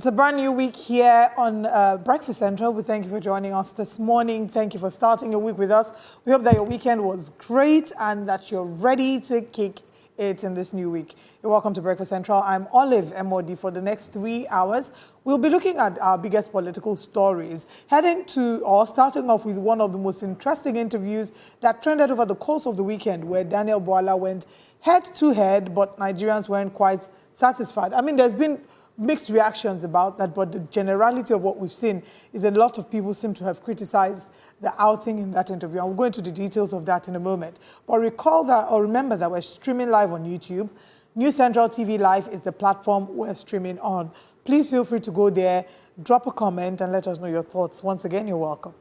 It's a brand new week here on Breakfast Central. We thank you for joining us this morning. Thank you for starting your week with us. We hope that your weekend was great and that you're ready to kick it in this new week. You're welcome to Breakfast Central. I'm Olive MOD. For the next 3 hours, we'll be looking at our biggest political stories, starting off with one of the most interesting interviews that trended over the course of the weekend, where Daniel Bwala went head-to-head, but Nigerians weren't quite satisfied. I mean, there's been mixed reactions about that, but the generality of what we've seen is a lot of people seem to have criticized the outing in that interview. I'll go into the details of that in a moment. But remember that we're streaming live on YouTube. News Central TV Live is the platform we're streaming on. Please feel free to go there, drop a comment, and let us know your thoughts. Once again, you're welcome.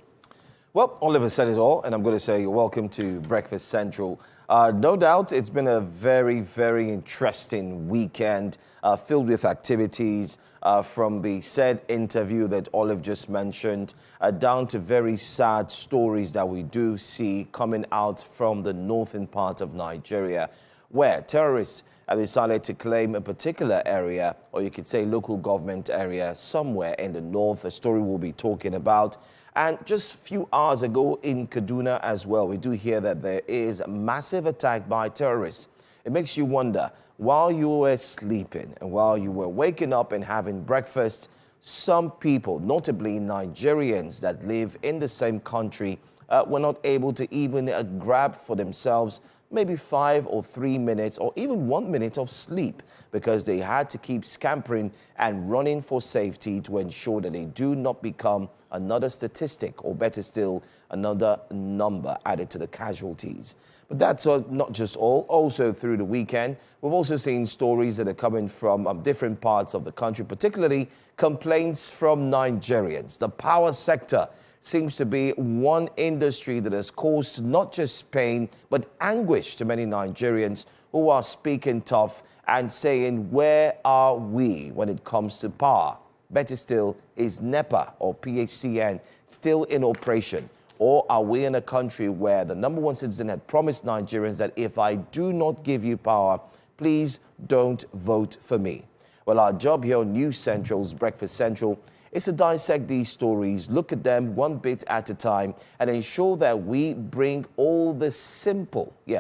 Well, Oliver said it all, and I'm going to say you're welcome to Breakfast Central. No doubt, it's been a very, very interesting weekend filled with activities from the said interview that Olive just mentioned down to very sad stories that we do see coming out from the northern part of Nigeria, where terrorists have decided to claim a particular area, or you could say local government area, somewhere in the north, a story we'll be talking about. And just a few hours ago in Kaduna as well, we do hear that there is a massive attack by terrorists. It makes you wonder, while you were sleeping and while you were waking up and having breakfast, some people, notably Nigerians that live in the same country, were not able to even grab for themselves maybe 5 or 3 minutes or even 1 minute of sleep, because they had to keep scampering and running for safety to ensure that they do not become another statistic, or better still, another number added to the casualties. But that's not just all. Also through the weekend, we've also seen stories that are coming from different parts of the country, particularly complaints from Nigerians. The power sector seems to be one industry that has caused not just pain, but anguish to many Nigerians who are speaking tough and saying, where are we when it comes to power? Better still, is NEPA or PHCN still in operation? Or are we in a country where the number one citizen had promised Nigerians that if I do not give you power, please don't vote for me? Well, our job here on News Central's Breakfast Central is to dissect these stories, look at them one bit at a time, and ensure that we bring all the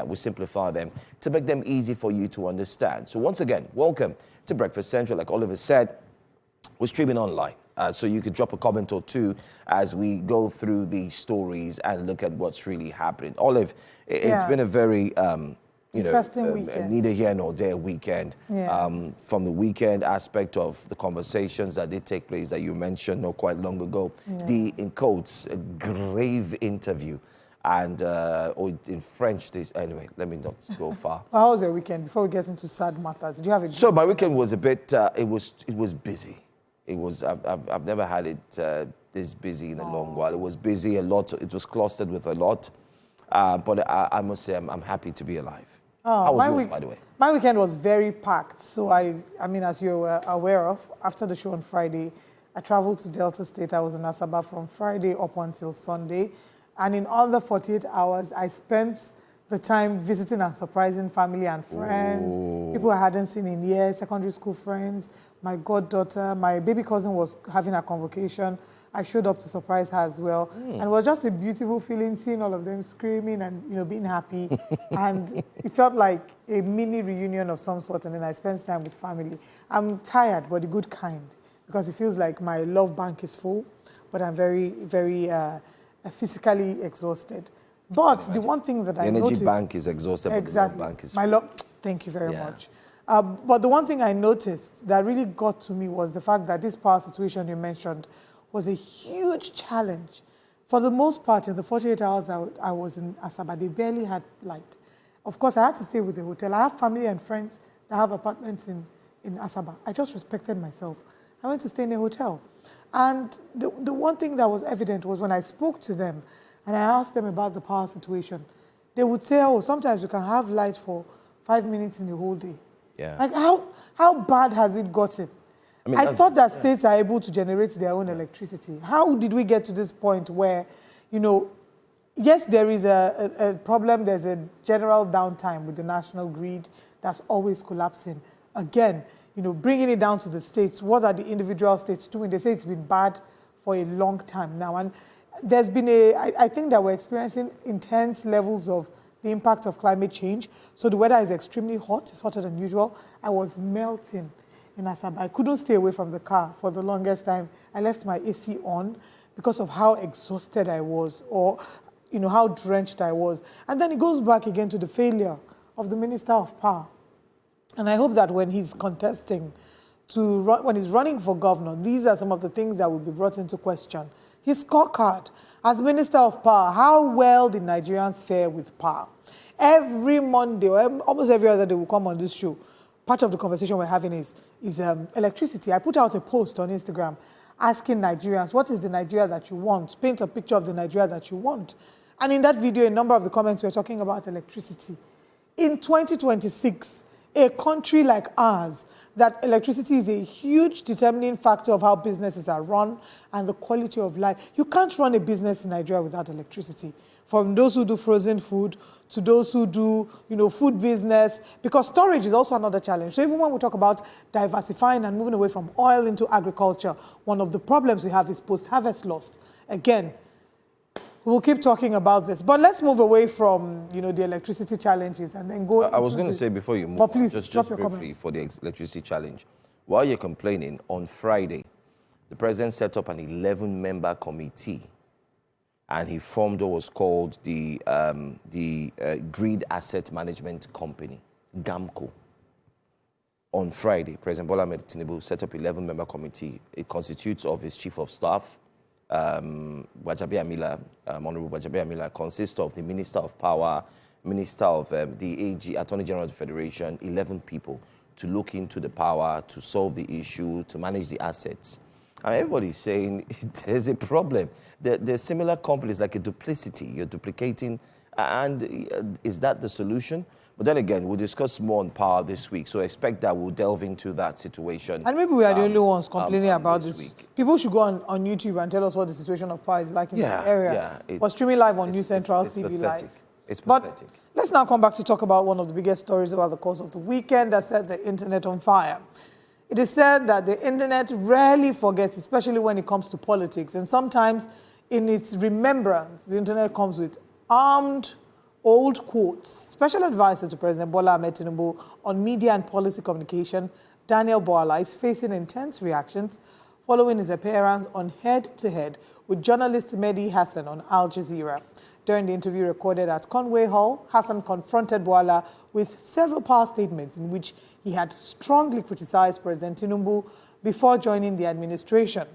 we simplify them to make them easy for you to understand. So once again, welcome to Breakfast Central. Like Oliver said, we're streaming online, so you could drop a comment or two as we go through these stories and look at what's really happening. Olive, it's been a very interesting weekend. Neither here nor there weekend. From the weekend aspect of the conversations that did take place that you mentioned not quite long ago, the, in quotes, grave interview. And or in French, anyway, let me not go far. Well, how was your weekend before we get into sad matters? Did you have a So my weekend was a bit, it was busy. It was, I've never had it this busy in a long while. It was busy a lot. It was clustered with a lot. But I must say I'm happy to be alive. How was yours, by the way? My weekend was very packed. So I mean, as you're aware of, after the show on Friday, I traveled to Delta State. I was in Asaba from Friday up until Sunday. And in under 48 hours, I spent the time visiting and surprising family and friends, people I hadn't seen in years, secondary school friends, my goddaughter, my baby cousin was having a convocation. I showed up to surprise her as well. And it was just a beautiful feeling, seeing all of them screaming and being happy. And it felt like a mini reunion of some sort, and then I spent time with family. I'm tired, but the good kind, because it feels like my love bank is full, but I'm very, very physically exhausted. But the one thing that I noticed... The energy bank is exhausted, exactly, but the love bank is... My love, thank you very much. But the one thing I noticed that really got to me was the fact that this power situation you mentioned was a huge challenge. For the most part, in the 48 hours I was in Asaba, they barely had light. Of course, I had to stay with the hotel. I have family and friends that have apartments in Asaba. I just respected myself. I went to stay in a hotel. And the one thing that was evident was when I spoke to them and I asked them about the power situation, they would say, oh, sometimes you can have light for 5 minutes in the whole day. Yeah. Like, how bad has it gotten? I thought that states are able to generate their own electricity. How did we get to this point where, yes, there is a problem, there's a general downtime with the national grid that's always collapsing. Again, bringing it down to the states. What are the individual states doing? They say it's been bad for a long time now. And there's been I think that we're experiencing intense levels of the impact of climate change. So the weather is extremely hot. It's hotter than usual. I was melting in Asaba. I couldn't stay away from the car for the longest time. I left my AC on because of how exhausted I was, or how drenched I was. And then it goes back again to the failure of the Minister of Power. And I hope that when he's contesting when he's running for governor, these are some of the things that will be brought into question. His scorecard as Minister of Power, how well did Nigerians fare with power? Every Monday, or almost every other day, we'll come on this show. Part of the conversation we're having is electricity. I put out a post on Instagram asking Nigerians, what is the Nigeria that you want? Paint a picture of the Nigeria that you want. And in that video, a number of the comments were talking about electricity. In 2026, a country like ours, that electricity is a huge determining factor of how businesses are run and the quality of life. You can't run a business in Nigeria without electricity. From those who do frozen food to those who do, food business, because storage is also another challenge. So even when we talk about diversifying and moving away from oil into agriculture, one of the problems we have is post-harvest loss. Again, we'll keep talking about this, but let's move away from, the electricity challenges and then go. I was going to say before you move, please, just drop your briefly comment. for the electricity challenge. While you're complaining, on Friday, the president set up an 11-member committee, and he formed what was called the Grid Asset Management Company, GAMCO. On Friday, President Bwala-Mehdi Tinubu set up 11-member committee. It constitutes of his chief of staff, Honorable Gbajabiamila Mila, consists of the Minister of Power, Minister of the AG, Attorney General of the Federation, 11 people to look into the power, to solve the issue, to manage the assets. And everybody's saying there's a problem. There's similar companies like a duplicity. You're duplicating, and is that the solution? But then again, we'll discuss more on power this week, so I expect that we'll delve into that situation. And maybe we are the only ones complaining about this. Week. People should go on YouTube and tell us what the situation of power is like in the area. We're streaming live on News Central TV pathetic. Live. It's pathetic. But let's now come back to talk about one of the biggest stories about the course of the weekend that set the internet on fire. It is said that the internet rarely forgets, especially when it comes to politics. And sometimes in its remembrance, the internet comes with armed old quotes. Special advisor to President Bwala-Mehdi Tinubu on media and policy communication, Daniel Bwala, is facing intense reactions following his appearance on Head to Head with journalist Mehdi Hasan on Al Jazeera. During the interview recorded at Conway Hall, Hasan confronted Bwala with several power statements in which he had strongly criticized President Tinubu before joining the administration.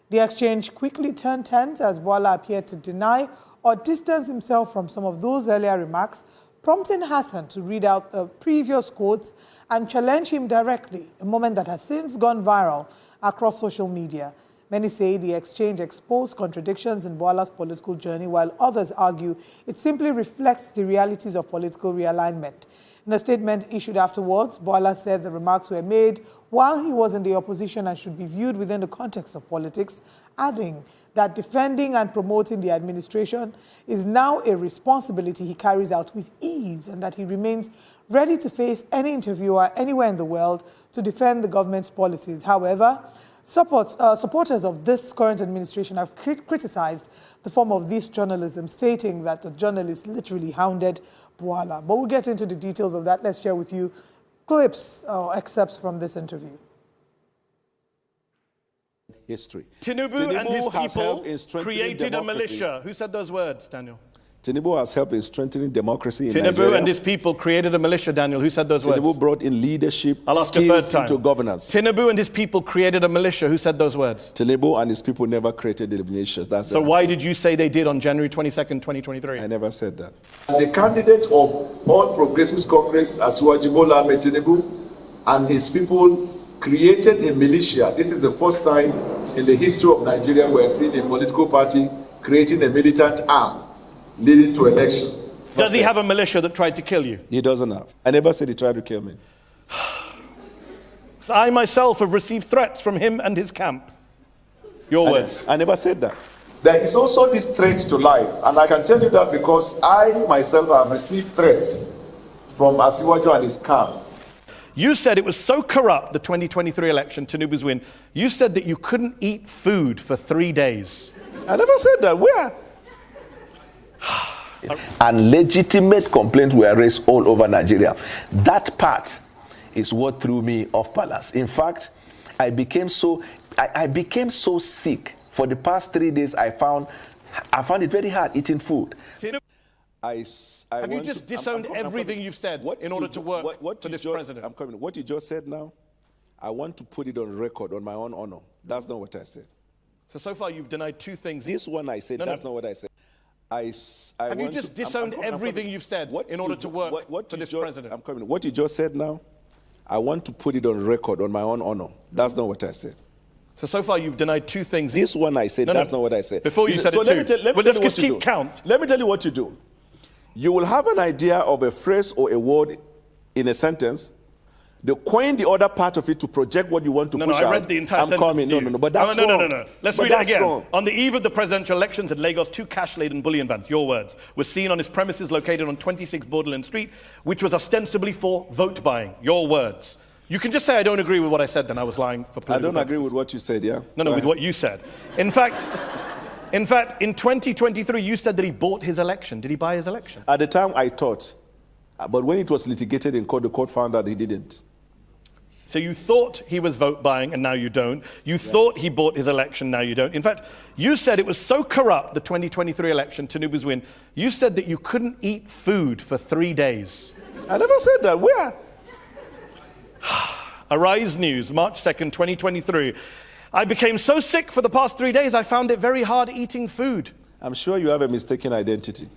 The exchange quickly turned tense as Bwala appeared to deny or distance himself from some of those earlier remarks, prompting Hasan to read out the previous quotes and challenge him directly, a moment that has since gone viral across social media. Many say the exchange exposed contradictions in Bwala's political journey, while others argue it simply reflects the realities of political realignment. In a statement issued afterwards, Bwala said the remarks were made while he was in the opposition and should be viewed within the context of politics, adding that defending and promoting the administration is now a responsibility he carries out with ease, and that he remains ready to face any interviewer anywhere in the world to defend the government's policies. However, supporters of this current administration have criticized the form of this journalism, stating that the journalist literally hounded Bwala. But we'll get into the details of that. Let's share with you clips or excerpts from this interview. History. Tinubu and his people created a militia. Who said those words, Daniel? Tinubu has helped in strengthening democracy in Tinubu Nigeria. and his people created a militia, Daniel. Who said those words? Tinubu brought in leadership skills into governance. Tinubu and his people created a militia. Who said those words? Tinubu and his people never created the militias. So why did you say they did on January 22nd, 2023? I never said that. The candidate of All Progressives Congress, Bwala-Mehdi Tinubu, and his people created a militia. This is the first time in the history of Nigeria we're seeing a political party creating a militant arm leading to election. Does he have a militia that tried to kill you? He doesn't have. I never said he tried to kill me. I myself have received threats from him and his camp. Your words. I never said that. There is also this threat to life, and I can tell you that because I myself have received threats from Asiwaju and his camp. You said it was so corrupt, the 2023 election, Tinubu's win, you said that you couldn't eat food for 3 days. I never said that. Where? And legitimate complaints were raised all over Nigeria. That part is what threw me off balance. In fact, I became so sick. For the past 3 days, I found it very hard eating food. Have you just disowned everything you've said in order to work for this president? I'm coming. What you just said now, I want to put it on record, on my own honor. That's not what I said. So far you've denied two things. This one I said, that's not what I said. Have you just disowned everything you've said in order to work for this president? I'm coming. What you just said now, I want to put it on record, on my own honor. That's not what I said. So far you've denied two things. This one I said, that's not what I said. Before you said it too. Let me let's just keep count. Let me tell you what you do. You will have an idea of a phrase or a word in a sentence. They coin the other part of it to project what you want to push out. I read the entire sentence to you. No, but that's wrong. No. Let's read it again. Wrong. On the eve of the presidential elections at Lagos, 2 cash-laden bullion vans, your words, were seen on his premises located on 26 Borderland Street, which was ostensibly for vote buying, your words. You can just say I don't agree with what I said, then I was lying for political I don't agree purposes. with what you said, yeah? No, with what you said. In fact, in 2023, you said that he bought his election. Did he buy his election? At the time, I thought. But when it was litigated in court, the court found out he didn't. So you thought he was vote buying, and now you don't. You thought he bought his election, now you don't. In fact, you said it was so corrupt, the 2023 election, Tinubu's win, you said that you couldn't eat food for 3 days. I never said that. Where? Arise News, March 2nd, 2023. I became so sick for the past 3 days, I found it very hard eating food. I'm sure you have a mistaken identity.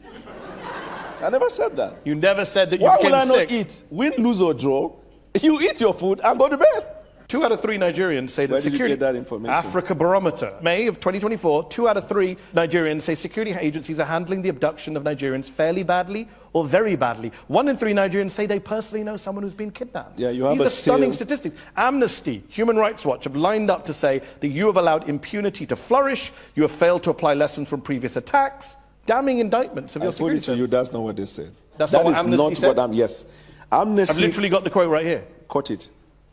I never said that. You never said that you Why became would I sick. not eat? Win, lose, or draw. You eat your food and go to bed. 2 out of 3 Nigerians say that Where did security... you get that information? Africa Barometer. May of 2024, 2 out of 3 Nigerians say security agencies are handling the abduction of Nigerians fairly badly or very badly. 1 in 3 Nigerians say they personally know someone who's been kidnapped. Yeah, you have These are stunning statistics. Amnesty, Human Rights Watch have lined up to say that you have allowed impunity to flourish, you have failed to apply lessons from previous attacks, damning indictments of your security service. I put it to you, that's not what they said. That's not what Amnesty said? Yes. Amnesty... I've literally got the quote right here. Quote it.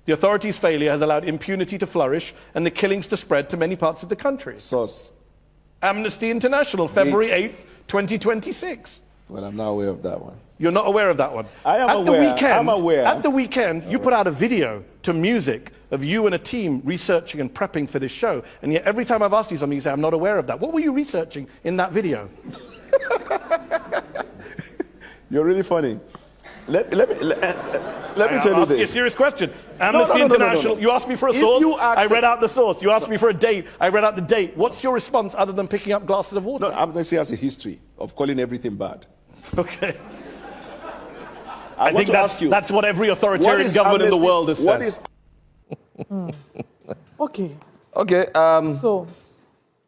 The authorities' failure has allowed impunity to flourish and the killings to spread to many parts of the country. Source. Amnesty International, February 8th, 2026. Well, I'm not aware of that one. You're not aware of that one? I am aware. I'm aware. At the weekend, you put out a video to music of you and a team researching and prepping for this show. And yet every time I've asked you something, you say, I'm not aware of that. What were you researching in that video? You're really funny. Let me tell you this. I'll ask you a serious question. Amnesty International, you asked me for a source, I read out the source. You asked me for a date, I read out the date. What's your response other than picking up glasses of water? No, Amnesty has a history of calling everything bad. Okay. I think that's what every authoritarian government in the world has said. Okay. Okay. So...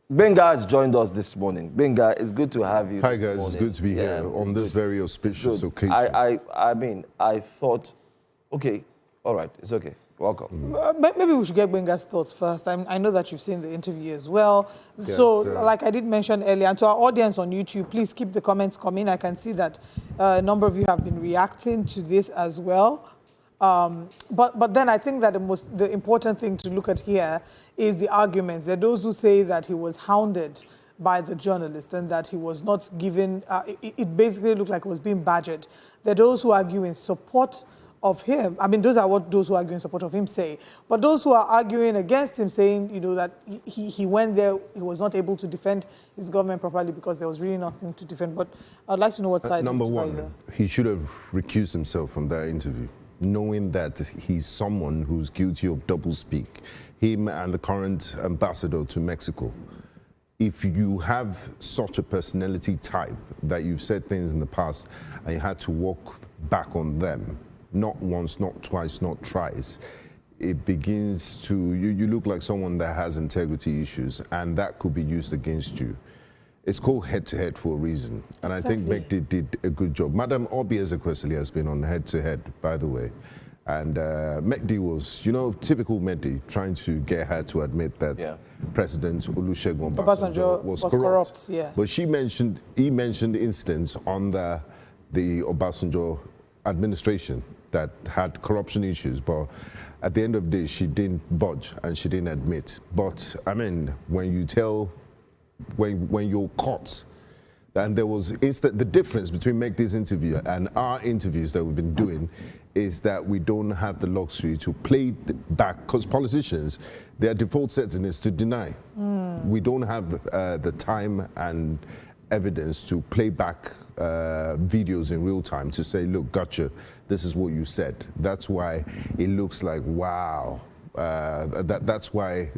Benga has joined us this morning. Benga, it's good to have you. Hi guys, it's good to be here on this very auspicious occasion. I mean, I thought, okay, all right, it's okay. Welcome. Maybe we should get Benga's thoughts first. I know that you've seen the interview as well. Yes, so, like I did mention earlier, and to our audience on YouTube, please keep the comments coming. I can see that a number of you have been reacting to this as well. But then I think that the important thing to look at here is the arguments. There are those who say that he was hounded by the journalist and that he was not given, it basically looked like he was being badgered. There are those who argue in support of him. I mean, those are what those who argue in support of him say. But those who are arguing against him saying, you know, that he went there, he was not able to defend his government properly because there was really nothing to defend. But I'd like to know what side. Number one, he should have recused himself from that interview, knowing that he's someone who's guilty of doublespeak, him and the current ambassador to Mexico. If you have such a personality type that you've said things in the past and you had to walk back on them, not once, not twice, not thrice, it begins to, you look like someone that has integrity issues, and that could be used against you. It's called head-to-head for a reason, and I think Mehdi did a good job. Madam Obi Ezekwesili has been on head-to-head, by the way, and Mehdi was, you know, typical Mehdi, trying to get her to admit that President Olusegun Obasanjo was corrupt. Yeah. But he mentioned incidents on the Obasanjo administration that had corruption issues, but at the end of the day, she didn't budge and she didn't admit. But I mean, when you're caught, and there was the difference between Mehdi's interview and our interviews that we've been doing is that we don't have the luxury to play back, because politicians, their default setting is to deny. We don't have the time and evidence to play back videos in real time to say, look, gotcha, this is what you said. That's why it looks like, wow. That's why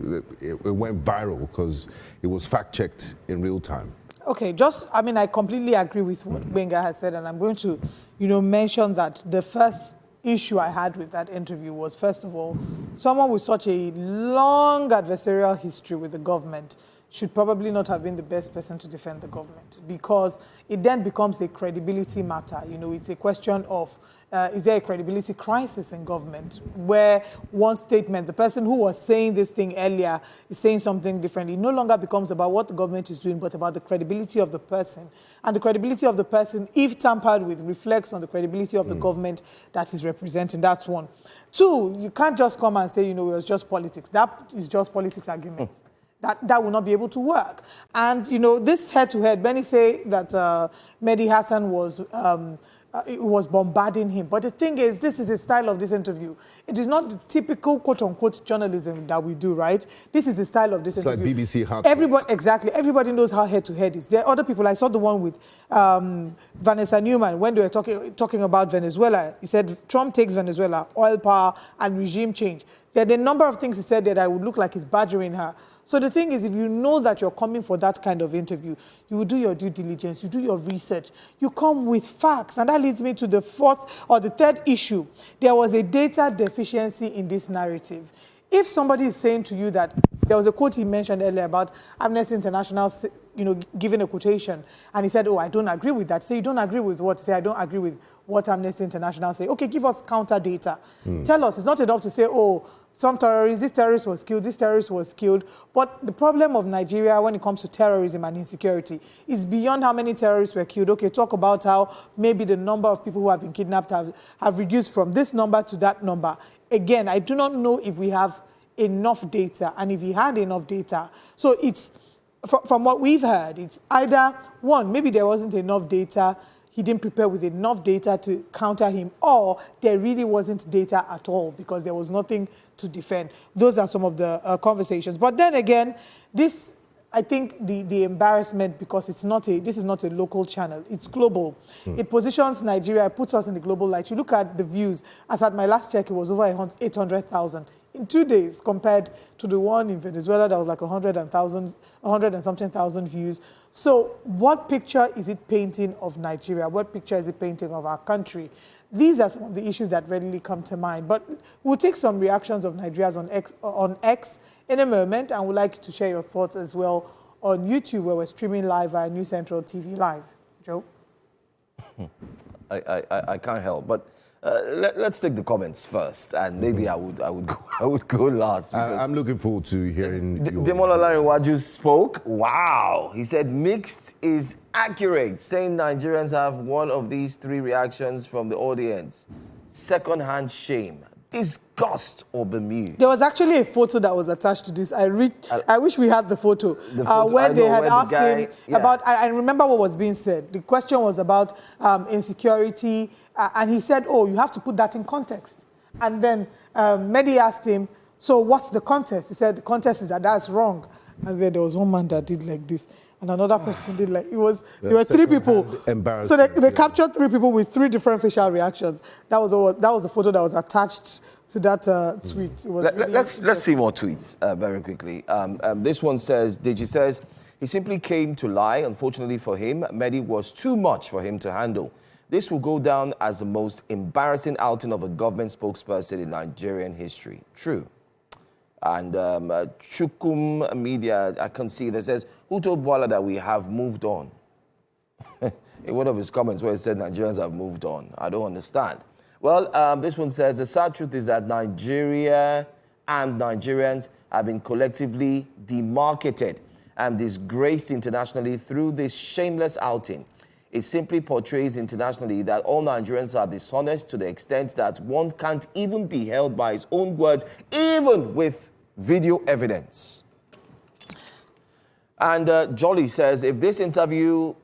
it went viral, because it was fact-checked in real time. Okay, I completely agree with what Benga has said, and I'm going to, mention that the first issue I had with that interview was, first of all, someone with such a long adversarial history with the government should probably not have been the best person to defend the government, because it then becomes a credibility matter. It's a question of, is there a credibility crisis in government where one statement, the person who was saying this thing earlier is saying something different. It no longer becomes about what the government is doing, but about the credibility of the person. And the credibility of the person, if tampered with, reflects on the credibility of the government that is representing. That's one. Two, you can't just come and say, it was just politics. That is just politics arguments. That will not be able to work. And, this head-to-head, Benny say that Mehdi Hasan was bombarding him. But the thing is, this is the style of this interview. It is not the typical quote-unquote journalism that we do, right? This is the style of this interview. It's like BBC hardcore. Exactly. Everybody knows how head-to-head is. There are other people. I saw the one with Vanessa Newman when they were talking about Venezuela. He said, Trump takes Venezuela, oil power, and regime change. There are a number of things he said that I would look like he's badgering her. So the thing is, if you know that you're coming for that kind of interview, you will do your due diligence, you do your research, you come with facts. And that leads me to the third issue. There was a data deficiency in this narrative. If somebody is saying to you that, there was a quote he mentioned earlier about Amnesty International, giving a quotation, and he said, oh, I don't agree with that. Say, you don't agree with what? Say, I don't agree with what Amnesty International say. Okay, give us counter data. Tell us. It's not enough to say, oh, this terrorist was killed, this terrorist was killed. But the problem of Nigeria when it comes to terrorism and insecurity is beyond how many terrorists were killed. Okay, talk about how maybe the number of people who have been kidnapped have reduced from this number to that number. Again, I do not know if we have enough data, and if he had enough data. So it's, from what we've heard, it's either, one, maybe there wasn't enough data, he didn't prepare with enough data to counter him, or there really wasn't data at all because there was nothing to defend. Those are some of the conversations. But then again, this, I think the embarrassment, because this is not a local channel, it's global. It positions Nigeria, it puts us in the global light. You look at the views, as at my last check, it was over 800,000 in 2 days compared to the one in Venezuela that was like 100 and something thousand views. So what picture is it painting of Nigeria? What picture is it painting of our country? These are some of the issues that readily come to mind. But we'll take some reactions of Nigerians on X in a moment, and we'd like you to share your thoughts as well on YouTube, where we're streaming live via News Central TV Live. Joe? I can't help, but let's take the comments first, and maybe I would go last. I'm looking forward to hearing your... Demola Larinwaju spoke. Wow. He said mixed is accurate, saying Nigerians have one of these three reactions from the audience. Second-hand shame, disgust, or bemused. There was actually a photo that was attached to this. I wish we had the photo. Where they had asked him about... I remember what was being said. The question was about insecurity, and he said, oh, you have to put that in context. And then Mehdi asked him, so what's the context? He said, the context is that that's wrong. And then there was one man that did like this, and another person did like, there were three people. So they captured three people with three different facial reactions. That was the photo that was attached to that tweet. It was let's see more tweets very quickly. This one says, Digi says, he simply came to lie. Unfortunately for him, Mehdi was too much for him to handle. This will go down as the most embarrassing outing of a government spokesperson in Nigerian history. True. And Chukum Media, I can see that says, who told Bwala that we have moved on? In one of his comments where he said Nigerians have moved on. I don't understand. Well, this one says, the sad truth is that Nigeria and Nigerians have been collectively demarketed and disgraced internationally through this shameless outing. It simply portrays internationally that all Nigerians are dishonest to the extent that one can't even be held by his own words, even with video evidence. And Jolly says, if this interviewer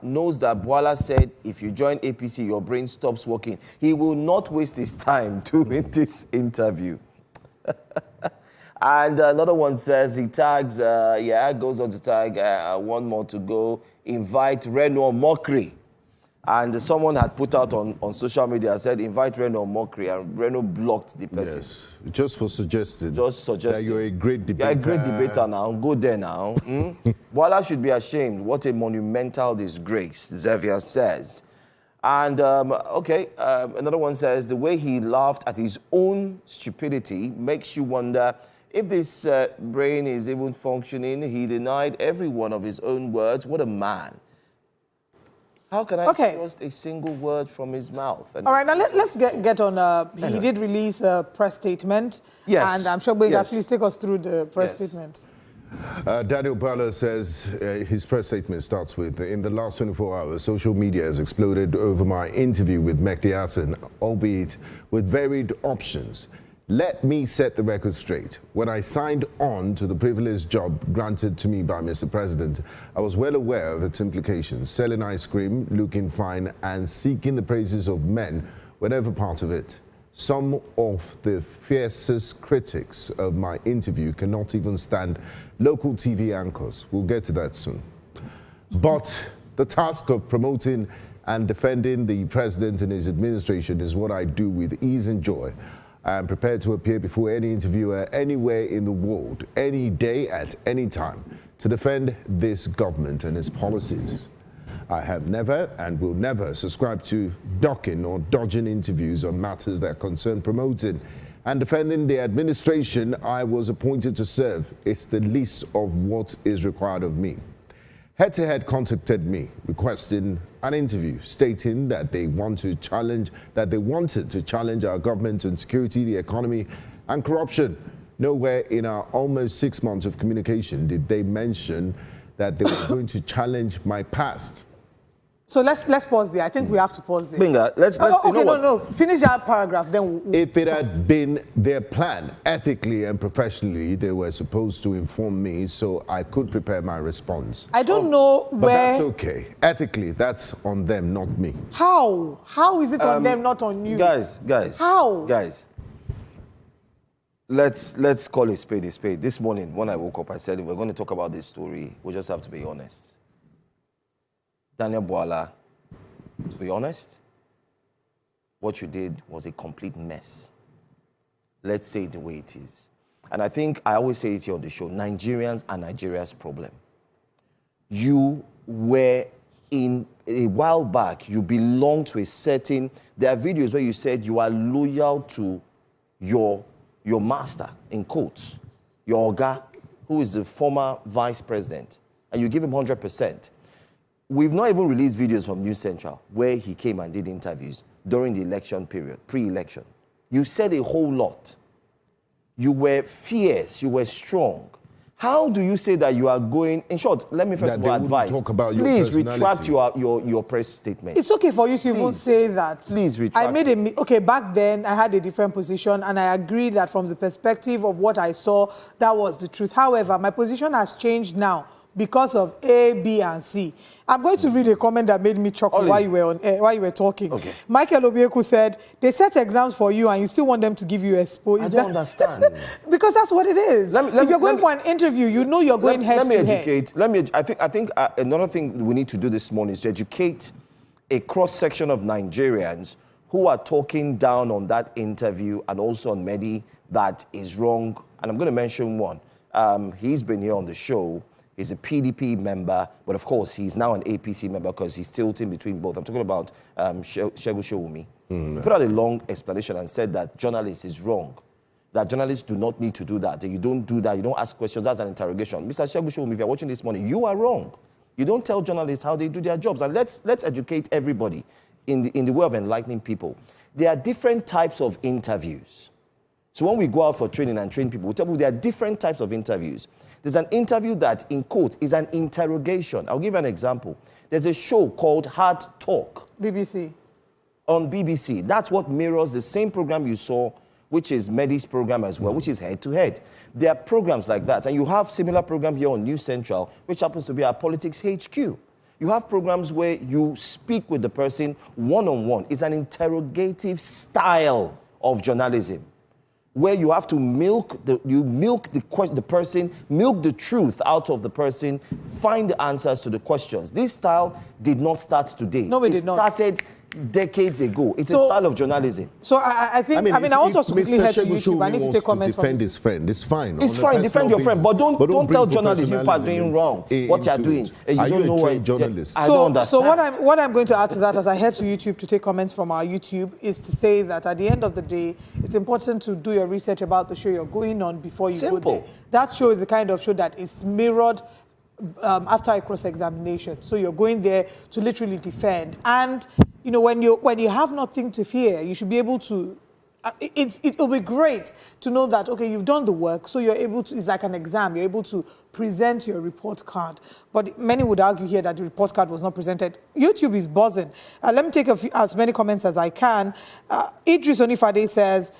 knows that Bwala said, if you join APC, your brain stops working, he will not waste his time doing this interview. And another one says, he tags, goes on to tag, one more to go, invite Reno Mockery. And someone had put out on social media, said, invite Reno Mockery, and Reno blocked the person. Yes, just for suggesting. Just suggesting. That you're a great debater. You're a great debater now. Go there now. Bwala should be ashamed. What a monumental disgrace, Xavier says. And, another one says, the way he laughed at his own stupidity makes you wonder if this brain is even functioning. He denied every one of his own words. What a man. How can I trust a single word from his mouth? And all right, now let's get on. He did release a press statement. Yes. And I'm sure Bwala, please take us through the press statement. Daniel Bwala says his press statement starts with, in the last 24 hours, social media has exploded over my interview with Mehdi Hasan, albeit with varied options. Let me set the record straight. When I signed on to the privileged job granted to me by Mr. President, I was well aware of its implications. Selling ice cream, looking fine, and seeking the praises of men were never part of it. Some of the fiercest critics of my interview cannot even stand local TV anchors. We'll get to that soon. But the task of promoting and defending the president and his administration is what I do with ease and joy. I am prepared to appear before any interviewer anywhere in the world, any day, at any time, to defend this government and its policies. I have never and will never subscribe to ducking or dodging interviews on matters that concern promoting and defending the administration I was appointed to serve. It's the least of what is required of me. Head to Head contacted me requesting an interview, stating that they wanted to challenge our government on security, the economy, and corruption. Nowhere in our almost 6 months of communication did they mention that they were going to challenge my past. So let's pause there. I think we have to pause there. Binga, let's finish that paragraph, then if it had been their plan, ethically and professionally, they were supposed to inform me so I could prepare my response. I don't know where... But that's okay. Ethically, that's on them, not me. How? How is it on them, not on you? Guys. How? Guys, let's call a spade a spade. This morning, when I woke up, I said, if we're going to talk about this story, we just have to be honest. Daniel Bwala, to be honest, what you did was a complete mess. Let's say it the way it is. And I think I always say it here on the show, Nigerians are Nigeria's problem. You were in a while back, you belong to a certain, there are videos where you said you are loyal to your master, in quotes, your Oga, who is the former vice president, and you give him 100%. We've not even released videos from News Central where he came and did interviews during the election period, pre-election. You said a whole lot. You were fierce, you were strong. How do you say that you are going, in short, let me first of all advise, please retract your press statement. It's okay for you to even say that. Please retract. Back then I had a different position and I agree that from the perspective of what I saw, that was the truth. However, my position has changed now because of A, B, and C. I'm going to read a comment that made me chuckle while you were talking. Okay. Michael Obieku said, they set exams for you and you still want them to give you a expo. I don't understand. Because that's what it is. If you're going for an interview, you know you're going head to head. I think another thing we need to do this morning is to educate a cross-section of Nigerians who are talking down on that interview and also on Mehdi that is wrong. And I'm going to mention one. He's been here on the show. He's a PDP member, but of course, he's now an APC member because he's tilting between both. I'm talking about Segun Shewumi. He put out a long explanation and said that journalists is wrong, that journalists do not need to do that you don't do that, you don't ask questions, that's an interrogation. Mr. Segun Shewumi, if you're watching this morning, you are wrong. You don't tell journalists how they do their jobs. And let's educate everybody in the way of enlightening people. There are different types of interviews. So when we go out for training and train people, we tell people there are different types of interviews. There's an interview that, in quotes, is an interrogation. I'll give you an example. There's a show called Hard Talk. BBC. On BBC. That's what mirrors the same program you saw, which is Mehdi's program as well, which is head-to-head. There are programs like that. And you have similar program here on News Central, which happens to be our Politics HQ. You have programs where you speak with the person one-on-one. It's an interrogative style of journalism, where you have to milk the person, milk the truth out of the person, find the answers to the questions. This style did not start today. No, it did not. It started decades ago. It's a style of journalism. So I think, I want us to quickly head to YouTube. I need to take comments from defend his friend. It's fine. It's fine. Defend your friend, but don't tell journalists you are doing wrong. What you are doing. And you don't know why journalists. I don't understand. So what I'm going to add to that as I head to YouTube to take comments from our YouTube is to say that at the end of the day, it's important to do your research about the show you're going on before you go there. That show is the kind of show that is mirrored after a cross-examination. So you're going there to literally defend. And you know, when you have nothing to fear, you should be able to. It'll be great to know that, okay, you've done the work, so you're able to. It's like an exam. You're able to present your report card. But many would argue here that the report card was not presented. YouTube is buzzing. Let me take as many comments as I can. Idris Onifade says,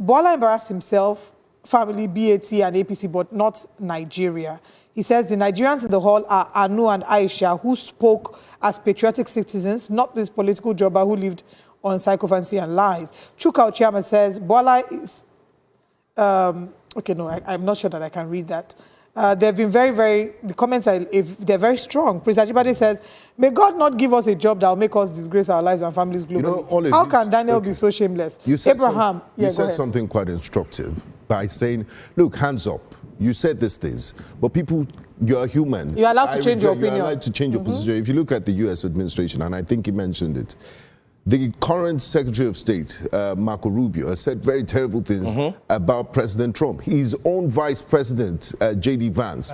Bwala embarrassed himself, family, BAT, and APC, but not Nigeria. He says the Nigerians in the hall are Anu and Aisha, who spoke as patriotic citizens, not this political jobber who lived on sycophancy and lies. Chuka Ochiama says, Bwala is... okay, no, I'm not sure that I can read that. They've been the comments they're very strong. Prince Ajibade says, may God not give us a job that will make us disgrace our lives and families globally. You know, how can Daniel be so shameless? You said something quite instructive by saying, look, hands up. You said these things, but people, you're human. You're allowed to change your opinion. You're allowed to change your position. If you look at the U.S. administration, and I think he mentioned it, the current Secretary of State, Marco Rubio, has said very terrible things about President Trump. His own Vice President, J.D. Vance,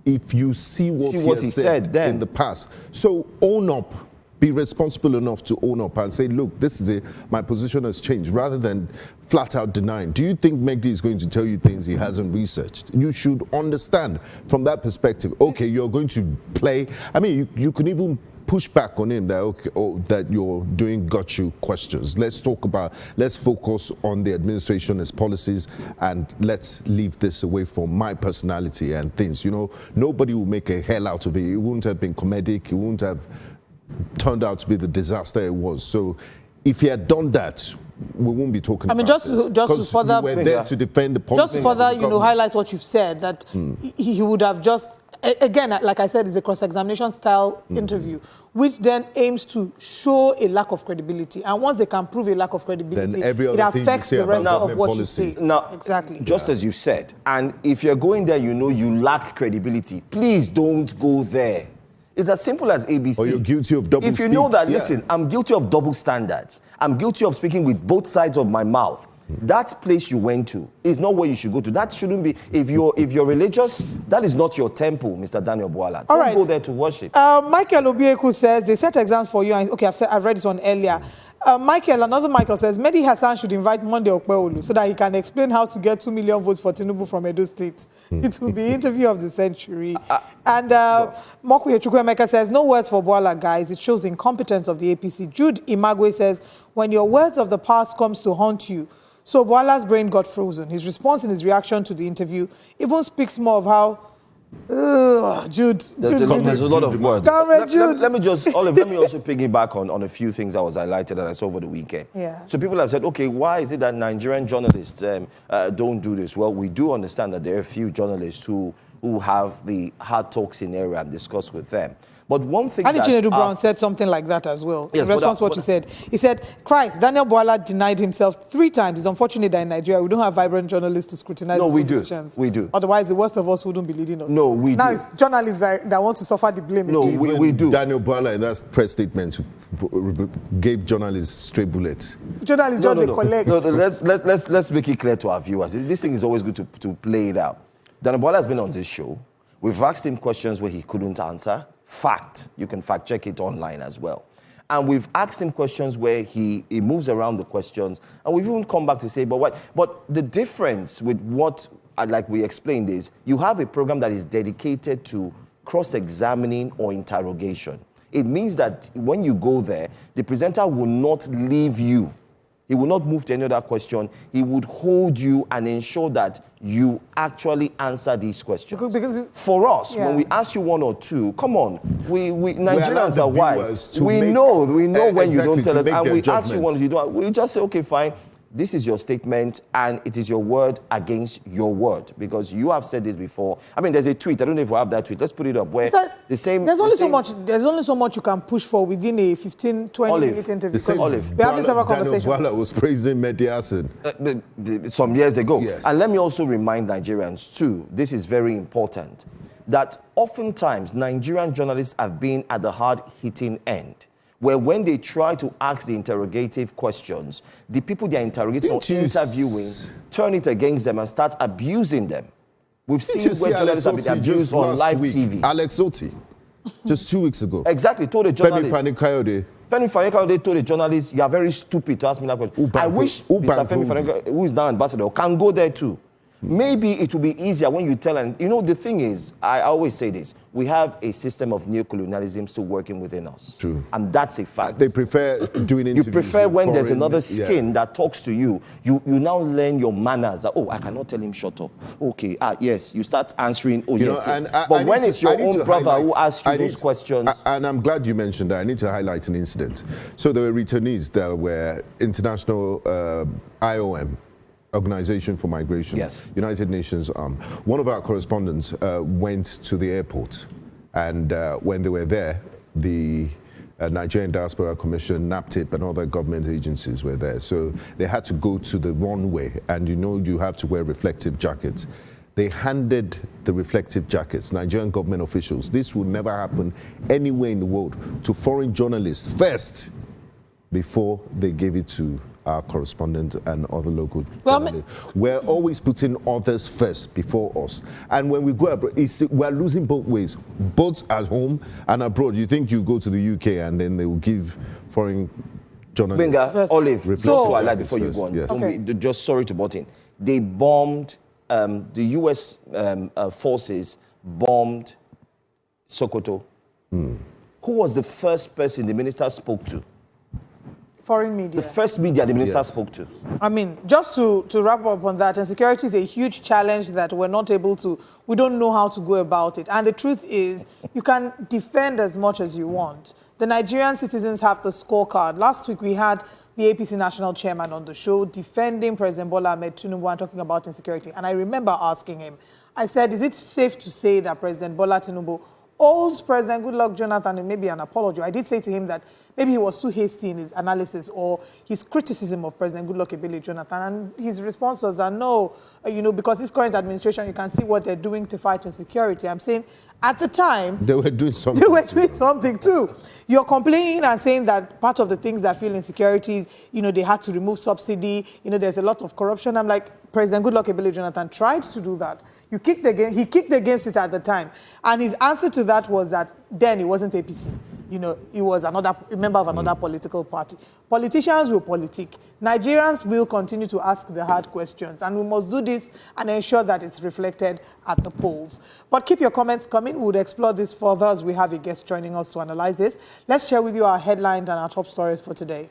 if you see what he said in the past. So own up. Be responsible enough to own up and say, look, this is my position has changed, rather than flat out denying. Do you think Mehdi is going to tell you things he hasn't researched? You should understand from that perspective, okay, you're going to play. I mean, you can even push back on him that, okay, that you're doing got you questions. Let's focus on the administration's policies, and let's leave this away from my personality and things. You know, nobody will make a hell out of it. It wouldn't have been comedic. It wouldn't have turned out to be the disaster it was. So if he had done that, we won't be talking about just to further, we were there to defend the policy. Just further, highlight what you've said, that he would have just, again, like I said, it's a cross-examination style interview, which then aims to show a lack of credibility. And once they can prove a lack of credibility, it affects the rest of what you say. Now, exactly. Just as you've said, and if you're going there, you know you lack credibility, please don't go there. It's as simple as ABC. Or you're guilty of double If you know that, listen, I'm guilty of double standards. I'm guilty of speaking with both sides of my mouth. That place you went to is not where you should go to. That shouldn't be. If you're religious, that is not your temple, Mr. Daniel Bwala. Don't go there to worship. Michael Obieku says they set exams for you. And, okay, I've read this one earlier. Another Michael says Mehdi Hasan should invite Monday Okpeolu so that he can explain how to get 2 million votes for Tinubu from Ondo State. It will be interview of the century. And Mokuye Chukwuemeka says, no words for Bwala, guys. It shows the incompetence of the APC. Jude Imagwe says, when your words of the past comes to haunt you. So Bwala's brain got frozen. His response and his reaction to the interview even speaks more of how Jude. There's a lot of words. Let me also piggyback on a few things that was highlighted that I saw over the weekend. Yeah. So people have said, okay, why is it that Nigerian journalists don't do this? Well, we do understand that there are a few journalists who have the hard talk scenario and discuss with them. But one thing Chinedu Brown said something like that as well. Yes, in response to what you said. He said, Christ, Daniel Bwala denied himself 3 times. It's unfortunate that in Nigeria we don't have vibrant journalists to scrutinize politicians. We do. Otherwise, the worst of us wouldn't be leading us. No, we do. Now it's journalists that want to suffer the blame. No, we do. Daniel Bwala in that press statement gave journalists straight bullets. Journalists collect. No, let's make it clear to our viewers. This thing is always good to play it out. Daniel Bwala has been on this show. We've asked him questions where he couldn't answer. Fact. You can fact check it online as well. And we've asked him questions where he moves around the questions. And we've even come back to say, but what? But the difference with what, like we explained, is you have a program that is dedicated to cross-examining or interrogation. It means that when you go there, the presenter will not leave you. He will not move to any other question. He would hold you and ensure that you actually answer these questions. Because for us, when we ask you one or two, come on, we Nigerians are wise. We know when you don't tell us, and we ask you one, you don't. We just say, okay, fine. This is your statement, and it is your word against your word, because you have said this before. I mean, there's a tweet. I don't know if we have that tweet. Let's put it up. Where the same. There's only so much you can push for within a 15, 20-minute interview. The same. Olive. We're having several conversations. Bwala was praising Mehdi Hasan some years ago. Yes. And let me also remind Nigerians too, this is very important, that oftentimes Nigerian journalists have been at the hard-hitting end, where when they try to ask the interrogative questions, the people they are interrogating or interviewing turn it against them and start abusing them. We've seen where journalists have been abused on live TV. Alex Oti, just 2 weeks ago. Exactly, told the journalist. Femi Fani-Kayode told the journalist, you are very stupid to ask me that question. I wish Mr. Femi Fani-Kayode, who is now ambassador, can go there too. Maybe it will be easier when you tell, and you know, the thing is, I always say this, we have a system of neocolonialism still working within us. True. And that's a fact. They prefer doing interviews. You prefer when there's foreign, another skin that talks to you. You now learn your manners. That, oh, I cannot tell him shut up. Okay, yes, you start answering, oh, you yes, know, yes. But when it's your own brother who asks you those questions. And I'm glad you mentioned that. I need to highlight an incident. So there were returnees that were international IOM, Organization for Migration, yes. United Nations. One of our correspondents went to the airport, and when they were there, the Nigerian Diaspora Commission, NAPTIP, and other government agencies were there. So they had to go to the runway, and you know you have to wear reflective jackets. They handed the reflective jackets, Nigerian government officials. This would never happen anywhere in the world, to foreign journalists first, before they gave it to our correspondent and other local journalists. We're always putting others first before us. And when we go abroad, we're losing both ways, both at home and abroad. You think you go to the UK and then they will give foreign journalists... Benga, Olive, just to highlight before you go on. Yes. Okay. Just sorry to butt in. They bombed, the US forces bombed Sokoto. Who was the first person the minister spoke to? Foreign media. The first media the minister spoke to. I mean, just to wrap up on that, and security is a huge challenge that we don't know how to go about it. And the truth is, you can defend as much as you want. The Nigerian citizens have the scorecard. Last week, we had the APC national chairman on the show defending President Bwala-Mehdi Tinubu and talking about insecurity. And I remember asking him, I said, is it safe to say that President Bola Tinubu owes President Goodluck Jonathan maybe an apology? I did say to him that maybe he was too hasty in his analysis or his criticism of President Goodluck Jonathan, and his response was that no, because this current administration, you can see what they're doing to fight insecurity. I'm saying at the time, they were doing something. They were doing something too. You're complaining and saying that part of the things that fuel insecurity, they had to remove subsidy, there's a lot of corruption. I'm like, President Goodluck Jonathan tried to do that. He kicked against it at the time. And his answer to that was that then it wasn't APC. He was a member of another political party. Politicians will politic. Nigerians will continue to ask the hard questions. And we must do this and ensure that it's reflected at the polls. But keep your comments coming. We'll explore this further as we have a guest joining us to analyze this. Let's share with you our headlines and our top stories for today.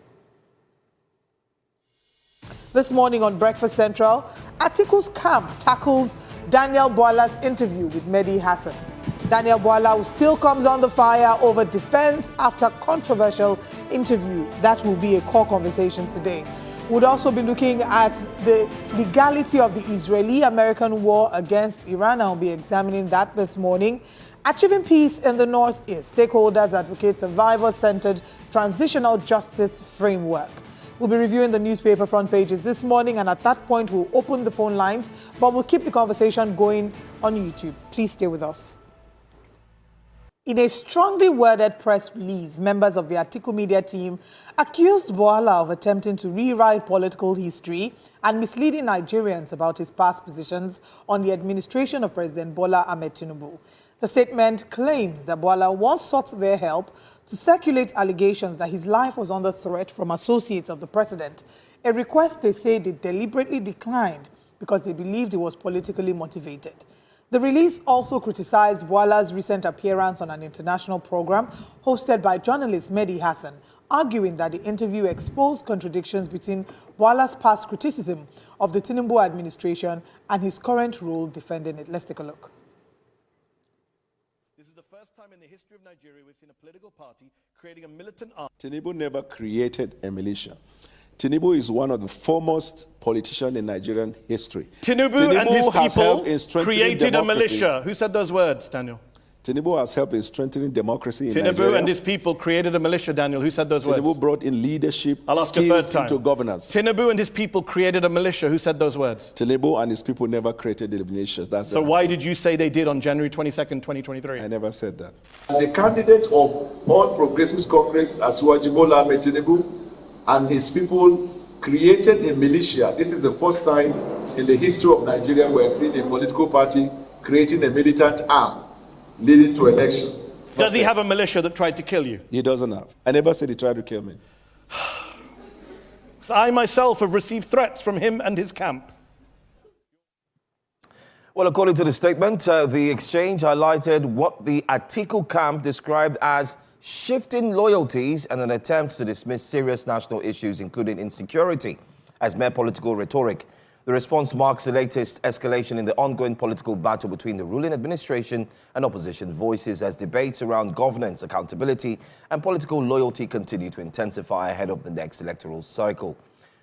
This morning on Breakfast Central, Atiku's camp tackles Daniel Bwala's interview with Mehdi Hasan. Daniel Bwala, who still comes on the fire over defense after controversial interview. That will be a core conversation today. We'll also be looking at the legality of the Israeli-American war against Iran. I'll be examining that this morning. Achieving peace in the Northeast. Stakeholders advocate survivor-centered transitional justice framework. We'll be reviewing the newspaper front pages this morning, and at that point, we'll open the phone lines, but we'll keep the conversation going on YouTube. Please stay with us. In a strongly worded press release, members of the Atiku media team accused Bwala of attempting to rewrite political history and misleading Nigerians about his past positions on the administration of President Bola-Mehdi Tinubu. The statement claims that Bwala once sought their help to circulate allegations that his life was under threat from associates of the president, a request they say they deliberately declined because they believed it was politically motivated. The release also criticized Bwala's recent appearance on an international program hosted by journalist Mehdi Hasan, arguing that the interview exposed contradictions between Bwala's past criticism of the Tinubu administration and his current role defending it. Let's take a look. This is the first time in the history of Nigeria we've seen a political party creating a militant army. Tinubu never created a militia. Tinubu is one of the foremost politicians in Nigerian history. Tinubu and his has helped in people strengthening created democracy. a militia. Who said those words, Daniel? Tinubu has helped in strengthening democracy in Nigeria. Tinubu and his people created a militia, Daniel. Who said those Tinubu words? brought in leadership I'll ask a third skills time. into governance. Tinubu and his people created a militia. Who said those words? Tinubu and his people never created the militias. That's So the why answer. did you say they did on January 22nd, 2023? I never said that. The candidate of All Progressives Congress, Bwala-Mehdi Tinubu, and his people created a militia. This is the first time in the history of Nigeria we're seeing a political party creating a militant arm leading to election. Does he have a militia that tried to kill you? He doesn't have. I never said he tried to kill me. I myself have received threats from him and his camp. Well, according to the statement, the exchange highlighted what the Atiku camp described as shifting loyalties and an attempt to dismiss serious national issues, including insecurity, as mere political rhetoric. The response marks the latest escalation in the ongoing political battle between the ruling administration and opposition voices as debates around governance, accountability, and political loyalty continue to intensify ahead of the next electoral cycle.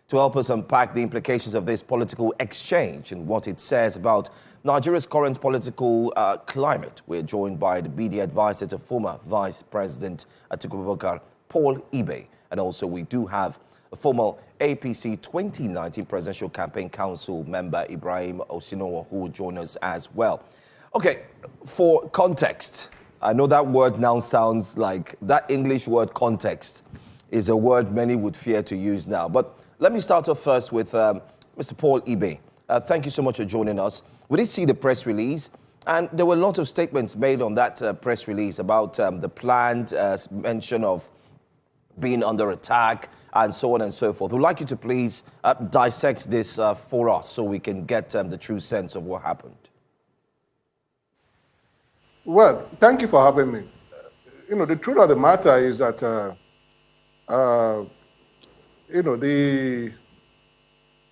To help us unpack the implications of this political exchange and what it says about Nigeria's current political climate, we're joined by the BD advisor to former Vice President Atiku Abubakar, Paul Ibe, and also we do have a former APC 2019 Presidential Campaign Council member, Ibrahim Osinowo, who will join us as well. Okay, for context, I know that word now sounds like, that English word context is a word many would fear to use now. But let me start off first with Mr. Paul Ibe. Thank you so much for joining us. We did see the press release, and there were a lot of statements made on that press release about the planned mention of being under attack and so on and so forth. We'd like you to please dissect this for us so we can get the true sense of what happened. Well, thank you for having me. The truth of the matter is that, the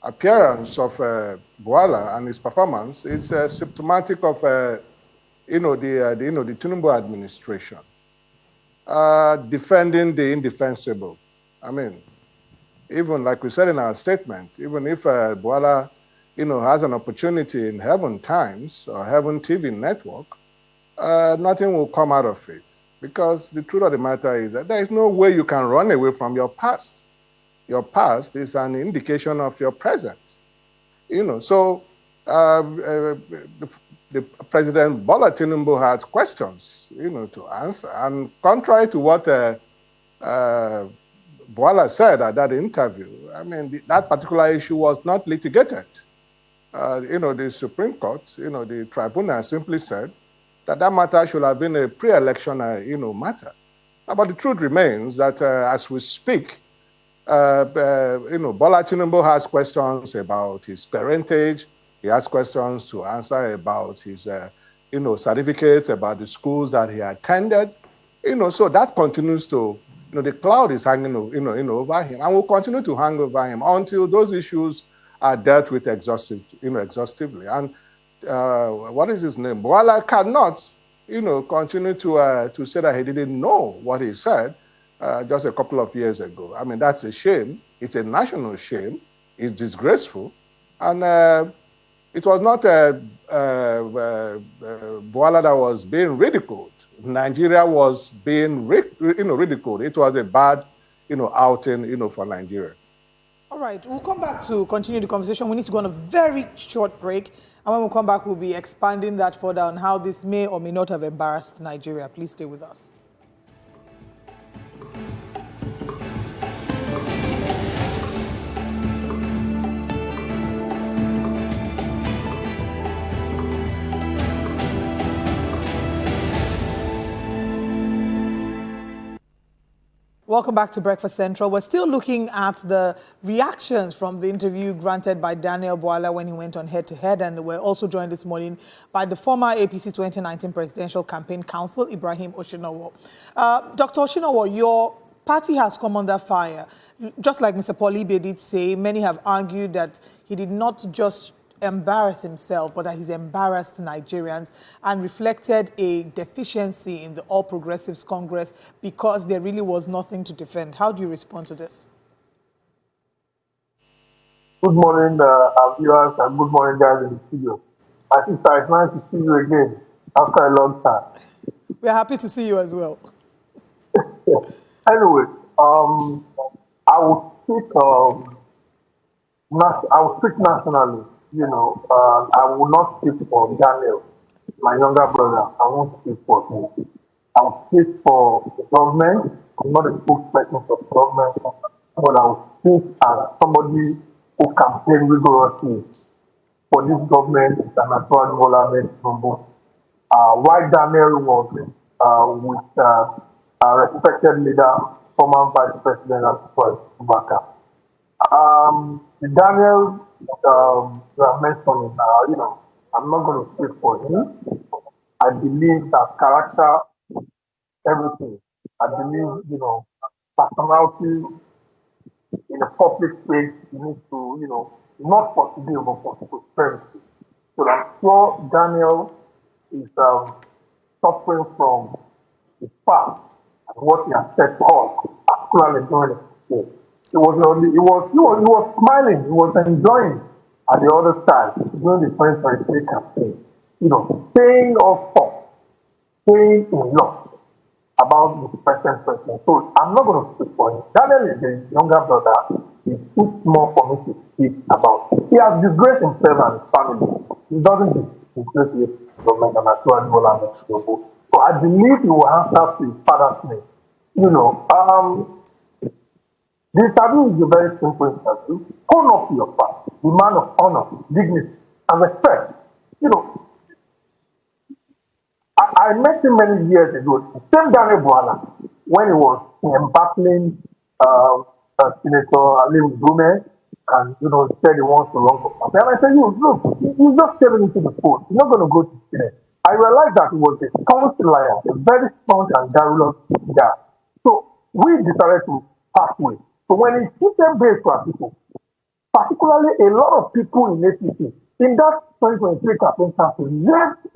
appearance of Bwala and his performance is symptomatic of, the Tinubu administration defending the indefensible. I mean, even like we said in our statement, even if Bwala, has an opportunity in Heaven Times or Heaven TV network, nothing will come out of it. Because the truth of the matter is that there is no way you can run away from your past. Your past is an indication of your present. So the President Bola Tinubu had questions, to answer. And contrary to what Bwala said at that interview, I mean, that particular issue was not litigated. The Supreme Court, the tribunal simply said that matter should have been a pre-election, matter. But the truth remains that as we speak, Bola Tinubu has questions about his parentage. He has questions to answer about his, certificates, about the schools that he attended. So that continues to, the cloud is hanging, over him and will continue to hang over him until those issues are dealt with exhaustively. And what is his name? Bwala cannot, continue to say that he didn't know what he said just a couple of years ago. I mean, that's a shame. It's a national shame. It's disgraceful. And it was not Bwala that was being ridiculed. Nigeria was being ridiculed. It was a bad outing for Nigeria. All right, we'll come back to continue the conversation. We need to go on a very short break. And when we come back, we'll be expanding that further on how this may or may not have embarrassed Nigeria. Please stay with us. Welcome back to Breakfast Central. We're still looking at the reactions from the interview granted by Daniel Bwala when he went on head-to-head, and we're also joined this morning by the former APC 2019 Presidential Campaign Counsel, Ibrahim Oshinowo. Dr. Oshinowo, your party has come under fire. Just like Mr. Polibe did say, many have argued that he did not just embarrass himself, but that he's embarrassed Nigerians and reflected a deficiency in the All Progressives Congress because there really was nothing to defend. How do you respond to this? Good morning, our viewers, and good morning, guys in the studio. My sister, it's nice to see you again after a long time. We're happy to see you as well. Anyway, I will speak nationally. You know, I will not speak for Daniel, my younger brother. I won't speak for him. I will speak for the government. I'm not a spokesperson for the government, but I will speak as somebody who campaigned rigorously for this government and Bwala-Mehdi Hasan. Why Daniel was with a respected leader, former Vice President Atiku Abubakar. Daniel, you are mentioning, you know, I'm not going to speak for him. I believe that character, everything. I believe, you know, personality in a public space, you need to, you know, not for today, but for prosperity. So I'm sure Daniel is suffering from his past and what he has said to us, particularly during the day. He was smiling, he was enjoying at the other side during the 2023 campaign. You know, saying all talk, saying in love about the present president. So I'm not going to speak for him. Daniel is the younger brother. It's too small for me to speak about. He has disgraced himself and his family. He doesn't disgrace his government and Bwala-Mehdi Hasan. So I believe he will answer to his father's name. You know, the interview is a very simple interview. Own up to your part. The man of honor, dignity, and respect. You know, I met him many years ago. Same Daniel Bwala, when he was battling Senator Alim Dume, and you know, said he wants to run for campaign. And I said, look, you just stepping into the post. You're not going to go to Senate. I realized that he was a councillor, a very strong and garrulous guy. So we decided to part ways. So when he shifted base to Atiku, particularly a lot of people in APC, in that 2023 campaign campaign, left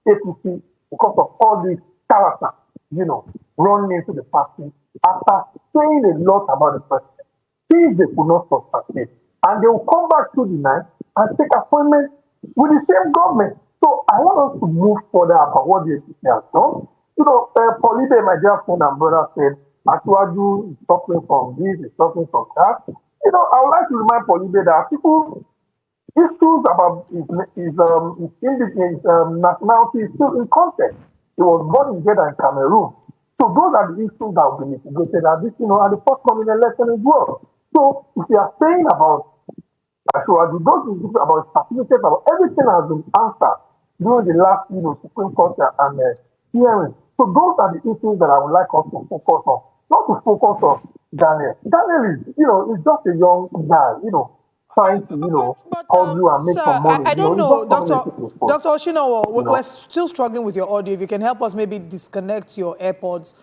APC because of all these characters, you know, running into the party after saying a lot about the president. Things they could not substantiate. And they will come back through the night and take appointments with the same government. So I want us to move further about what the APC has done. You know, Polibe, my dear friend and brother, said, Atuaju is suffering from this, is suffering from that. You know, I would like to remind Polibe that people, issues about his nationality is still in context. He was born in Jeddah in Cameroon. So those are the issues that will be mitigated at this, you know, at the forthcoming election as well. So if you are saying about Atuaju, those issues about certificates, about everything has been answered during the last, you know, Supreme Court and hearing. So those are the issues that I would like us to focus on. Not to focus on Daniel. Daniel is, you know, is just a young guy, you know, trying to, you know, hustle and make some money. I don't know, Dr. Oshinowo, know? We're still struggling with your audio. If you can help us maybe disconnect your AirPods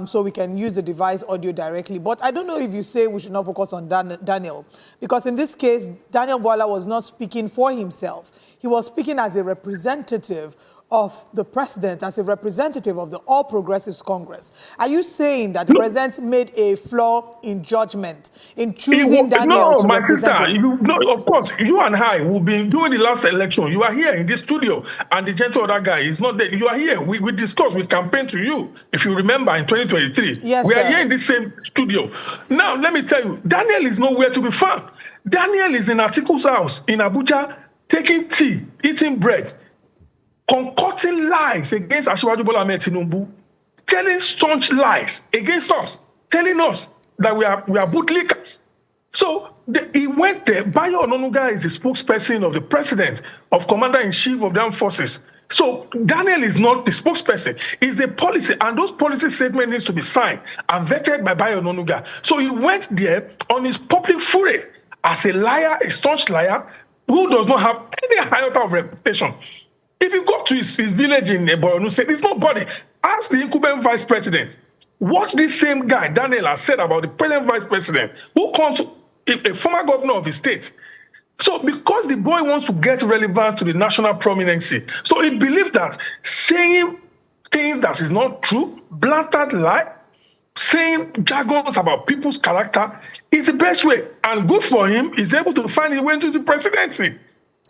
so we can use the device audio directly. But I don't know if you say we should not focus on Daniel, because in this case, Daniel Bwala was not speaking for himself. He was speaking as a representative of the president, as a representative of the All Progressives Congress. Are you saying that the president made a flaw in judgment in choosing Daniel to represent him? No, of course, you and I will be doing the last election. You are here in this studio, and the gentle other guy is not there. You are here. We discussed, we campaigned to you, if you remember, in 2023. Yes, we are sir. here in the same studio. Now, let me tell you, Daniel is nowhere to be found. Daniel is in Atiku's house in Abuja, taking tea, eating bread, concocting lies against Bwala-Mehdi Tinubu, telling staunch lies against us, telling us that we are bootlickers. So he went there. Bayo Ononuga is the spokesperson of the president, of commander-in-chief of the armed forces. So Daniel is not the spokesperson. It's a policy, and those policy statements needs to be signed and vetted by Bayo Onanuga. So he went there on his public fury as a liar, a staunch liar, who does not have any iota of reputation. If you go to his village in Borno State, there's nobody. Ask the incumbent vice president what this same guy, Daniel, has said about the present vice president, who comes, a former governor of his state. So because the boy wants to get relevance to the national prominency, so he believes that saying things that is not true, blatant lie, saying jargons about people's character is the best way. And good for him, he's able to find his way into the presidency.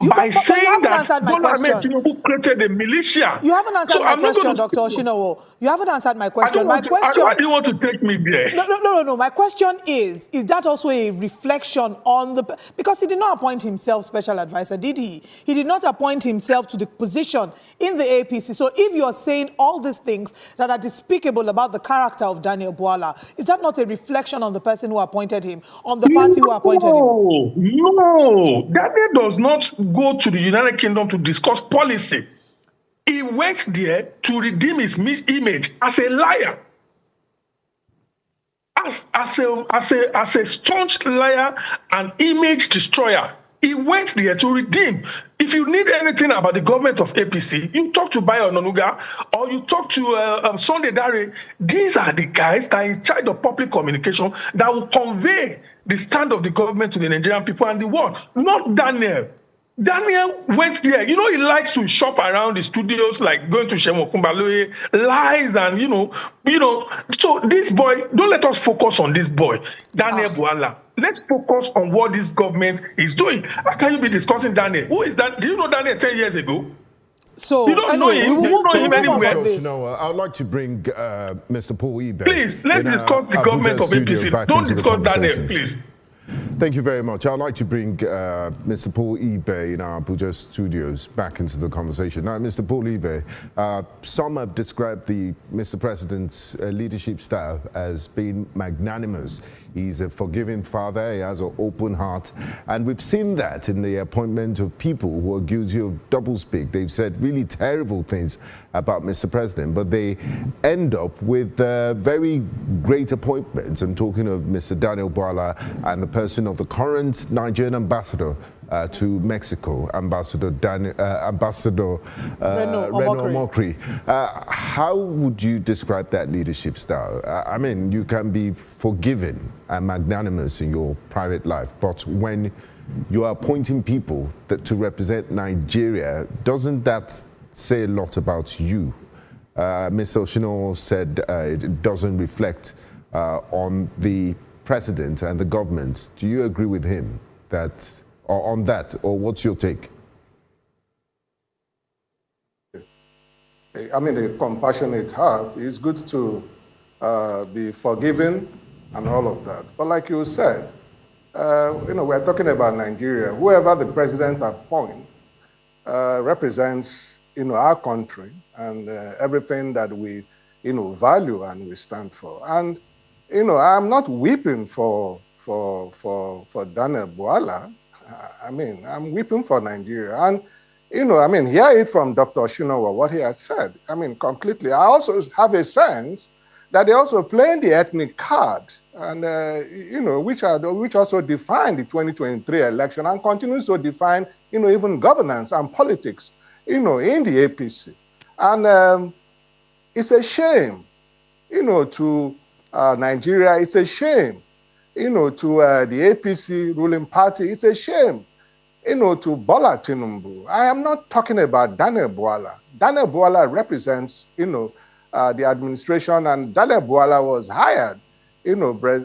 By saying that Bwala-Mehdi Tinubu created a militia. You haven't answered my question, Dr. Oshinowo. You haven't answered my question. Why do you want to take me there? No. My question is that also a reflection on the... Because he did not appoint himself special advisor, did he? He did not appoint himself to the position in the APC. So if you're saying all these things that are despicable about the character of Daniel Bwala, is that not a reflection on the person who appointed him, on the party who appointed him? No. Daniel does not go to the United Kingdom to discuss policy. He went there to redeem his image as a liar, as a staunch liar and image destroyer. He went there to redeem. If you need anything about the government of APC, you talk to Bayo Onanuga or you talk to Sunday Dare. These are the guys that are in charge of public communication that will convey the stand of the government to the Nigerian people and the world, not Daniel. Daniel went there. You know, he likes to shop around the studios, like going to Shemo Kumbaloye, lies and, you know. So this boy, don't let us focus on this boy, Daniel Bwala. Let's focus on what this government is doing. How can you be discussing Daniel? Who is that? Do you know Daniel 10 years ago? So, you don't know him. You don't know him anywhere. I'd like to bring Mr. Paul Ibe. Please, let's discuss the government of APC. Don't discuss Daniel, please. Thank you very much. I'd like to bring Mr. Paul Ibe in our Abuja studios back into the conversation. Now, Mr. Paul Ibe, some have described the Mr. President's leadership style as being magnanimous. He's a forgiving father, he has an open heart, and we've seen that in the appointment of people who are guilty of doublespeak. They've said really terrible things about Mr. President, but they end up with very great appointments. I'm talking of Mr. Daniel Bwala and the person of the current Nigerian ambassador to Mexico, Ambassador Reno Omokri. How would you describe that leadership style? I mean, you can be forgiving and magnanimous in your private life, but when you are appointing people to represent Nigeria, doesn't that say a lot about you? Mr. Oshinowo said it doesn't reflect on the president and the government. Do you agree with him that, or on that, or what's your take? I mean, a compassionate heart is good to be forgiving and all of that. But like you said, we're talking about Nigeria. Whoever the president appoints represents, our country and everything that we, value and we stand for. And, I'm not weeping for Daniel Bwala. I mean, I'm weeping for Nigeria. And, hear it from Dr. Oshinowo, what he has said. I mean, completely. I also have a sense that they also playing the ethnic card, and, which also defined the 2023 election and continues to define, even governance and politics, in the APC. And it's a shame, to Nigeria. It's a shame, to the APC ruling party. It's a shame, to Bola Tinubu. I am not talking about Daniel Bwala. Daniel Bwala represents, the administration, and Daniel Bwala was hired,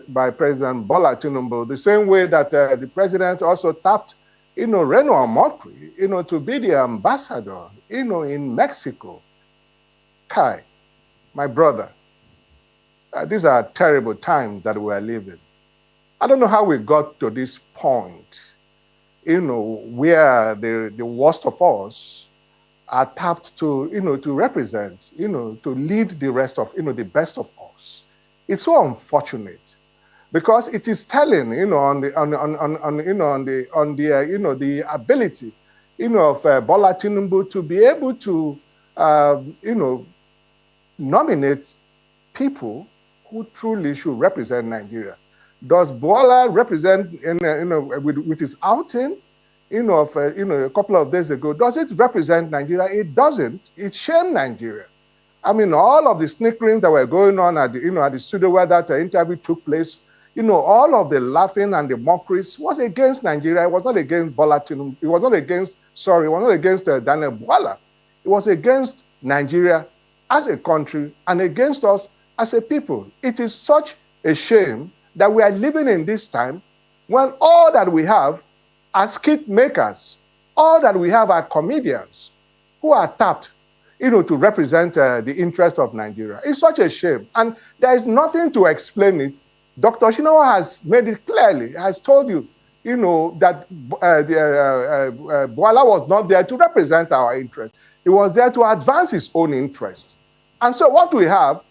by President Bola Tinubu, the same way that the president also tapped, Reno Omokri, to be the ambassador, in Mexico. Kai, my brother, these are terrible times that we are living. I don't know how we got to this point, where the worst of us are tapped to, to represent, to lead the rest of, the best of us. It's so unfortunate, because it is telling, on the ability, of Bola Tinubu to be able to, nominate people who truly should represent Nigeria. Does Bwala represent, with his outing, a couple of days ago, does it represent Nigeria? It doesn't. It shamed Nigeria. I mean, all of the snickerings that were going on at the studio where that interview took place, all of the laughing and the mockeries was against Nigeria. It was not against Bola Tinubu. It was not against Daniel Bwala. It was against Nigeria as a country and against us as a people. It is such a shame that we are living in this time when all that we have are skit makers, all that we have are comedians who are tapped, to represent the interest of Nigeria. It's such a shame. And there is nothing to explain it. Dr. Shinawa has made it clearly, has told you, that Bwala was not there to represent our interest. He was there to advance his own interest. And so what we have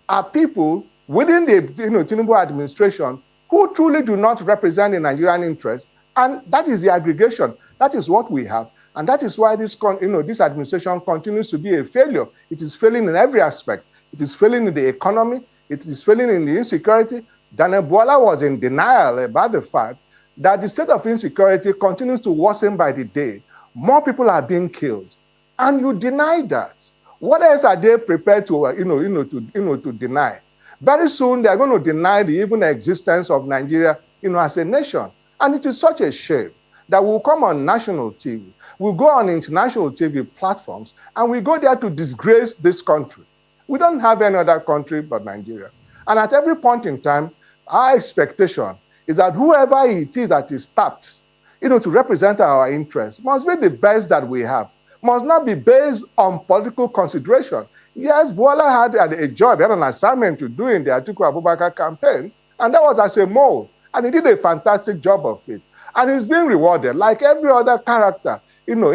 are people within the Tinubu administration who truly do not represent the Nigerian interest. And that is the aggregation. That is what we have. And that is why this administration continues to be a failure. It is failing in every aspect. It is failing in the economy. It is failing in the insecurity. Daniel Bwala was in denial about the fact that the state of insecurity continues to worsen by the day. More people are being killed. And you deny that. What else are they prepared to, to deny? Very soon, they're going to deny the even existence of Nigeria, as a nation. And it is such a shame that we'll come on national TV, we'll go on international TV platforms, and we go there to disgrace this country. We don't have any other country but Nigeria. And at every point in time, our expectation is that whoever it is that is tapped, to represent our interests must be the best that we have, must not be based on political consideration. Yes, Bwala had a job, he had an assignment to do in the Atiku Abubakar campaign, and that was as a mole, and he did a fantastic job of it. And he's being rewarded like every other character, in the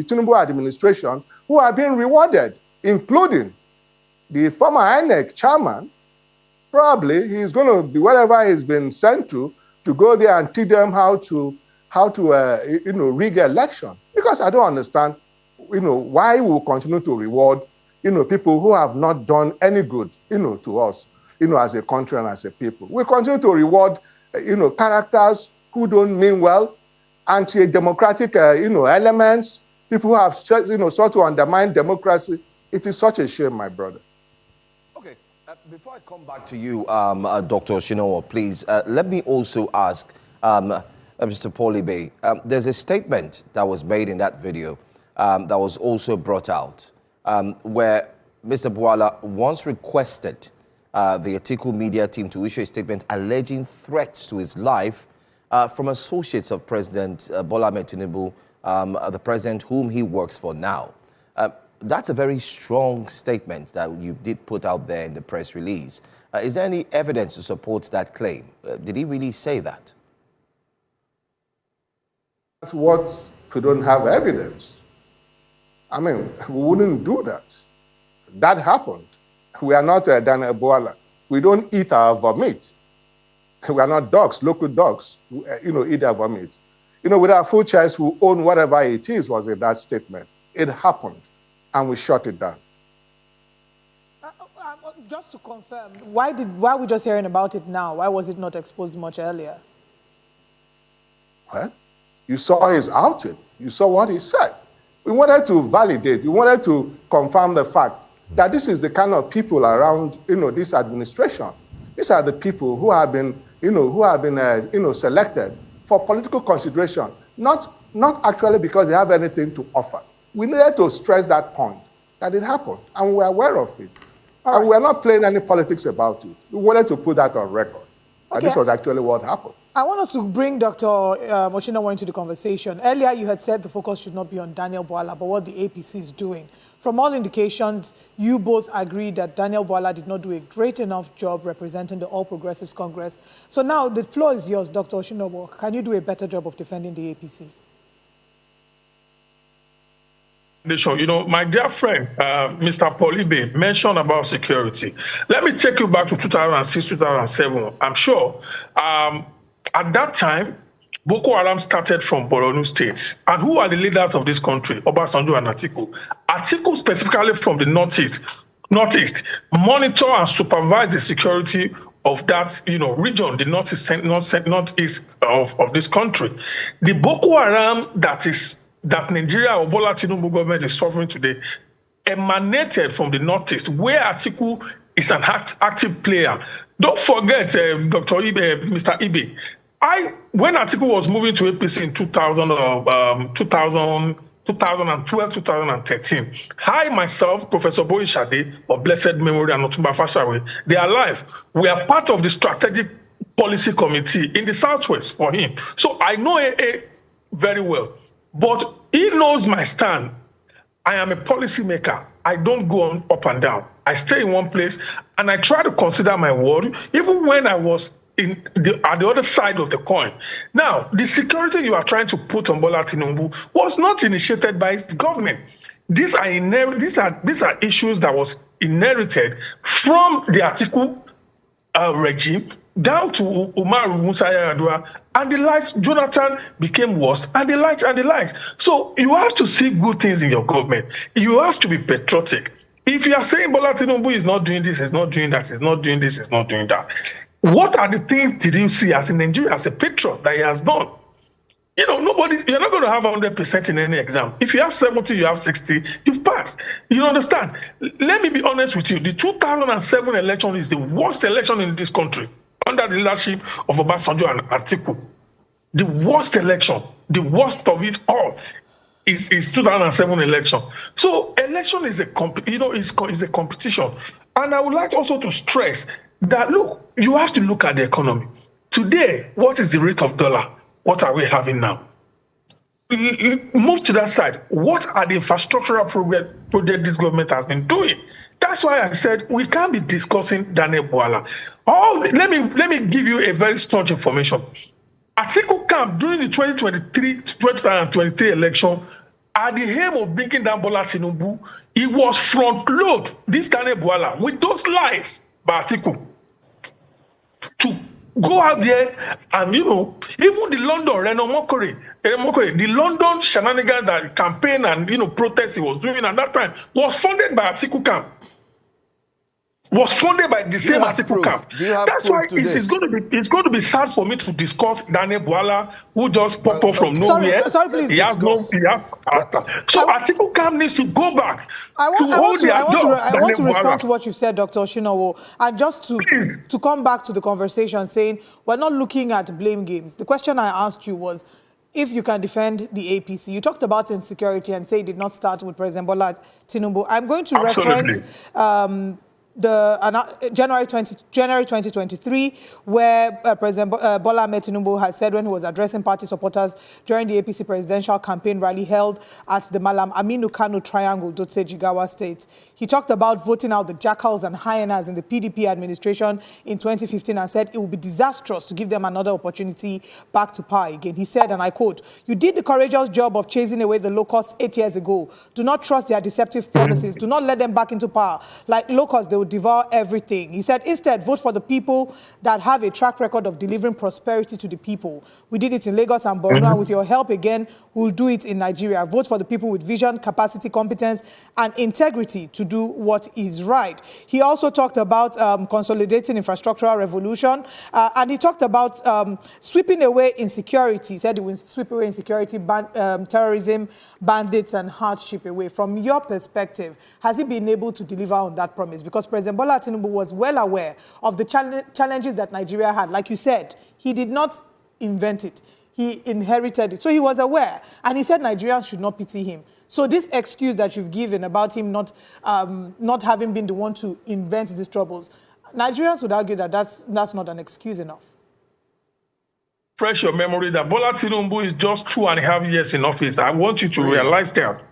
Tinubu administration, who are being rewarded, including the former INEC chairman. Probably he's going to be wherever he's been sent to go there and teach them how to rig election. Because I don't understand, why we will continue to reward, people who have not done any good, to us, as a country and as a people. We continue to reward, characters who don't mean well, anti-democratic, elements, people who have, sought to undermine democracy. It is such a shame, my brother. Okay, before I come back to you, Dr. Shinawa, please, let me also ask Mr. Paulibe, there's a statement that was made in that video that was also brought out where Mr. Bwala once requested the Atiku media team to issue a statement alleging threats to his life from associates of President Bwala-Mehdi Tinubu, the president whom he works for now. That's a very strong statement that you did put out there in the press release. Is there any evidence to support that claim? Did he really say that? That's what we don't have evidence. I mean, we wouldn't do that. That happened. We are not Daniel Bwala. We don't eat our vomit. We are not dogs, local dogs, who, eat our vomit. With our full chest, we own whatever it is was in that statement. It happened, and we shut it down. Just to confirm, why are we just hearing about it now? Why was it not exposed much earlier? Well, you saw his outing. You saw what he said. We wanted to validate. We wanted to confirm the fact that this is the kind of people around, this administration. These are the people who have been, selected for political consideration, not actually because they have anything to offer. We needed to stress that point, that it happened, and we're aware of it. And we're not playing any politics about it. We wanted to put that on record. And this was actually what happened. I want us to bring Dr. Moshinawa into the conversation. Earlier, you had said the focus should not be on Daniel Bwala, but what the APC is doing. From all indications, you both agree that Daniel Bwala did not do a great enough job representing the All Progressives Congress. So now the floor is yours, Dr. Moshinawa. Can you do a better job of defending the APC? My dear friend, Mr. Paulibe, mentioned about security. Let me take you back to 2006, 2007. I'm sure at that time, Boko Haram started from Borno State. And who are the leaders of this country? Obasanjo and Atiku. Atiku specifically from the Northeast, monitor and supervise the security of that region, the northeast of this country. The Boko Haram that Nigeria or Bola Tinubu government is suffering today emanated from the Northeast, where Atiku is an active player. Don't forget, Dr. Ibe, Mr. Ibe, when Atiku was moving to APC in 2012, 2013, I myself, Professor Boyi Shade of blessed memory and Otumba Fashawe, they are alive. We are part of the strategic policy committee in the Southwest for him. So I know AA very well, but he knows my stand. I am a policy maker. I don't go on up and down. I stay in one place and I try to consider my word, even when I was at the other side of the coin. Now, the security you are trying to put on Bola Tinubu was not initiated by his government. These are issues that was inherited from the Atiku regime down to Umaru Musa Yar'Adua, and the likes. Jonathan became worse, and the likes. So you have to see good things in your government. You have to be patriotic. If you are saying Bola Tinubu is not doing this, is not doing that, is not doing this, is not doing that, what are the things did you see as in Nigeria as a patriot that he has done? You're not going to have 100% in any exam. If you have 70, you have 60, you've passed. You understand? Let me be honest with you. The 2007 election is the worst election in this country under the leadership of Obasanjo and Atiku. The worst election, the worst of it all is 2007 election. So election is a competition. And I would like also to stress that, look, you have to look at the economy. Today, what is the rate of dollar? What are we having now? Move to that side. What are the infrastructural projects this government has been doing? That's why I said we can't be discussing Daniel Bwala. Let me give you a very strong information. Atiku camp during the 2023 election, at the aim of bringing down Bola Tinubu, he was front load this Daniel Bwala with those lies by Atiku to go out there and, even the London, Reno Mokore, the London shenanigans that campaign and, protest he was doing at that time was funded by Atiku camp. Was funded by the same Atiku camp. That's why it's going to be sad for me to discuss Daniel Bwala, who just popped up from nowhere. Sorry, please. He has So Atiku camp needs to go back. I want to respond to what you said, Dr. Oshinowo, and just to come back to the conversation, saying we're not looking at blame games. The question I asked you was, if you can defend the APC, you talked about insecurity and say it did not start with President Bola Tinubu. I'm going to reference January 2023, where President Bwala-Mehdi Hasan had said when he was addressing party supporters during the APC presidential campaign rally held at the Malam Aminu Kano Triangle, Dotse Jigawa State. He talked about voting out the jackals and hyenas in the PDP administration in 2015 and said it would be disastrous to give them another opportunity back to power again. He said, and I quote, "You did the courageous job of chasing away the locusts 8 years ago. Do not trust their deceptive promises. Do not let them back into power. Like locusts, they will devour everything." He said, "Instead, vote for the people that have a track record of delivering prosperity to the people. We did it in Lagos and Borno, and with your help again, we'll do it in Nigeria. Vote for the people with vision, capacity, competence, and integrity to do what is right." He also talked about consolidating infrastructural revolution, and he talked about sweeping away insecurity. He said he will sweep away insecurity, terrorism, bandits, and hardship away. From your perspective, has he been able to deliver on that promise? Because President Bola Tinubu was well aware of the challenges that Nigeria had. Like you said, he did not invent it. He inherited it. So he was aware. And he said Nigerians should not pity him. So this excuse that you've given about him not having been the one to invent these troubles, Nigerians would argue that that's not an excuse enough. Fresh your memory that Bola Tinubu is just 2.5 years in office. I want you to realize that.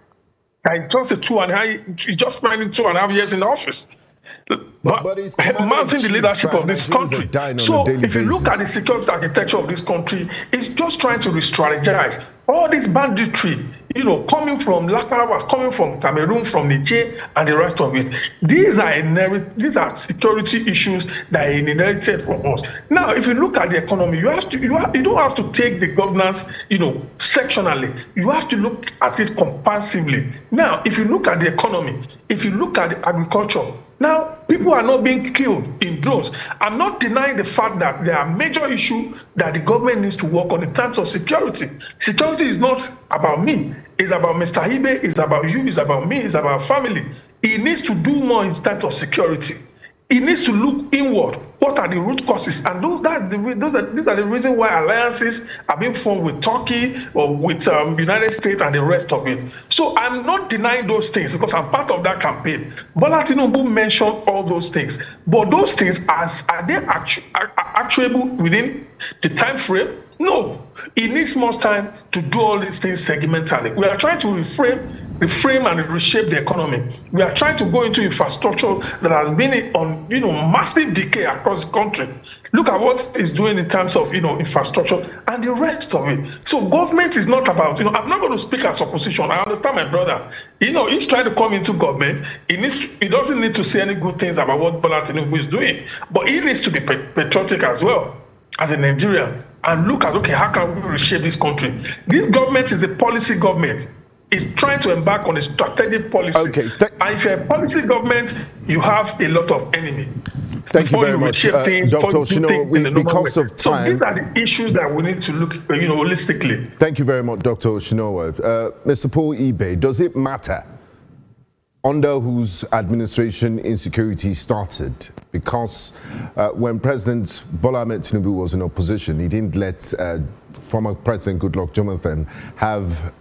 It's just he's just spending 2.5 years in office. But he's mounting the leadership of this country. So if you look at the security architecture of this country, it's just trying to re-strategize. All this banditry coming from Lakawas, coming from Cameroon, from Niger, and the rest of it. These are security issues that are inherited from us. Now, if you look at the economy, you don't have to take the governance, sectionally. You have to look at it comprehensively. Now, if you look at the economy, if you look at the agriculture, now people are not being killed in droves. I'm not denying the fact that there are major issues that the government needs to work on in terms of security. Security is not about me. It's about Mr. Ibe, it's about you, it's about me, it's about family. He needs to do more in terms of security. He needs to look inward. What are the root causes? And these are the reasons why alliances are being formed with Turkey or with United States and the rest of it. So I'm not denying those things because I'm part of that campaign. Bola Tinubu mentioned all those things. But those things, are they actuable within the time frame? No. It needs more time to do all these things segmentally. We are trying to reframe and reshape the economy. We are trying to go into infrastructure that has been on massive decay across the country. Look at what it's doing in terms of infrastructure and the rest of it. So government is not about I'm not going to speak as opposition. I understand my brother. He's trying to come into government. He doesn't need to say any good things about what Bola Tinubu is doing, but he needs to be patriotic as well as a Nigerian and look at how can we reshape this country. This government is a policy government. Is trying to embark on a strategic policy. Okay. And if you're a policy government, you have a lot of enemy. Thank you very much, Dr. Oshino. Because of time, so these are the issues that we need to look, holistically. Thank you very much, Dr. Oshino. Mr. Paul Ibe, does it matter under whose administration insecurity started? Because when President Bwala-Mehdi Tinubu was in opposition, he didn't let former President Goodluck Jonathan have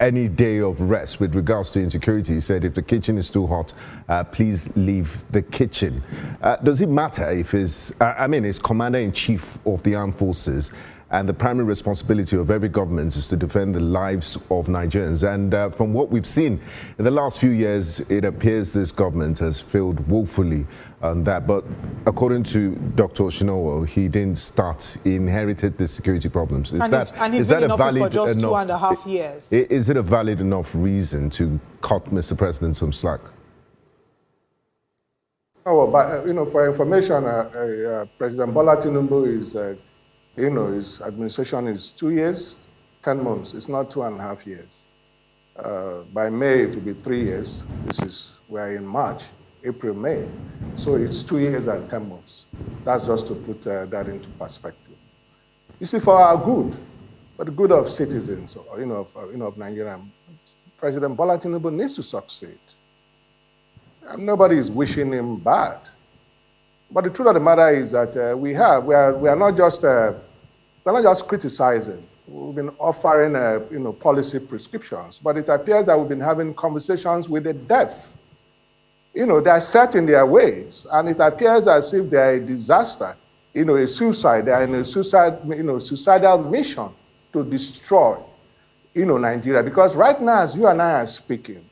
any day of rest with regards to insecurity. He said, if the kitchen is too hot, please leave the kitchen. Does it matter if he's commander-in-chief of the armed forces, and the primary responsibility of every government is to defend the lives of Nigerians? And from what we've seen in the last few years, it appears this government has failed woefully on that. But according to Dr. Oshinowo, he didn't start, he inherited the security problems. Is he's been in office for just 2.5 years. Is it a valid enough reason to cut Mr. President some slack? Oh, but for information, President Bola Tinubu is his administration is 2 years, 10 months. It's not 2.5 years. By May, it will be 3 years. We're in March, April, May. So it's 2 years and 10 months. That's just to put that into perspective. You see, for our good, for the good of citizens, of Nigeria, President Bola Tinubu needs to succeed. Nobody is wishing him bad. But the truth of the matter is that we are not just criticizing. We've been offering policy prescriptions, but it appears that we've been having conversations with the deaf. They're set in their ways, and it appears as if they're a disaster, a suicide. They're in a suicidal mission to destroy, Nigeria. Because right now, as you and I are speaking,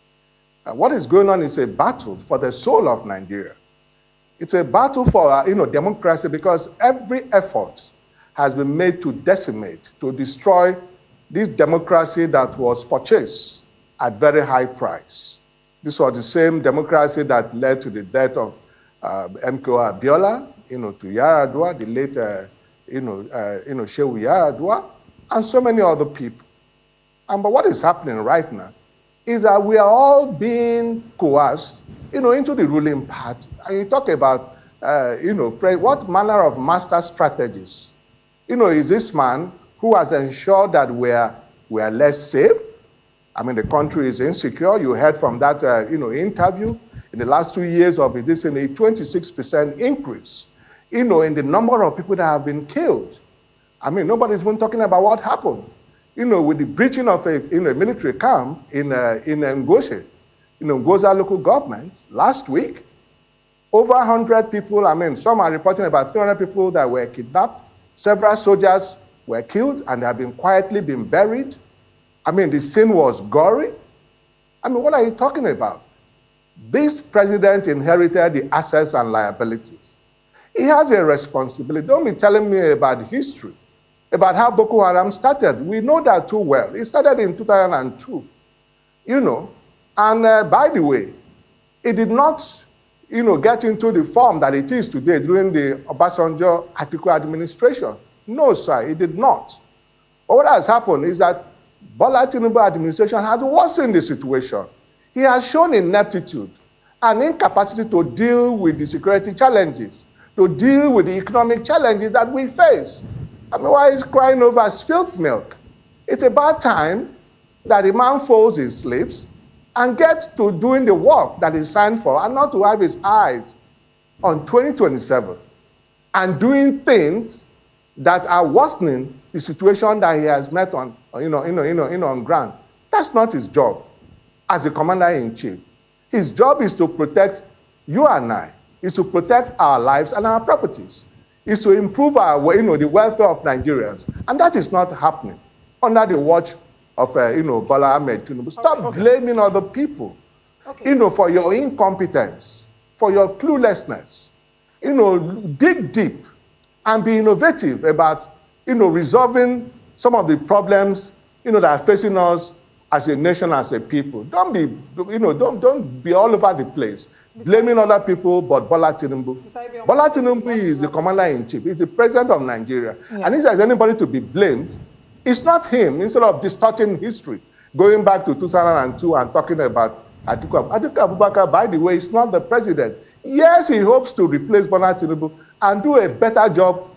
what is going on is a battle for the soul of Nigeria. It's a battle for democracy, because every effort has been made to decimate, to destroy this democracy that was purchased at very high price. This was the same democracy that led to the death of MKO Abiola, to Yaradua, the late Shehu Yaradua, and so many other people. But what is happening right now is that we are all being coerced, into the ruling party. And you talk about, what manner of master strategies, is this man who has ensured that we are less safe? The country is insecure. You heard from that, interview in the last 2 years of it. This is a 26% increase, in the number of people that have been killed. Nobody's even talking about what happened, with the breaching of a military camp in Ngoshe, Ngoza local government last week. Over 100 people, some are reporting about 300 people that were kidnapped. Several soldiers were killed and have been quietly buried. The scene was gory. What are you talking about? This president inherited the assets and liabilities. He has a responsibility. Don't be telling me about history, about how Boko Haram started. We know that too well. It started in 2002. And by the way, it did not, get into the form that it is today during the Obasanjo Atiku administration. No, sir, it did not. But what has happened is that Bola Tinubu administration has worsened the situation. He has shown ineptitude and incapacity to deal with the security challenges, to deal with the economic challenges that we face. I mean, why is crying over spilt milk? It's about time that a man folds his sleeves and gets to doing the work that he's signed for, and not to have his eyes on 2027 and doing things that are worsening the situation that he has met on, on ground. That's not his job as a commander-in-chief. His job is to protect you and I, is to protect our lives and our properties, is to improve our, the welfare of Nigerians. And that is not happening under the watch of, Bwala-Mehdi Hasan. Stop blaming other people, for your incompetence, for your cluelessness. Dig deep and be innovative about, resolving some of the problems, that are facing us as a nation, as a people. Don't be, don't be all over the place, blaming other people but Bola Tinubu. Bola Tinubu is the commander-in-chief. He's the president of Nigeria. Yeah. And if there's anybody to be blamed, it's not him. Instead of distorting history, going back to 2002 and talking about Atiku Abubakar, by the way, is not the president. Yes, he hopes to replace Bola Tinubu and do a better job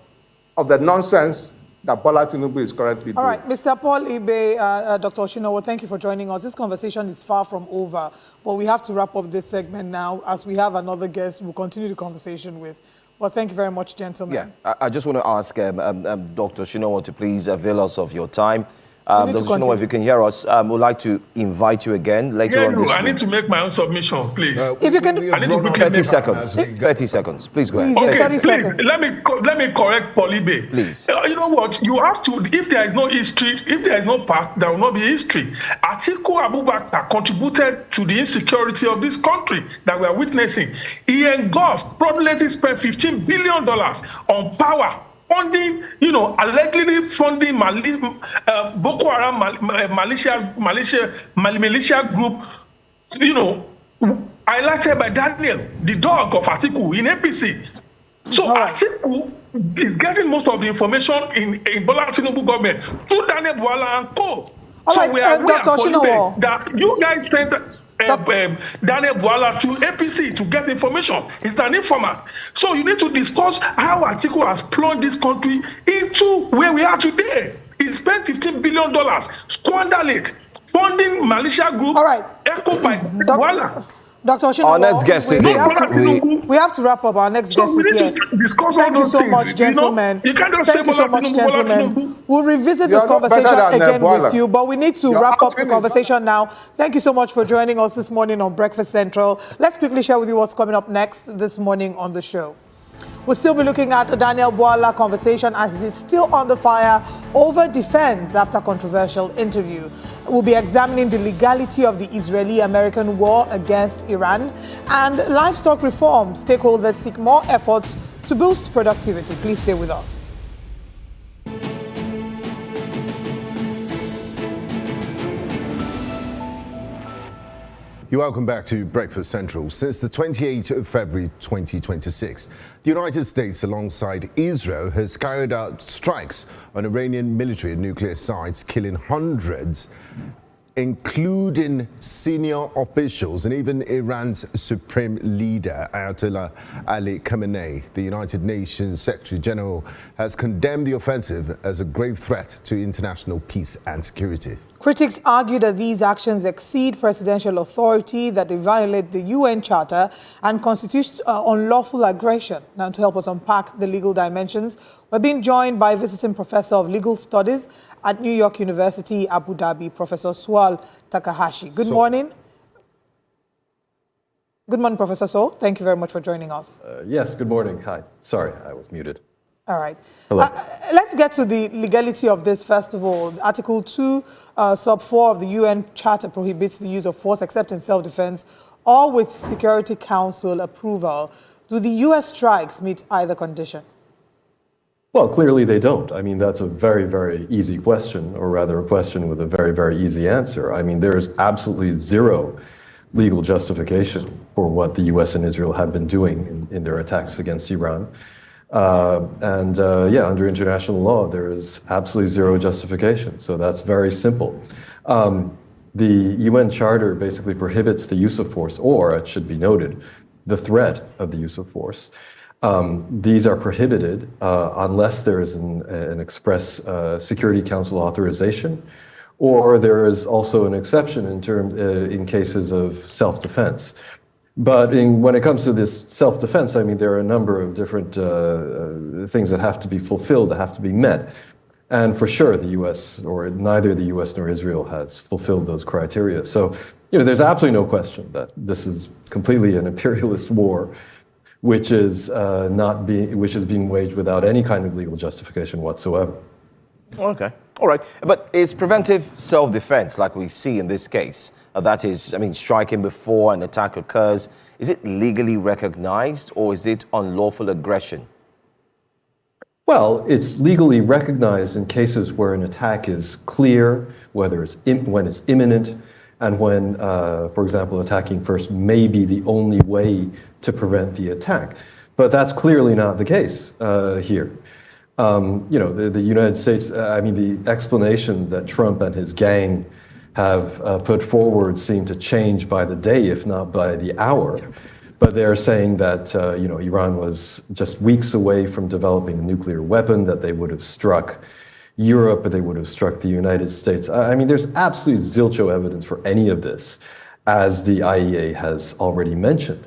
of the nonsense that Bola Tinubu is currently doing. All right, Mr. Paul Ibe, Dr. Oshinowo, thank you for joining us. This conversation is far from over, but we have to wrap up this segment now. As we have another guest we'll continue the conversation with. Well, thank you very much, gentlemen. Yeah, I just want to ask Dr. Oshinowo to please avail us of your time. Dr. Oshinowo, if you can hear us, we'd like to invite you again later on this week. I need to make my own submission, please. If you can, I need to quickly 30 seconds. 30 seconds. Please go ahead. Okay, please, let me correct Polibe. Please. You know what? You have to, if there is no history, if there is no past, there will not be history. Atiku Abubakar contributed to the insecurity of this country that we are witnessing. He engulfed, fraudulently spent $15 billion on power, funding, allegedly funding Boko Haram militia group, highlighted by Daniel, the dog of Atiku in APC. So Atiku is getting most of the information in Bola Tinubu government through Daniel Bwala and co. So we are Dr. that you guys sent Daniel Bwala to APC to get information. He's an informant. So you need to discuss how Atiku has plunged this country into where we are today. He spent $15 billion, squandered it, funding militia groups, echoed by Bwala. Dr. Oshinowo, our next guest is we have to wrap up. Our next guest is here. Thank you so much, gentlemen. Thank you so much, gentlemen. We'll revisit this conversation again with you, but we need to wrap up the conversation now. Thank you so much for joining us this morning on Breakfast Central. Let's quickly share with you what's coming up next this morning on the show. We'll still be looking at the Daniel Bwala conversation as he's still under fire over defense after controversial interview. We'll be examining the legality of the Israeli-American war against Iran and livestock reform. Stakeholders seek more efforts to boost productivity. Please stay with us. You're welcome back to Breakfast Central. Since the 28th of February 2026, the United States, alongside Israel, has carried out strikes on Iranian military and nuclear sites, killing hundreds, including senior officials and even Iran's supreme leader, Ayatollah Ali Khamenei. The United Nations Secretary General has condemned the offensive as a grave threat to international peace and security. Critics argue that these actions exceed presidential authority, that they violate the UN Charter and constitute unlawful aggression. Now, to help us unpack the legal dimensions, we're being joined by visiting professor of legal studies at New York University, Abu Dhabi, Professor Swal Takahashi. Good morning. Good morning, Professor So. Thank you very much for joining us. Yes, good morning. Hi. Sorry, I was muted. All right. Hello. Let's get to the legality of this, first of all. Article 2, sub 4 of the UN Charter prohibits the use of force except in self-defense or with Security Council approval. Do the U.S. strikes meet either condition? Well, clearly they don't. I mean, that's a very, very easy question, or rather a question with a very, very easy answer. I mean, there is absolutely zero legal justification for what the US and Israel have been doing in their attacks against Iran. Yeah, under international law, there is absolutely zero justification. So that's very simple. The UN Charter basically prohibits the use of force, or it should be noted, the threat of the use of force. These are prohibited unless there is an express Security Council authorization, or there is also an exception in cases of self-defense. But when it comes to this self-defense, I mean, there are a number of different things that have to be fulfilled, that have to be met. And for sure, the U.S. or neither the U.S. nor Israel has fulfilled those criteria. So, there's absolutely no question that this is completely an imperialist war, which is being waged without any kind of legal justification whatsoever. Okay, all right. But is preventive self-defense, like we see in this case, that is, I mean, striking before an attack occurs, is it legally recognized or is it unlawful aggression? Well, it's legally recognized in cases where an attack is clear, whether it's when it's imminent, and when, for example, attacking first may be the only way to prevent the attack. But that's clearly not the case here. The United States, the explanations that Trump and his gang have put forward seem to change by the day, if not by the hour. But they're saying that Iran was just weeks away from developing a nuclear weapon, that they would have struck Europe, or they would have struck the United States. I mean, there's absolute zilcho evidence for any of this, as the IEA has already mentioned.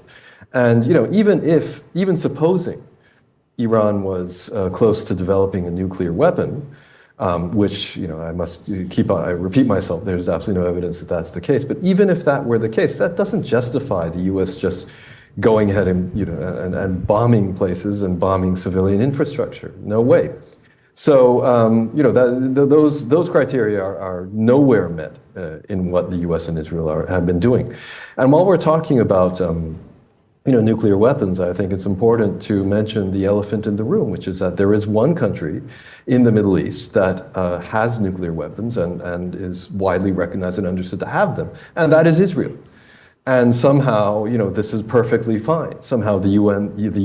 And even supposing Iran was close to developing a nuclear weapon, which I repeat myself, there's absolutely no evidence that that's the case. But even if that were the case, that doesn't justify the U.S. just going ahead and bombing places and bombing civilian infrastructure. No way. So those criteria are nowhere met in what the U.S. and Israel have been doing. And while we're talking about nuclear weapons, I think it's important to mention the elephant in the room, which is that there is one country in the Middle East that has nuclear weapons and is widely recognized and understood to have them, and that is Israel. And somehow, this is perfectly fine. Somehow the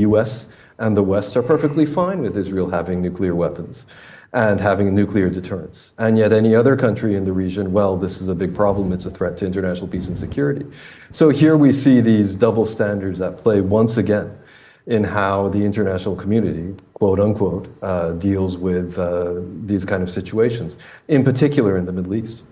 U.S. and the West are perfectly fine with Israel having nuclear weapons and having a nuclear deterrence. And yet any other country in the region, well, this is a big problem. It's a threat to international peace and security. So here we see these double standards at play once again in how the international community, quote unquote, deals with these kind of situations, in particular in the Middle East.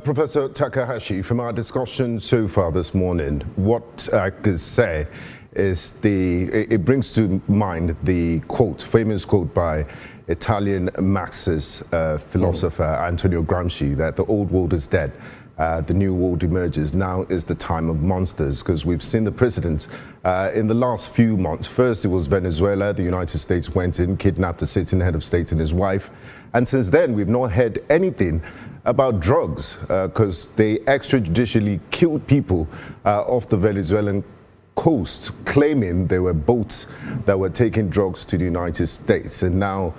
Professor Takahashi, from our discussion so far this morning, what I could say is it brings to mind the famous quote by Italian Marxist philosopher Antonio Gramsci, that the old world is dead, the new world emerges. Now is the time of monsters, because we've seen the precedent in the last few months. First, it was Venezuela. The United States went in, kidnapped the sitting head of state and his wife. And since then, we've not heard anything about drugs, because they extrajudicially killed people off the Venezuelan coast, claiming there were boats that were taking drugs to the United States. And now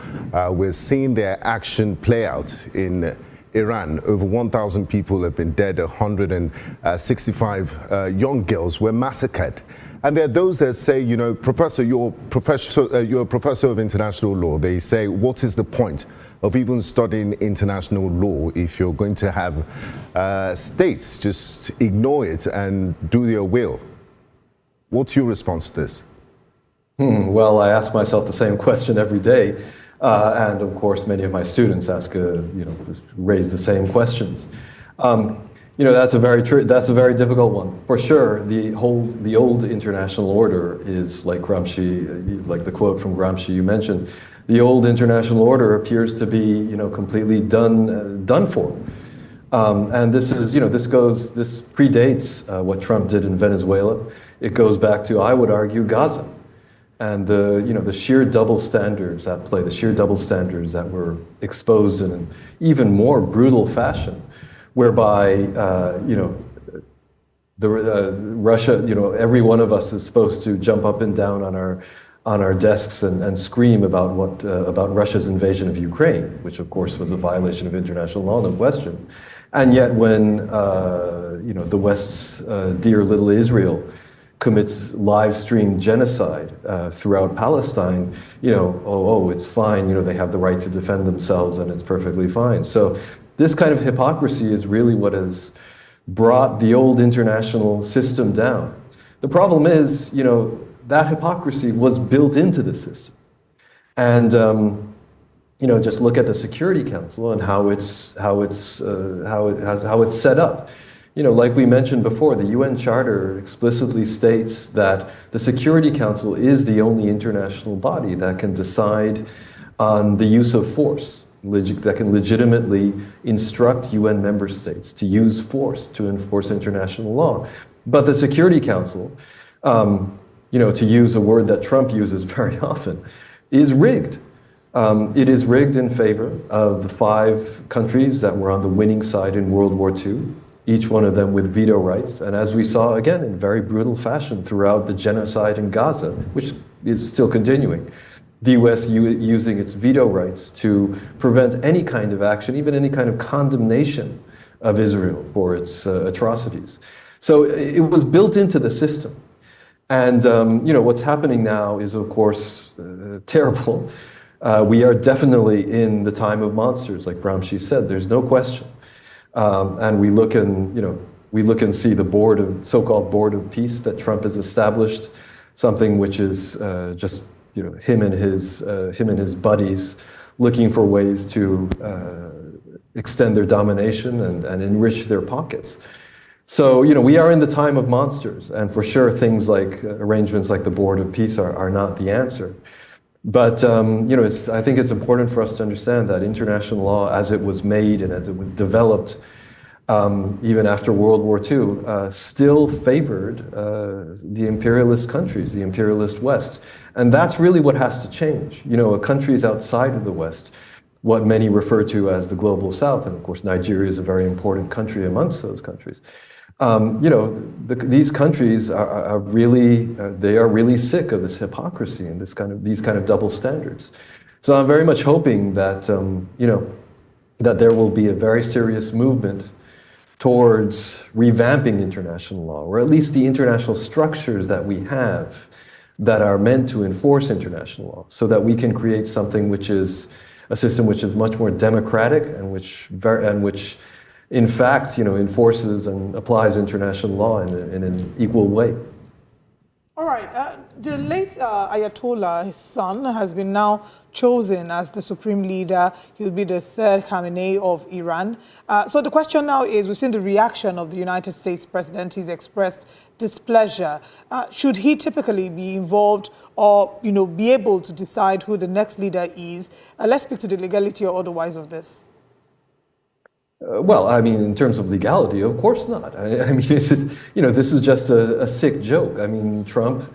we're seeing their action play out in Iran. Over 1,000 people have been dead, 165 young girls were massacred. And there are those that say, Professor, you're a professor of international law. They say, what is the point of even studying international law if you're going to have states just ignore it and do their will? What's your response to this? Well, I ask myself the same question every day. And of course, many of my students raise the same questions. That's a very difficult one. For sure, the old international order is like Gramsci, like the quote from Gramsci you mentioned. The old international order appears to be, completely done for. And this predates what Trump did in Venezuela. It goes back to, I would argue, Gaza, and the sheer double standards at play, the sheer double standards that were exposed in an even more brutal fashion, whereby Russia, every one of us is supposed to jump up and down on on our desks and scream about about Russia's invasion of Ukraine, which of course was a violation of international law, no question. And yet, when the West's dear little Israel commits live stream genocide throughout Palestine, it's fine. They have the right to defend themselves, and it's perfectly fine. So, this kind of hypocrisy is really what has brought the old international system down. The problem is, that hypocrisy was built into the system, and just look at the Security Council and how it's set up. Like we mentioned before, the UN Charter explicitly states that the Security Council is the only international body that can decide on the use of force, that can legitimately instruct UN member states to use force to enforce international law. But the Security Council, to use a word that Trump uses very often, is rigged. It is rigged in favor of the 5 countries that were on the winning side in World War II, each one of them with veto rights. And as we saw again in very brutal fashion throughout the genocide in Gaza, which is still continuing, the US using its veto rights to prevent any kind of action, even any kind of condemnation of Israel for its atrocities. So it was built into the system. And what's happening now is, of course, terrible. We are definitely in the time of monsters, like Gramsci said. There's no question. And we look and see the so-called board of peace that Trump has established, something which is just him and his buddies looking for ways to extend their domination and enrich their pockets. So, we are in the time of monsters, and for sure things like arrangements like the Board of Peace are not the answer. But, I think it's important for us to understand that international law, as it was made and as it was developed, even after World War II, still favored the imperialist countries, the imperialist West. And that's really what has to change. Countries outside of the West, what many refer to as the global South, and of course Nigeria is a very important country amongst those countries. These countries are really sick of this hypocrisy and these kind of double standards. So I'm very much hoping that that there will be a very serious movement towards revamping international law, or at least the international structures that we have that are meant to enforce international law, so that we can create something which is a system which is much more democratic and which in fact, enforces and applies international law in an equal way. All right. The late Ayatollah, his son, has been now chosen as the supreme leader. He'll be the 3rd Khamenei of Iran. So the question now is, we've seen the reaction of the United States president. He's expressed displeasure. Should he typically be involved or, be able to decide who the next leader is? Let's speak to the legality or otherwise of this. Well, in terms of legality, of course not. This is just a sick joke. Trump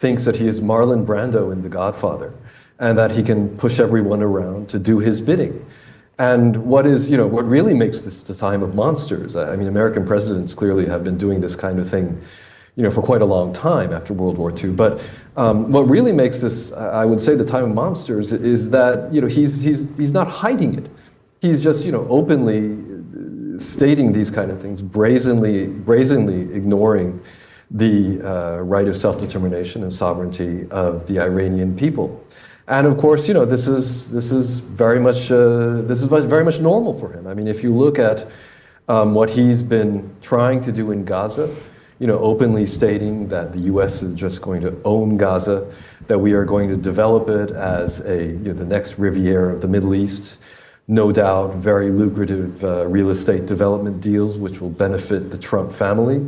thinks that he is Marlon Brando in The Godfather, and that he can push everyone around to do his bidding. And what really makes this the time of monsters? American presidents clearly have been doing this kind of thing, for quite a long time after World War II. But what really makes this, I would say, the time of monsters is that he's not hiding it. He's just, openly stating these kind of things, brazenly ignoring the right of self-determination and sovereignty of the Iranian people. And of course, this is very much normal for him. If you look at what he's been trying to do in Gaza, openly stating that the U.S. is just going to own Gaza, that we are going to develop it as the next Riviera of the Middle East. No doubt, very lucrative real estate development deals, which will benefit the Trump family.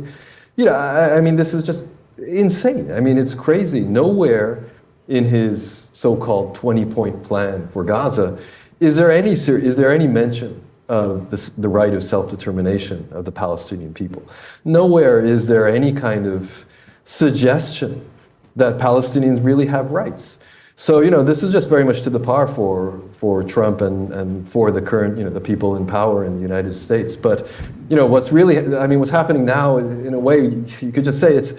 This is just insane. It's crazy. Nowhere in his so-called 20-point plan for Gaza is there any mention of the right of self-determination of the Palestinian people. Nowhere is there any kind of suggestion that Palestinians really have rights. So, this is just very much to the par for Trump and for the current, the people in power in the United States. But, what's happening now, in a way, you could just say it's,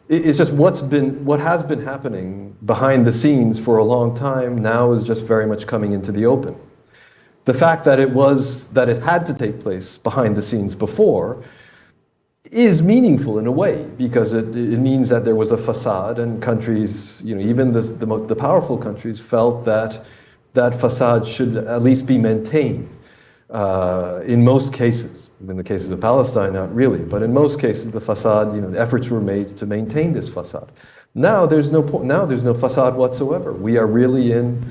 It's just what has been happening behind the scenes for a long time now is just very much coming into the open. The fact that it had to take place behind the scenes before is meaningful in a way, because it means that there was a facade, and countries, even the powerful countries felt that that facade should at least be maintained. In most cases, in the cases of Palestine, not really, but in most cases, the facade, efforts were made to maintain this facade. Now there's no facade whatsoever. We are really in,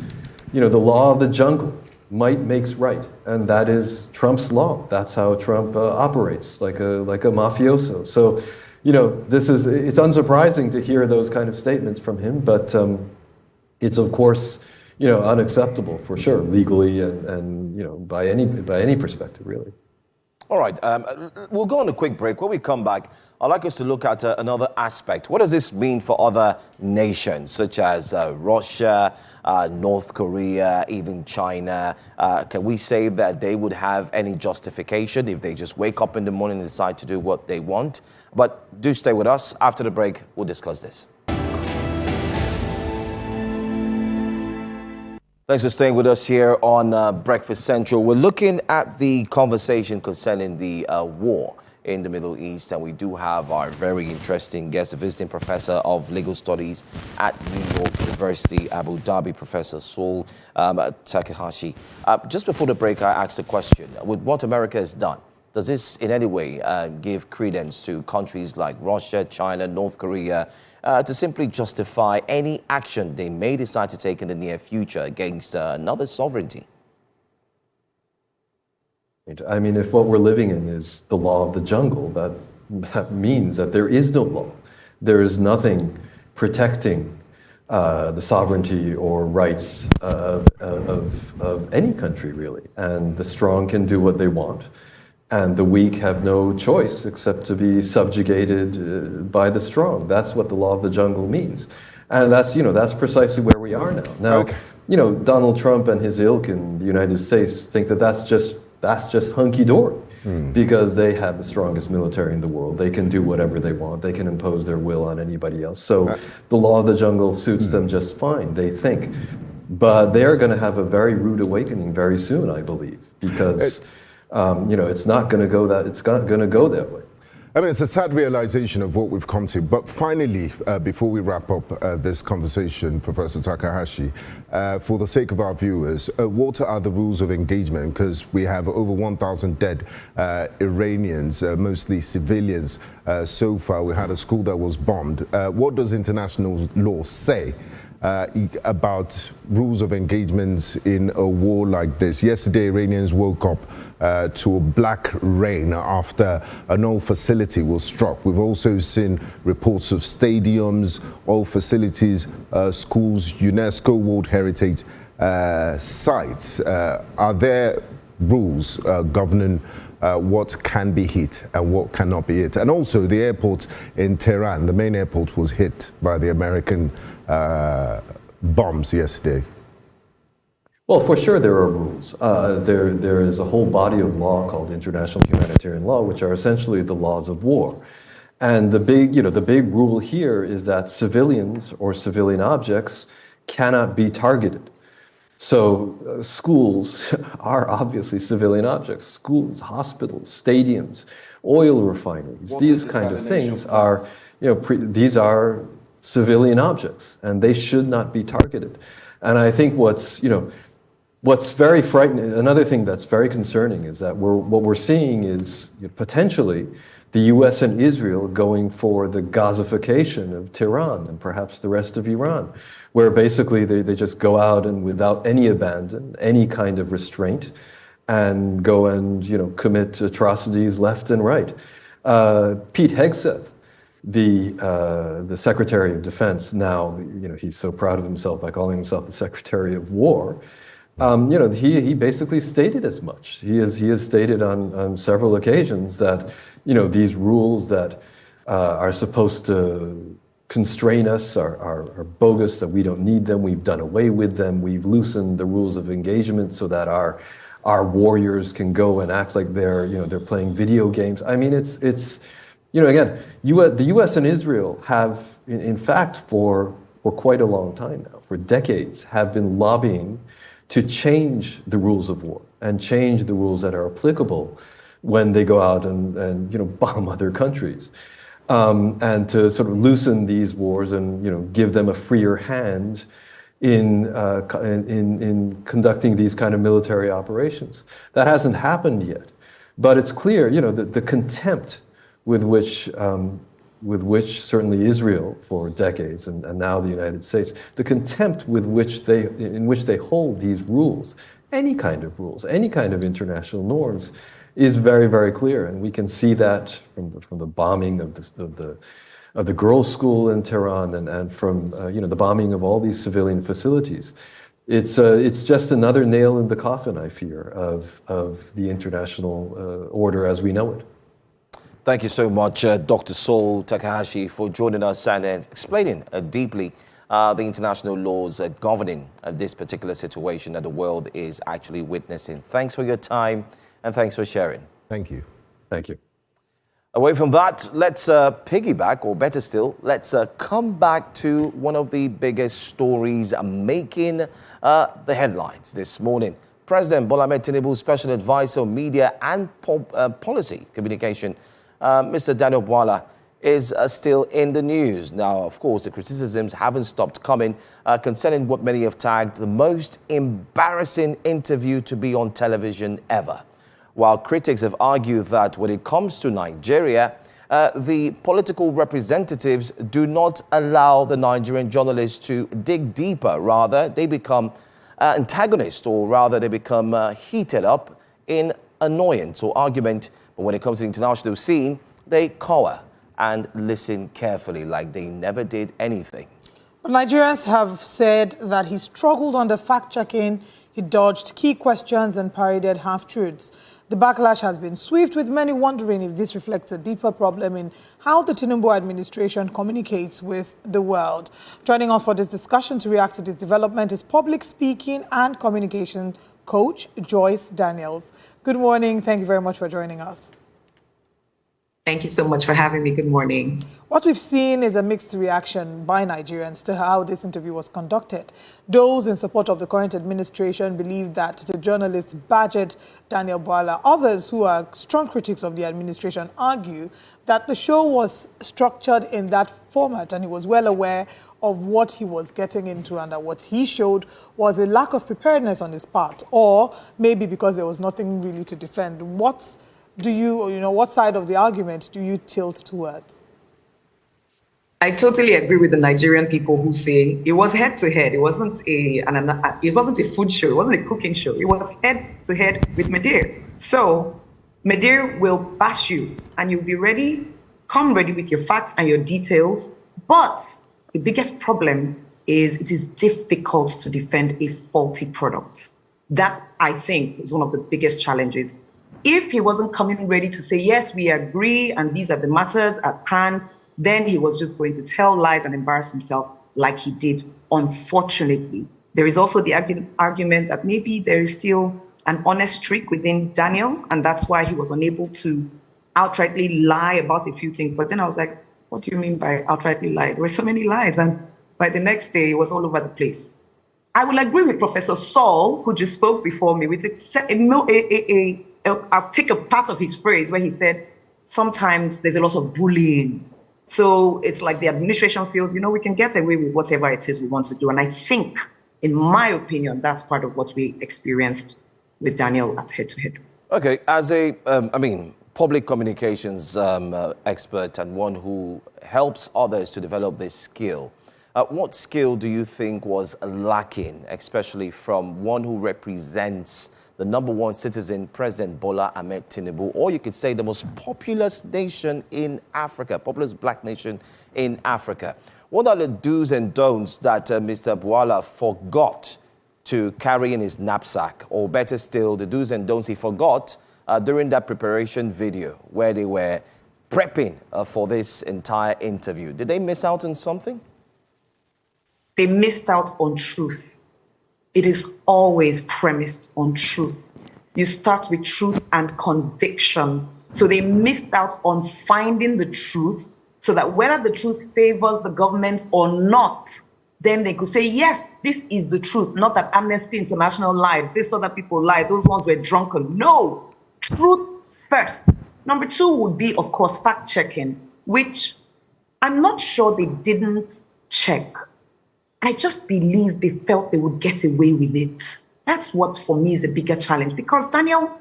the law of the jungle. Might makes right, and that is Trump's law. That's how Trump operates, like a mafioso. So, it's unsurprising to hear those kind of statements from him, but it's of course, unacceptable for sure, legally and by any perspective, really. All right, we'll go on a quick break. When we come back, I'd like us to look at another aspect. What does this mean for other nations, such as Russia, North Korea, even China? Can we say that they would have any justification if they just wake up in the morning and decide to do what they want? But do stay with us. After the break, we'll discuss this. Thanks for staying with us here on Breakfast Central. We're looking at the conversation concerning the war in the Middle East, and we do have our very interesting guest, a visiting professor of legal studies at New York University, Abu Dhabi, Professor Saul Takahashi. Just before the break, I asked a question. With what America has done, does this in any way give credence to countries like Russia, China, North Korea, to simply justify any action they may decide to take in the near future against another sovereignty? I mean, if what we're living in is the law of the jungle, that means that there is no law. There is nothing protecting the sovereignty or rights of any country, really. And the strong can do what they want, and the weak have no choice except to be subjugated by the strong. That's what the law of the jungle means. And that's precisely where we are now. Now, Donald Trump and his ilk in the United States think that that's just hunky-dory, because they have the strongest military in the world. They can do whatever they want. They can impose their will on anybody else. So the law of the jungle suits them just fine, they think. But they are going to have a very rude awakening very soon, I believe, because it's not going to go that way. I mean, it's a sad realization of what we've come to. But finally, before we wrap up this conversation, Professor Takahashi, for the sake of our viewers, what are the rules of engagement? Because we have over 1,000 dead Iranians, mostly civilians. So far, we had a school that was bombed. What does international law say about rules of engagements in a war like this? Yesterday, Iranians woke up to a black rain after an oil facility was struck. We've also seen reports of stadiums, oil facilities, schools, UNESCO World Heritage sites. Are there rules governing what can be hit and what cannot be hit? And also the airport in Tehran, the main airport, was hit by the American bombs yesterday. Well, for sure there are rules. There is a whole body of law called international humanitarian law, which are essentially the laws of war. And the big rule here is that civilians or civilian objects cannot be targeted. So schools are obviously civilian objects. Schools, hospitals, stadiums, oil refineries, these kind of things are, these are civilian objects, and they should not be targeted. And I think what's very frightening, another thing that's very concerning, is that what we're seeing is potentially the US and Israel going for the Gazification of Tehran and perhaps the rest of Iran, where basically they just go out and without any abandon, any kind of restraint, and go and commit atrocities left and right. Pete Hegseth, the Secretary of Defense, now he's so proud of himself by calling himself the Secretary of War. He basically stated as much. He has stated on several occasions that these rules that are supposed to constrain us are bogus, that we don't need them, we've done away with them, we've loosened the rules of engagement so that our warriors can go and act like they're playing video games. I mean, it's Again, the U.S. and Israel have, in fact, for quite a long time now, for decades, have been lobbying to change the rules of war and change the rules that are applicable when they go out and bomb other countries, and to sort of loosen these wars and give them a freer hand in conducting these kind of military operations. That hasn't happened yet, but it's clear, the contempt with which certainly Israel for decades and now the United States, the contempt in which they hold these rules, any kind of rules, any kind of international norms, is very, very clear, and we can see that from the bombing of the girls' school in Tehran and from the bombing of all these civilian facilities. It's just another nail in the coffin, I fear, of the international order as we know it. Thank you so much, Dr. Saul Takahashi, for joining us and explaining deeply the international laws governing this particular situation that the world is actually witnessing. Thanks for your time and thanks for sharing. Thank you. Thank you. Away from that, let's piggyback, or better still, let's come back to one of the biggest stories making the headlines this morning. President Bwala-Mehdi Tinubu's Special Advisor on Media and Policy Communication, Mr. Daniel Bwala, is still in the news. Now, of course, the criticisms haven't stopped coming concerning what many have tagged the most embarrassing interview to be on television ever. While critics have argued that when it comes to Nigeria, the political representatives do not allow the Nigerian journalists to dig deeper. Rather, they become antagonists, or rather they become heated up in annoyance or argument. But when it comes to the international scene, they cower and listen carefully like they never did anything. Nigerians have said that he struggled under fact-checking, he dodged key questions and parodied half-truths. The backlash has been swift, with many wondering if this reflects a deeper problem in how the Tinubu administration communicates with the world. Joining us for this discussion to react to this development is public speaking and communication coach Joyce Daniels. Good morning. Thank you very much for joining us. Thank you so much for having me. Good morning. What we've seen is a mixed reaction by Nigerians to how this interview was conducted. Those in support of the current administration believe that the journalists badgered Daniel Bwala. Others, who are strong critics of the administration, argue that the show was structured in that format and he was well aware of what he was getting into, and that what he showed was a lack of preparedness on his part, or maybe because there was nothing really to defend. What side of the argument do you tilt towards? I totally agree with the Nigerian people who say it was head-to-head. It wasn't a food show. It wasn't a cooking show. It was head-to-head with Medir. So Medir will bash you, and you'll be ready. Come ready with your facts and your details. But the biggest problem is it is difficult to defend a faulty product. That, I think, is one of the biggest challenges. If he wasn't coming ready to say, yes, we agree, and these are the matters at hand, then he was just going to tell lies and embarrass himself like he did, unfortunately. There is also the argument that maybe there is still an honest streak within Daniel, and that's why he was unable to outrightly lie about a few things. But then I was like, what do you mean by outrightly lie? There were so many lies, and by the next day, it was all over the place. I will agree with Professor Saul, who just spoke before me, with I'll take a part of his phrase where he said, sometimes there's a lot of bullying. So it's like the administration feels, we can get away with whatever it is we want to do. And I think, in my opinion, that's part of what we experienced with Daniel at head-to-head. Okay, as a, public communications expert and one who helps others to develop this skill, what skill do you think was lacking, especially from one who represents the number one citizen, President Bwala-Mehdi Tinubu, or you could say the most populous nation in Africa, populous black nation in Africa? What are the do's and don'ts that Mr. Bwala forgot to carry in his knapsack? Or better still, the do's and don'ts he forgot during that preparation video where they were prepping for this entire interview? Did they miss out on something? They missed out on truth. It is always premised on truth. You start with truth and conviction So they missed out on finding the truth so that whether the truth favors the government or not, then they could say, yes, this is the truth. Not that Amnesty International lied, this other people lied, those ones were drunken. No, truth first. Number two would be, of course, fact-checking, which I'm not sure they didn't check. I just believe they felt they would get away with it. That's what, for me, is a bigger challenge, because Daniel,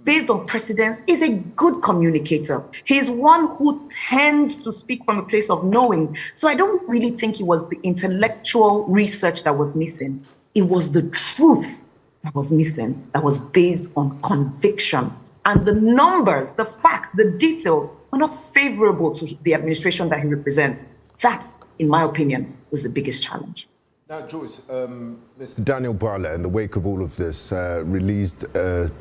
based on precedence, is a good communicator. He's one who tends to speak from a place of knowing. So I don't really think it was the intellectual research that was missing. It was the truth that was missing, that was based on conviction. And the numbers, the facts, the details were not favorable to the administration that he represents. That, in my opinion, was the biggest challenge. Now, Joyce, Mr. Daniel Bwala, in the wake of all of this, released a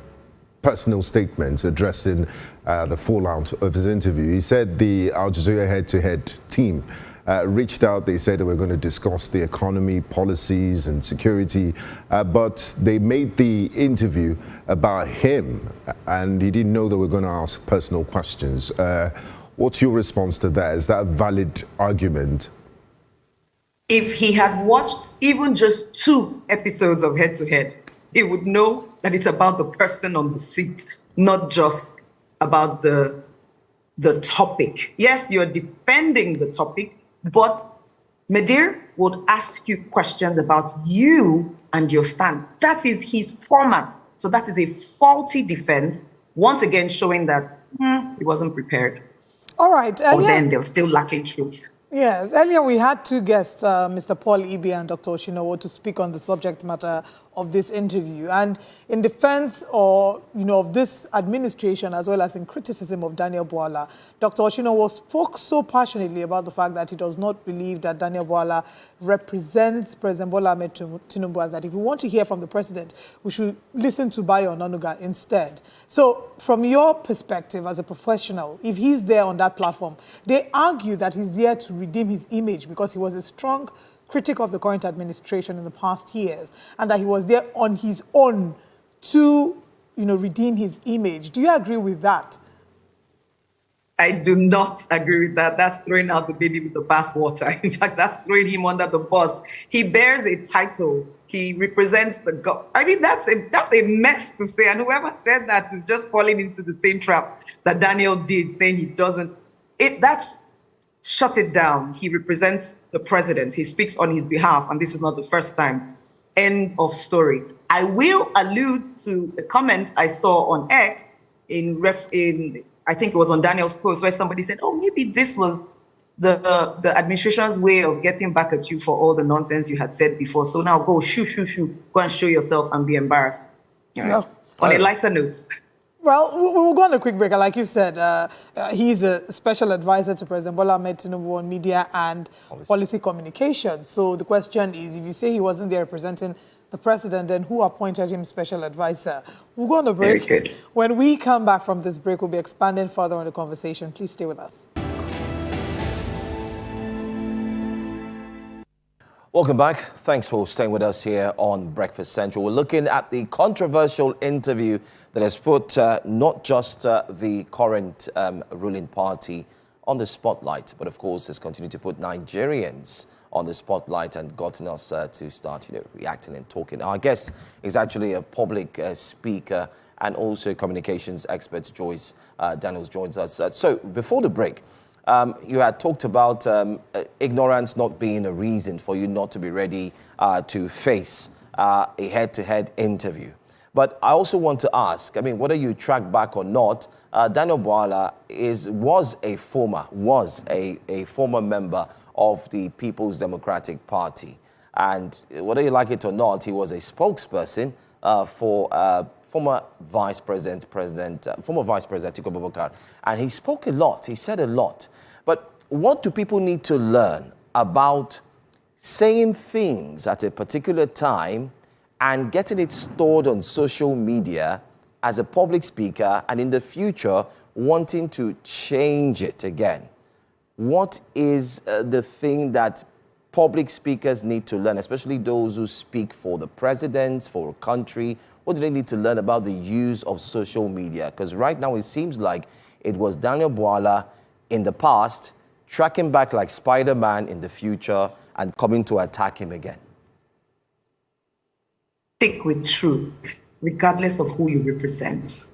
personal statement addressing the fallout of his interview. He said the Al Jazeera head-to-head team reached out. They said they were going to discuss the economy, policies and security, but they made the interview about him, and he didn't know they were going to ask personal questions. What's your response to that? Is that a valid argument? If he had watched even just 2 episodes of Head to Head, he would know that it's about the person on the seat, not just about the topic. Yes, you're defending the topic, but Medir would ask you questions about you and your stand. That is his format. So that is a faulty defense, once again showing that he wasn't prepared. All right. Or then they're still lacking truth. Yes, earlier we had 2 guests, Mr. Paul Ibe and Dr. Oshinowo, to speak on the subject matter of this interview. And in defense of this administration, as well as in criticism of Daniel Bwala, Dr. Oshinowo spoke so passionately about the fact that he does not believe that Daniel Bwala represents President Bwala-Mehdi Tinubu, and that if we want to hear from the president, we should listen to Bayo Onanuga instead. So from your perspective as a professional, if he's there on that platform, they argue that he's there to redeem his image because he was a strong critic of the current administration in the past years, and that he was there on his own to, redeem his image. Do you agree with that? I do not agree with that. That's throwing out the baby with the bathwater. In fact, that's throwing him under the bus. He bears a title. He represents the God. I mean, that's a mess to say. And whoever said that is just falling into the same trap that Daniel did, saying he doesn't. Shut it down. He represents the president. He speaks on his behalf, and this is not the first time. End of story. I will allude to a comment I saw on X I think it was on Daniel's post, where somebody said, oh, maybe this was the administration's way of getting back at you for all the nonsense you had said before. So now go, shoo, go and show yourself and be embarrassed. No. On a lighter note. Well, we'll go on a quick break. Like you said, he's a special advisor to President Bwala-Mehdi Tinubu on media and policy communication. So the question is, if you say he wasn't there representing the president, then who appointed him special advisor? We'll go on a break. Very good. When we come back from this break, we'll be expanding further on the conversation. Please stay with us. Welcome back. Thanks for staying with us here on Breakfast Central. We're looking at the controversial interview that has put not just the current ruling party on the spotlight, but of course has continued to put Nigerians on the spotlight and gotten us to start reacting and talking. Our guest is actually a public speaker and also communications expert. Joyce Daniels joins us. So before the break, you had talked about ignorance not being a reason for you not to be ready to face a head-to-head interview. But I also want to ask, whether you track back or not, Daniel Bwala was a former member of the People's Democratic Party. And whether you like it or not, he was a spokesperson for former Vice President Atiku Abubakar. And he spoke a lot, he said a lot. But what do people need to learn about saying things at a particular time and getting it stored on social media as a public speaker, and in the future wanting to change it again? What is the thing that public speakers need to learn, especially those who speak for the president, for a country? What do they need to learn about the use of social media? Because right now it seems like it was Daniel Bwala in the past, tracking back like Spider-Man in the future and coming to attack him again? Stick with truth, regardless of who you represent.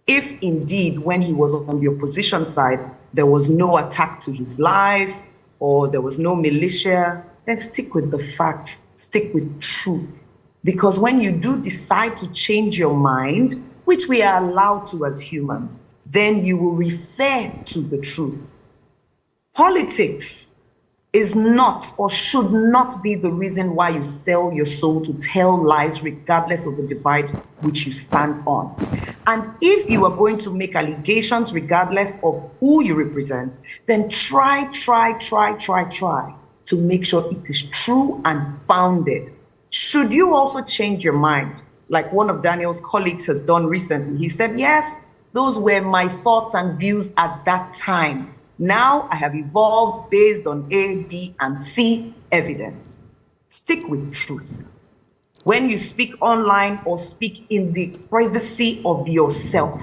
If indeed, when he was on the opposition side, there was no attack to his life or there was no militia, then stick with the facts, stick with truth. Because when you do decide to change your mind, which we are allowed to as humans, then you will refer to the truth. Politics is not or should not be the reason why you sell your soul to tell lies regardless of the divide which you stand on. And if you are going to make allegations regardless of who you represent, then try to make sure it is true and founded. Should you also change your mind, like one of Daniel's colleagues has done recently, he said, yes, those were my thoughts and views at that time. Now I have evolved based on A, B, and C evidence. Stick with truth. When you speak online or speak in the privacy of yourself,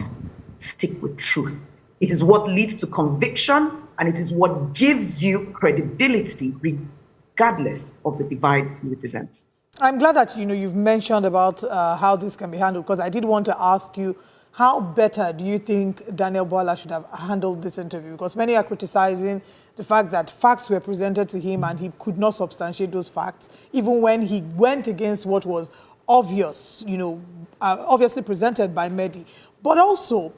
stick with truth. It is what leads to conviction, and it is what gives you credibility, regardless of the divides you represent. I'm glad that you've mentioned about how this can be handled, because I did want to ask you, how better do you think Daniel Bwala should have handled this interview? Because many are criticizing the fact that facts were presented to him and he could not substantiate those facts, even when he went against what was obvious, obviously presented by Mehdi. But also,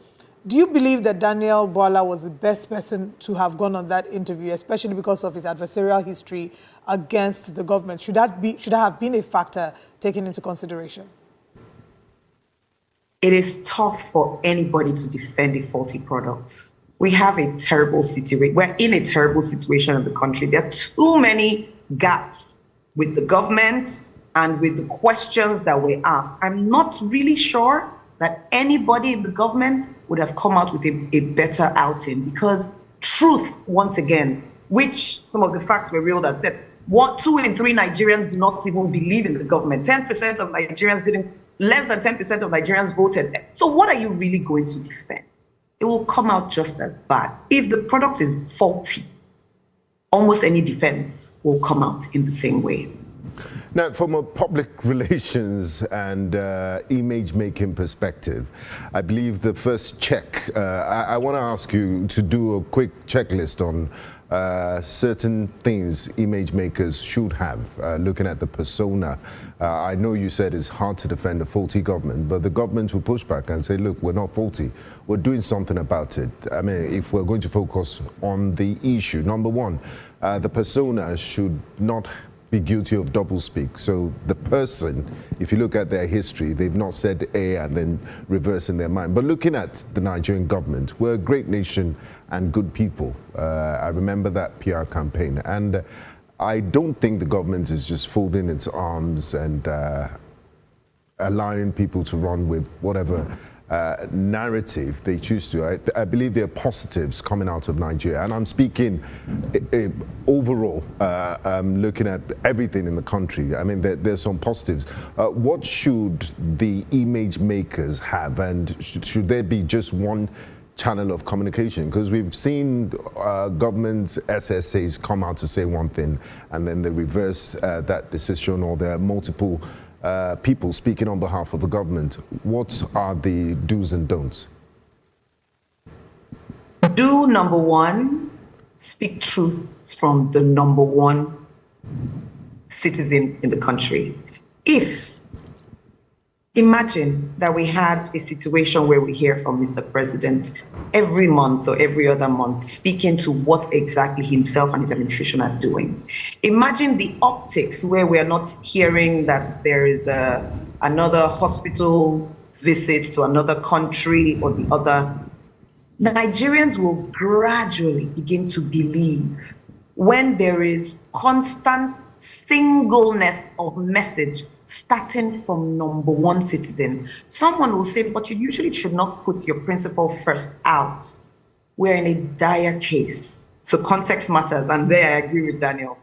do you believe that Daniel Bwala was the best person to have gone on that interview, especially because of his adversarial history against the government? Should that have been a factor taken into consideration? It is tough for anybody to defend a faulty product. We have a terrible situation. We're in a terrible situation in the country. There are too many gaps with the government and with the questions that were asked. I'm not really sure that anybody in the government would have come out with a better outing, because truth, once again, which some of the facts were real that said 2 in 3 Nigerians do not even believe in the government. 10% of Nigerians didn't. Less than 10% of Nigerians voted. So what are you really going to defend? It will come out just as bad. If the product is faulty, almost any defense will come out in the same way. Now, from a public relations and image-making perspective, I believe the first check, I want to ask you to do a quick checklist on certain things image makers should have, looking at the persona. I know you said it's hard to defend a faulty government, but the government will push back and say, look, we're not faulty. We're doing something about it. I mean, if we're going to focus on the issue, number one, the persona should not be guilty of doublespeak. So the person, if you look at their history, they've not said A and then reverse in their mind. But looking at the Nigerian government, we're a great nation and good people. I remember that PR campaign. And I don't think the government is just folding its arms and allowing people to run with whatever narrative they choose to. I believe there are positives coming out of Nigeria, and I'm speaking overall, looking at everything in the country. I mean, there's some positives. What should the image makers have, and should there be just one channel of communication? Because we've seen government SSAs come out to say one thing and then they reverse that decision, or there are multiple people speaking on behalf of the government. What are the do's and don'ts? Do number one, speak truth from the number one citizen in the country. Imagine that we had a situation where we hear from Mr. President every month or every other month speaking to what exactly himself and his administration are doing. Imagine the optics where we are not hearing that there is another hospital visit to another country or the other. Nigerians will gradually begin to believe when there is constant singleness of message starting from number one citizen. Someone will say, but you usually should not put your principle first out. We're in a dire case. So context matters, and there I agree with Daniel.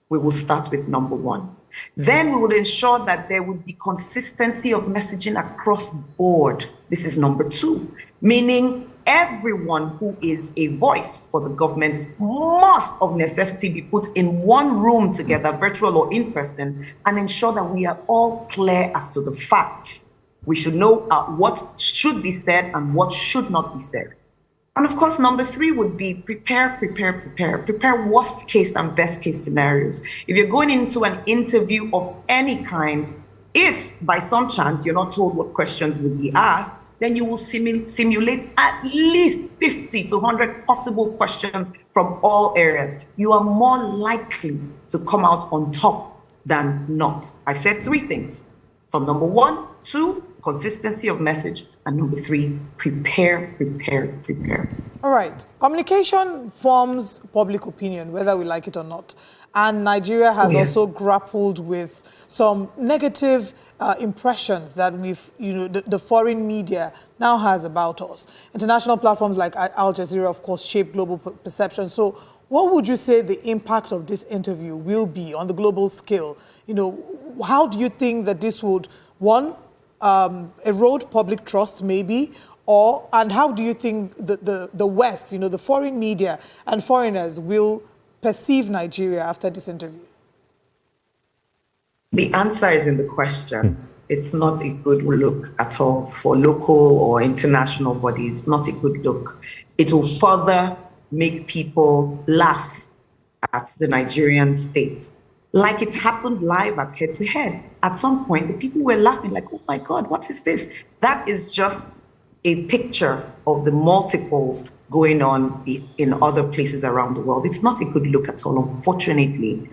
We will start with number one. Then we will ensure that there would be consistency of messaging across board. This is number two, meaning everyone who is a voice for the government must of necessity be put in one room together, virtual or in person, and ensure that we are all clear as to the facts. We should know what should be said and what should not be said. And of course, number 3 would be prepare worst case and best case scenarios. If you're going into an interview of any kind, if by some chance you're not told what questions will be asked, then you will simulate at least 50 to 100 possible questions from all areas. You are more likely to come out on top than not. I've said 3 things. From number 1, 2, consistency of message, and number 3, prepare. All right. Communication forms public opinion, whether we like it or not. And Nigeria has also grappled with some negative impressions that the foreign media now has about us. International platforms like Al Jazeera, of course, shape global perception. So what would you say the impact of this interview will be on the global scale? How do you think that this would, one, erode public trust maybe, and how do you think the West, the foreign media and foreigners will perceive Nigeria after this interview? The answer is in the question. It's not a good look at all for local or international bodies, not a good look. It will further make people laugh at the Nigerian state. Like it happened live at Head to Head. At some point, the people were laughing like, oh my God, what is this? That is just a picture of the multiples going on in other places around the world. It's not a good look at all, unfortunately.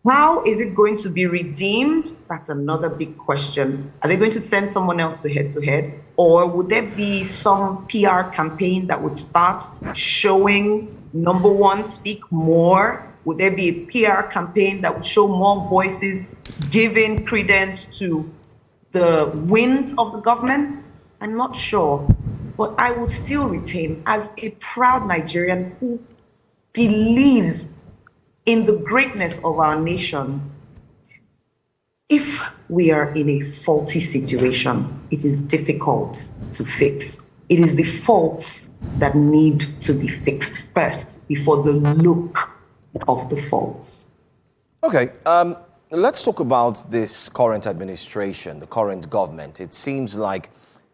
How is it going to be redeemed? That's another big question. Are they going to send someone else to Head? Or would there be some PR campaign that would start showing number 1, speak more? Would there be a PR campaign that would show more voices, giving credence to the wins of the government? I'm not sure, but I would still retain, as a proud Nigerian who believes in the greatness of our nation, if we are in a faulty situation, it is difficult to fix. It is the faults that need to be fixed first before the look of the faults. Okay, let's talk about this current administration, the current government. It seems like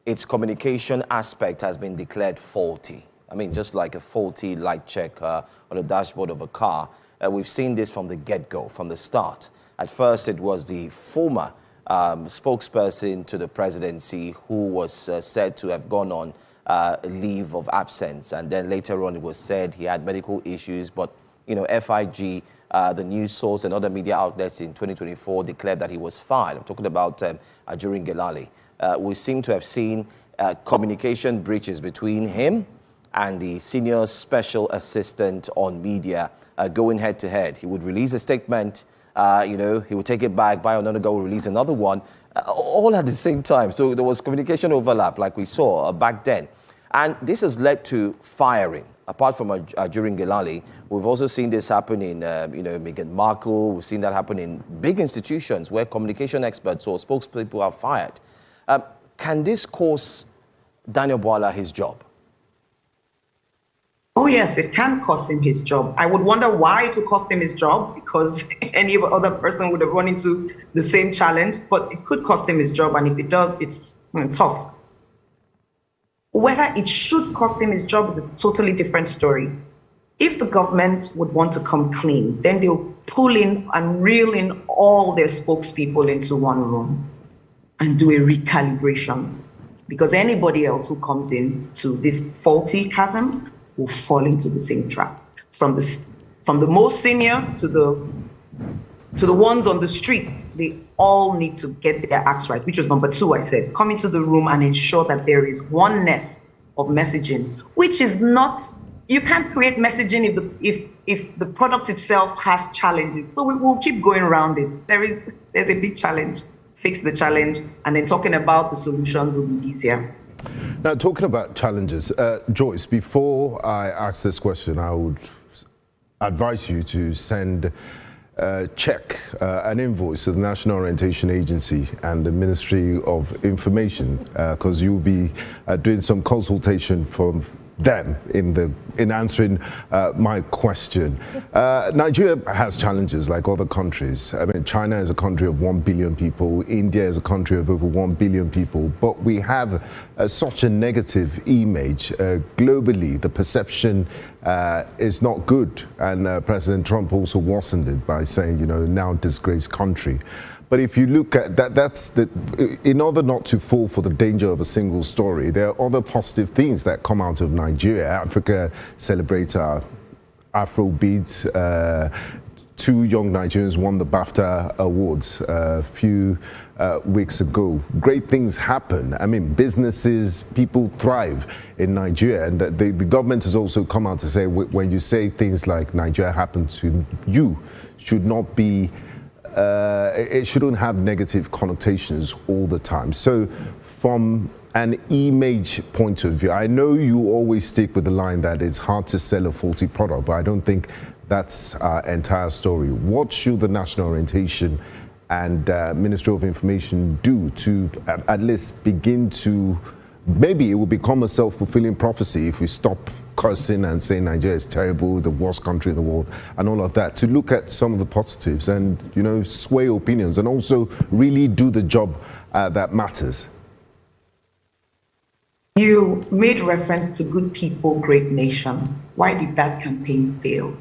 its communication aspect has been declared faulty. I mean, just like a faulty light check on the dashboard of a car. We've seen this from the get-go, from the start. At first, it was the former spokesperson to the presidency who was said to have gone on leave of absence. And then later on, it was said he had medical issues. But, FIG, the news source and other media outlets in 2024 declared that he was fine. I'm talking about during Legality. We seem to have seen communication breaches between him and the senior special assistant on media going head to head. He would release a statement, he would take it back, buy another go, release another one, all at the same time. So there was communication overlap like we saw back then. And this has led to firing. Apart from during Legality, we've also seen this happen in, Meghan Markle. We've seen that happen in big institutions where communication experts or spokespeople are fired. Can this cost Daniel Bwala his job? Oh, yes, it can cost him his job. I would wonder why it would cost him his job, because any other person would have run into the same challenge, but it could cost him his job. And if it does, it's tough. Whether it should cost him his job is a totally different story. If the government would want to come clean, then they'll pull in and reel in all their spokespeople into one room and do a recalibration, because anybody else who comes into this faulty chasm will fall into the same trap. From the most senior to the ones on the streets, they all need to get their acts right, which was number 2, I said. Come into the room and ensure that there is oneness of messaging, which is not, you can't create messaging if the product itself has challenges. So we will keep going around it. There's a big challenge. Fix the challenge, and then talking about the solutions will be easier. Now, talking about challenges, Joyce, before I ask this question, I would advise you to send check an invoice to the National Orientation Agency and the Ministry of Information, because you'll be doing some consultation from them in answering my question. Nigeria has challenges like other countries. I mean, China is a country of 1 billion people. India is a country of over 1 billion people. But we have such a negative image globally. The perception is not good. And President Trump also worsened it by saying, you know, now disgraced country. But if you look at that, in order not to fall for the danger of a single story, there are other positive things that come out of Nigeria. Africa celebrates our Afrobeats. 2 young Nigerians won the BAFTA Awards a few weeks ago. Great things happen. I mean, businesses, people thrive in Nigeria. And the government has also come out to say, when you say things like Nigeria happened to you, should not be it shouldn't have negative connotations all the time. So from an image point of view, I know you always stick with the line that it's hard to sell a faulty product, but I don't think that's our entire story. What should the national orientation and Ministry of Information do to at least begin to, maybe it will become a self-fulfilling prophecy if we stop cursing and saying Nigeria is terrible, the worst country in the world, and all of that, to look at some of the positives and, you know, sway opinions and also really do the job that matters. You made reference to good people, great nation. Why did that campaign fail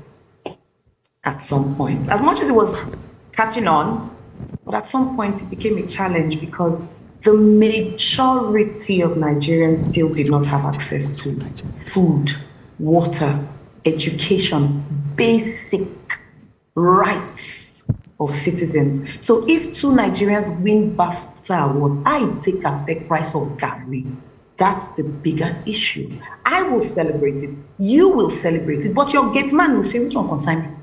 at some point? As much as it was catching on, but at some point it became a challenge because the majority of Nigerians still did not have access to food, water, education, basic rights of citizens. So if 2 Nigerians win BAFTA award, I take a the price of Gary. That's the bigger issue. I will celebrate it. You will celebrate it. But your gate man will say, which one concern me?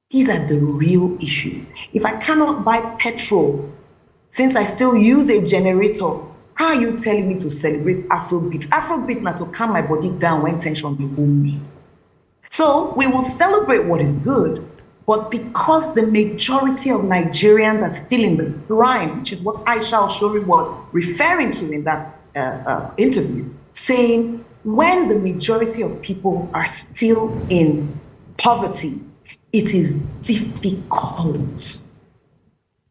These are the real issues. If I cannot buy petrol, since I still use a generator, how are you telling me to celebrate Afrobeat? Afrobeat now to calm my body down when tension be on me. So we will celebrate what is good, but because the majority of Nigerians are still in the grind, which is what Aisha Oshori was referring to in that interview, saying when the majority of people are still in poverty, it is difficult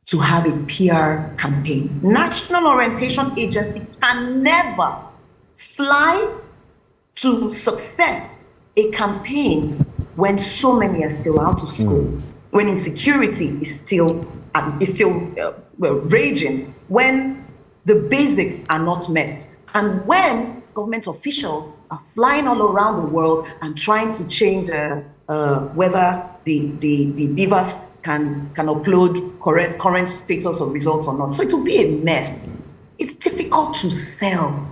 to have a PR campaign. National Orientation Agency can never fly to success a campaign when so many are still out of school, when insecurity is still raging, when the basics are not met, and when government officials are flying all around the world and trying to change whether the beavers can upload current status of results or not. So it will be a mess. It's difficult to sell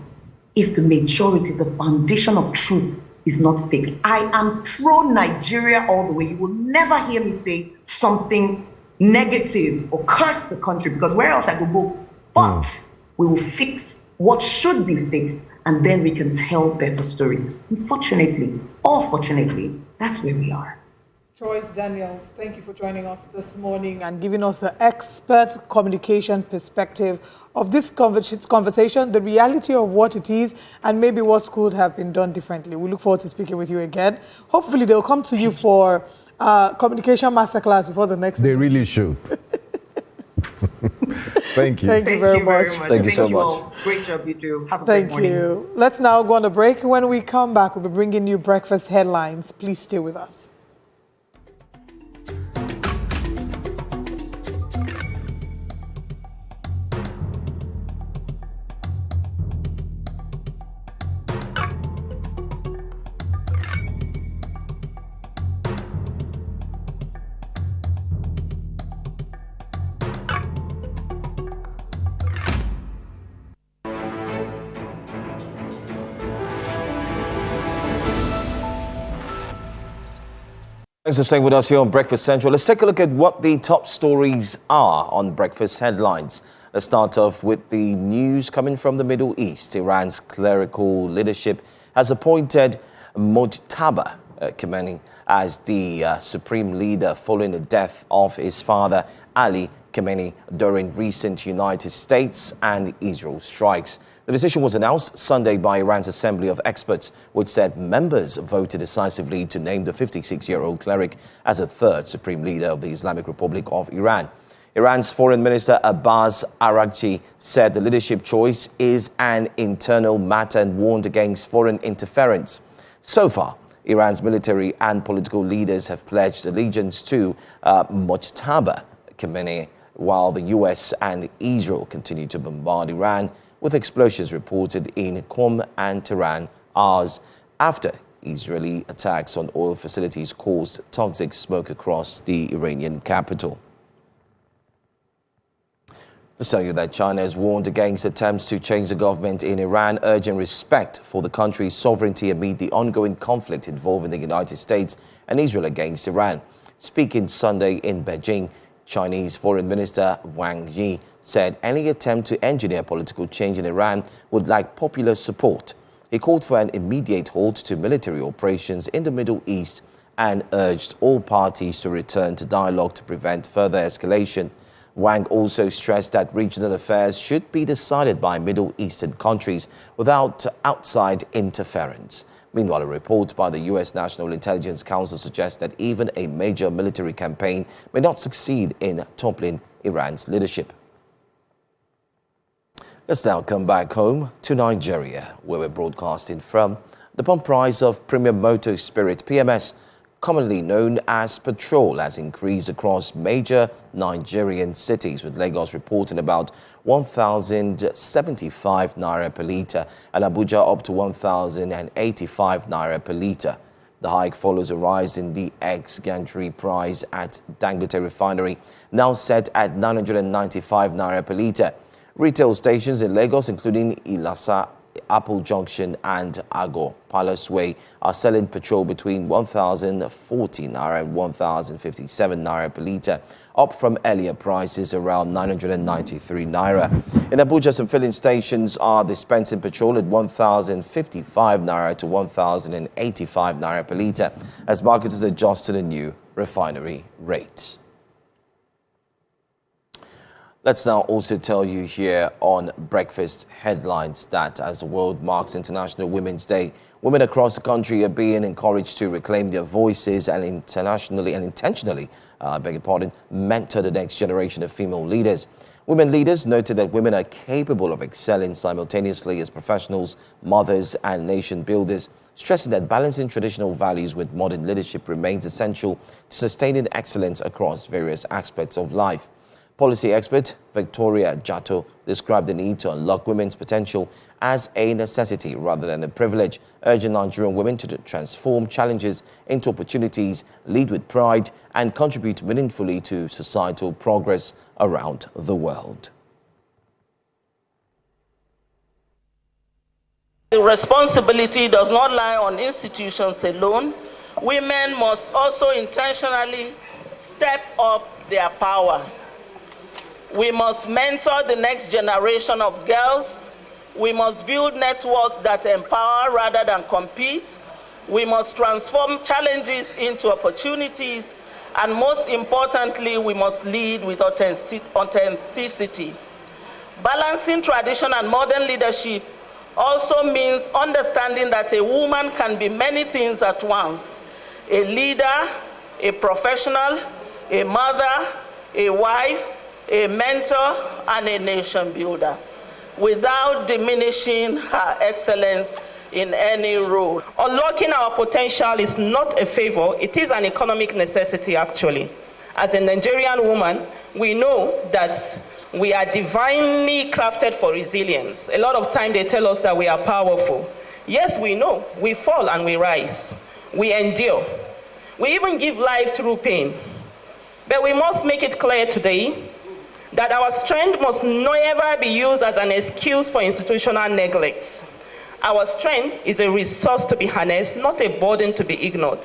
if the majority, the foundation of truth is not fixed. I am pro-Nigeria all the way. You will never hear me say something negative or curse the country, because where else I could go? But we will fix what should be fixed, and then we can tell better stories. Unfortunately, or fortunately, that's where we are. Joyce Daniels, thank you for joining us this morning and giving us the expert communication perspective of this conversation, the reality of what it is, and maybe what could have been done differently. We look forward to speaking with you again. Hopefully, they'll come to you for communication masterclass before the next. They really should. Thank you. Thank you very much. Thank you so much. All. Great job you do. Have a great morning. Thank you. Let's now go on a break. When we come back, we'll be bringing you breakfast headlines. Please stay with us. Thanks for staying with us here on Breakfast Central. Let's take a look at what the top stories are on Breakfast Headlines. Let's start off with the news coming from the Middle East. Iran's clerical leadership has appointed Mojtaba Khamenei as the supreme leader following the death of his father, Ali Khamenei during recent United States and Israel strikes. The decision was announced Sunday by Iran's Assembly of Experts, which said members voted decisively to name the 56-year-old cleric as a third supreme leader of the Islamic Republic of Iran. Iran's Foreign Minister Abbas Araghchi said the leadership choice is an internal matter and warned against foreign interference. So far, Iran's military and political leaders have pledged allegiance to Mojtaba Khamenei, while the US and Israel continue to bombard Iran, with explosions reported in Qom and Tehran hours after Israeli attacks on oil facilities caused toxic smoke across the Iranian capital. Let's tell you that China has warned against attempts to change the government in Iran, urging respect for the country's sovereignty amid the ongoing conflict involving the United States and Israel against Iran. Speaking Sunday in Beijing, Chinese Foreign Minister Wang Yi said any attempt to engineer political change in Iran would lack popular support. He called for an immediate halt to military operations in the Middle East and urged all parties to return to dialogue to prevent further escalation. Wang also stressed that regional affairs should be decided by Middle Eastern countries without outside interference. Meanwhile, a report by the U.S. National Intelligence Council suggests that even a major military campaign may not succeed in toppling Iran's leadership. Let's now come back home to Nigeria, where we're broadcasting from. The pump price of premium motor spirit, PMS, commonly known as petrol, has increased across major Nigerian cities, with Lagos reporting about 1,075 naira per litre and Abuja up to 1,085 naira per litre. The hike follows a rise in the ex-gantry price at Dangote Refinery, now set at 995 naira per litre. Retail stations in Lagos, including Ilasa, Apple Junction and Ago Palace Way, are selling petrol between 1,040 naira and 1,057 naira per litre, up from earlier prices around 993 naira. In Abuja, some filling stations are dispensing petrol at 1,055 naira to 1,085 naira per litre as marketers adjust to the new refinery rate. Let's now also tell you here on Breakfast Headlines that as the world marks International Women's Day, women across the country are being encouraged to reclaim their voices and intentionally mentor the next generation of female leaders. Women leaders noted that women are capable of excelling simultaneously as professionals, mothers, and nation builders, stressing that balancing traditional values with modern leadership remains essential to sustaining excellence across various aspects of life. Policy expert Victoria Jato described the need to unlock women's potential as a necessity rather than a privilege, urging Nigerian women to transform challenges into opportunities, lead with pride, and contribute meaningfully to societal progress around the world. The responsibility does not lie on institutions alone. Women must also intentionally step up their power. We must mentor the next generation of girls. We must build networks that empower rather than compete. We must transform challenges into opportunities. And most importantly, we must lead with authenticity. Balancing tradition and modern leadership also means understanding that a woman can be many things at once: a leader, a professional, a mother, a wife, a mentor, and a nation builder, without diminishing her excellence in any role. Unlocking our potential is not a favor, it is an economic necessity actually. As a Nigerian woman, we know that we are divinely crafted for resilience. A lot of time they tell us that we are powerful. Yes, we know, we fall and we rise. We endure. We even give life through pain. But we must make it clear today that our strength must never be used as an excuse for institutional neglect. Our strength is a resource to be harnessed, not a burden to be ignored.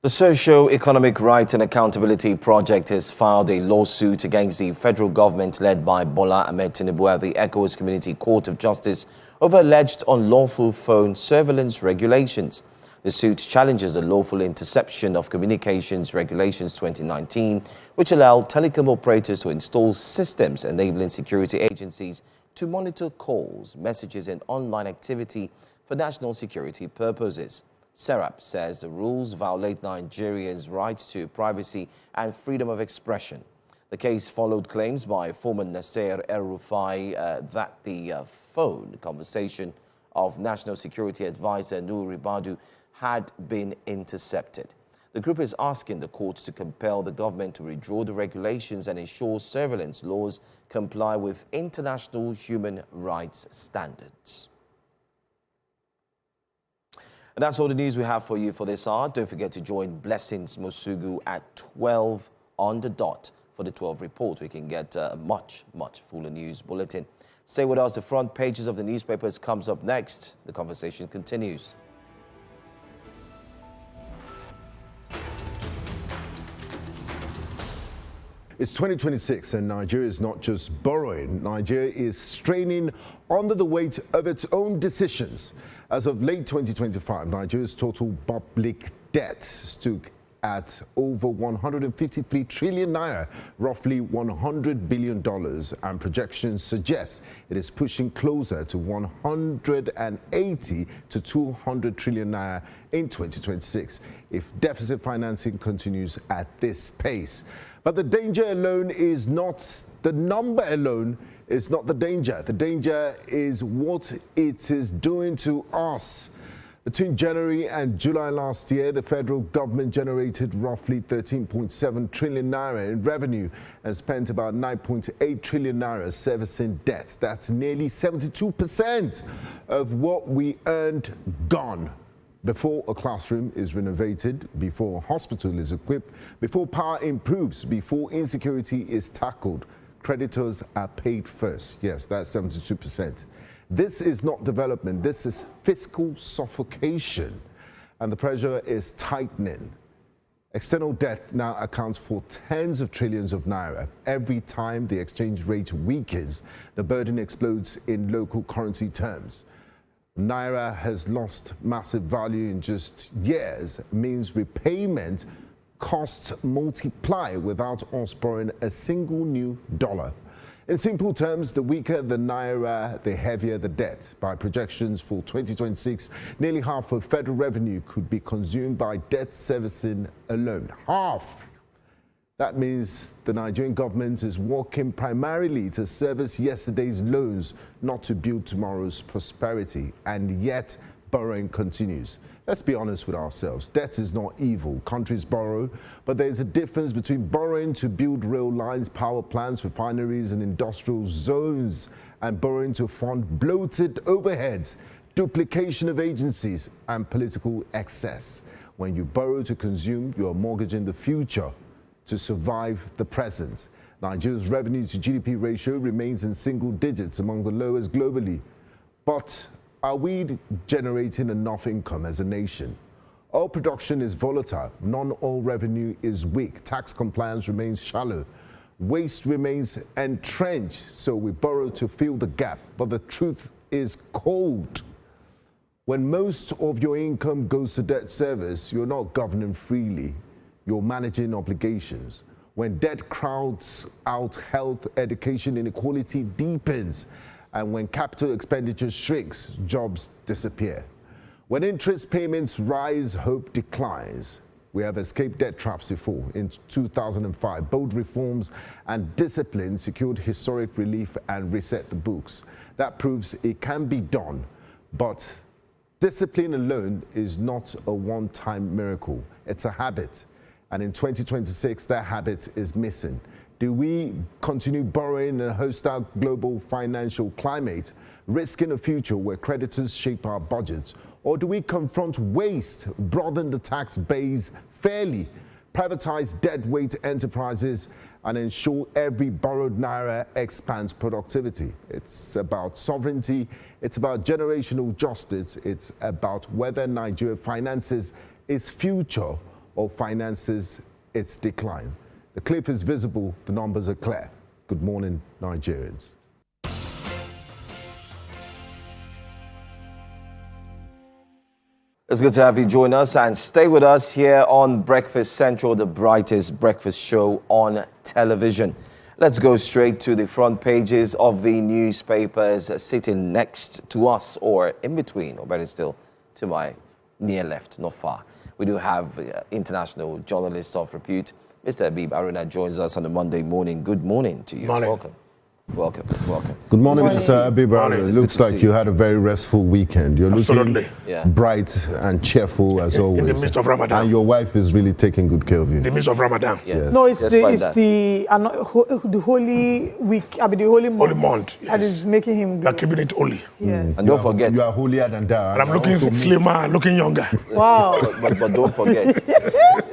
The Socio-Economic Rights and Accountability Project has filed a lawsuit against the federal government led by Bwala-Mehdi Tinubu at the ECOWAS Community Court of Justice over alleged unlawful phone surveillance regulations. The suit challenges the lawful interception of communications regulations 2019, which allowed telecom operators to install systems enabling security agencies to monitor calls, messages, and online activity for national security purposes. Serap says the rules violate Nigeria's rights to privacy and freedom of expression. The case followed claims by former Nasser El-Rufai that the phone conversation of National Security Advisor Noor Ribadu had been intercepted. The group is asking the courts to compel the government to withdraw the regulations and ensure surveillance laws comply with international human rights standards. And that's all the news we have for you for this hour. Don't forget to join Blessings Mosugu at 12 on the dot for the 12 report. We can get a much fuller news bulletin. Stay with us. The front pages of the newspapers comes up next. The conversation continues. It's 2026 and Nigeria is not just borrowing. Nigeria is straining under the weight of its own decisions. As of late 2025, Nigeria's total public debt stood at over 153 trillion naira, roughly $100 billion, and projections suggest it is pushing closer to 180 to 200 trillion naira in 2026 if deficit financing continues at this pace. But the danger alone is not, the number alone is not the danger. The danger is what it is doing to us. Between January and July last year, the federal government generated roughly 13.7 trillion naira in revenue and spent about 9.8 trillion naira servicing debt. That's nearly 72% of what we earned gone. Before a classroom is renovated, before a hospital is equipped, before power improves, before insecurity is tackled, creditors are paid first. Yes, that's 72%. This is not development, this is fiscal suffocation, and the pressure is tightening. External debt now accounts for tens of trillions of naira. Every time the exchange rate weakens, the burden explodes in local currency terms. Naira has lost massive value in just years, means repayment costs multiply without us borrowing a single new dollar. In simple terms, the weaker the naira, the heavier the debt. By projections for 2026, nearly half of federal revenue could be consumed by debt servicing alone. Half! That means the Nigerian government is working primarily to service yesterday's loans, not to build tomorrow's prosperity, and yet borrowing continues. Let's be honest with ourselves. Debt is not evil. Countries borrow, but there's a difference between borrowing to build rail lines, power plants, refineries, and industrial zones, and borrowing to fund bloated overheads, duplication of agencies, and political excess. When you borrow to consume, you are mortgaging the future to survive the present. Nigeria's revenue to GDP ratio remains in single digits, among the lowest globally. But are we generating enough income as a nation? Oil production is volatile. Non-oil revenue is weak. Tax compliance remains shallow. Waste remains entrenched, so we borrow to fill the gap. But the truth is cold. When most of your income goes to debt service, you're not governing freely. You're managing obligations. When debt crowds out health, education inequality deepens. And when capital expenditure shrinks, jobs disappear. When interest payments rise, hope declines. We have escaped debt traps before. In 2005, bold reforms and discipline secured historic relief and reset the books. That proves it can be done. But discipline alone is not a one-time miracle. It's a habit. And in 2026, that habit is missing. Do we continue borrowing in a hostile global financial climate, risking a future where creditors shape our budgets? Or do we confront waste, broaden the tax base fairly, privatize deadweight enterprises, and ensure every borrowed naira expands productivity? It's about sovereignty, it's about generational justice, it's about whether Nigeria finances its future or finances its decline. The cliff is visible, the numbers are clear. Good morning, Nigerians. It's good to have you join us and stay with us here on Breakfast Central, the brightest breakfast show on television. Let's go straight to the front pages of the newspapers sitting next to us, or in between, or better still, to my near left, not far. We do have international journalist of repute, Mr. Habib Aruna joins us on a Monday morning. Good morning to you. Morning. Welcome. Welcome. Good morning, Mr. Habib Aruna. It looks like you had a very restful weekend. You're looking bright and cheerful as always. In the midst of Ramadan. And your wife is really taking good care of you. In the midst of Ramadan. Yes. No, it's the holy week, I mean the holy month. Holy month. That is making him You are keeping it holy. Yes. And don't forget. You are holier than that. And I'm looking slimmer, looking younger. Wow. But don't forget,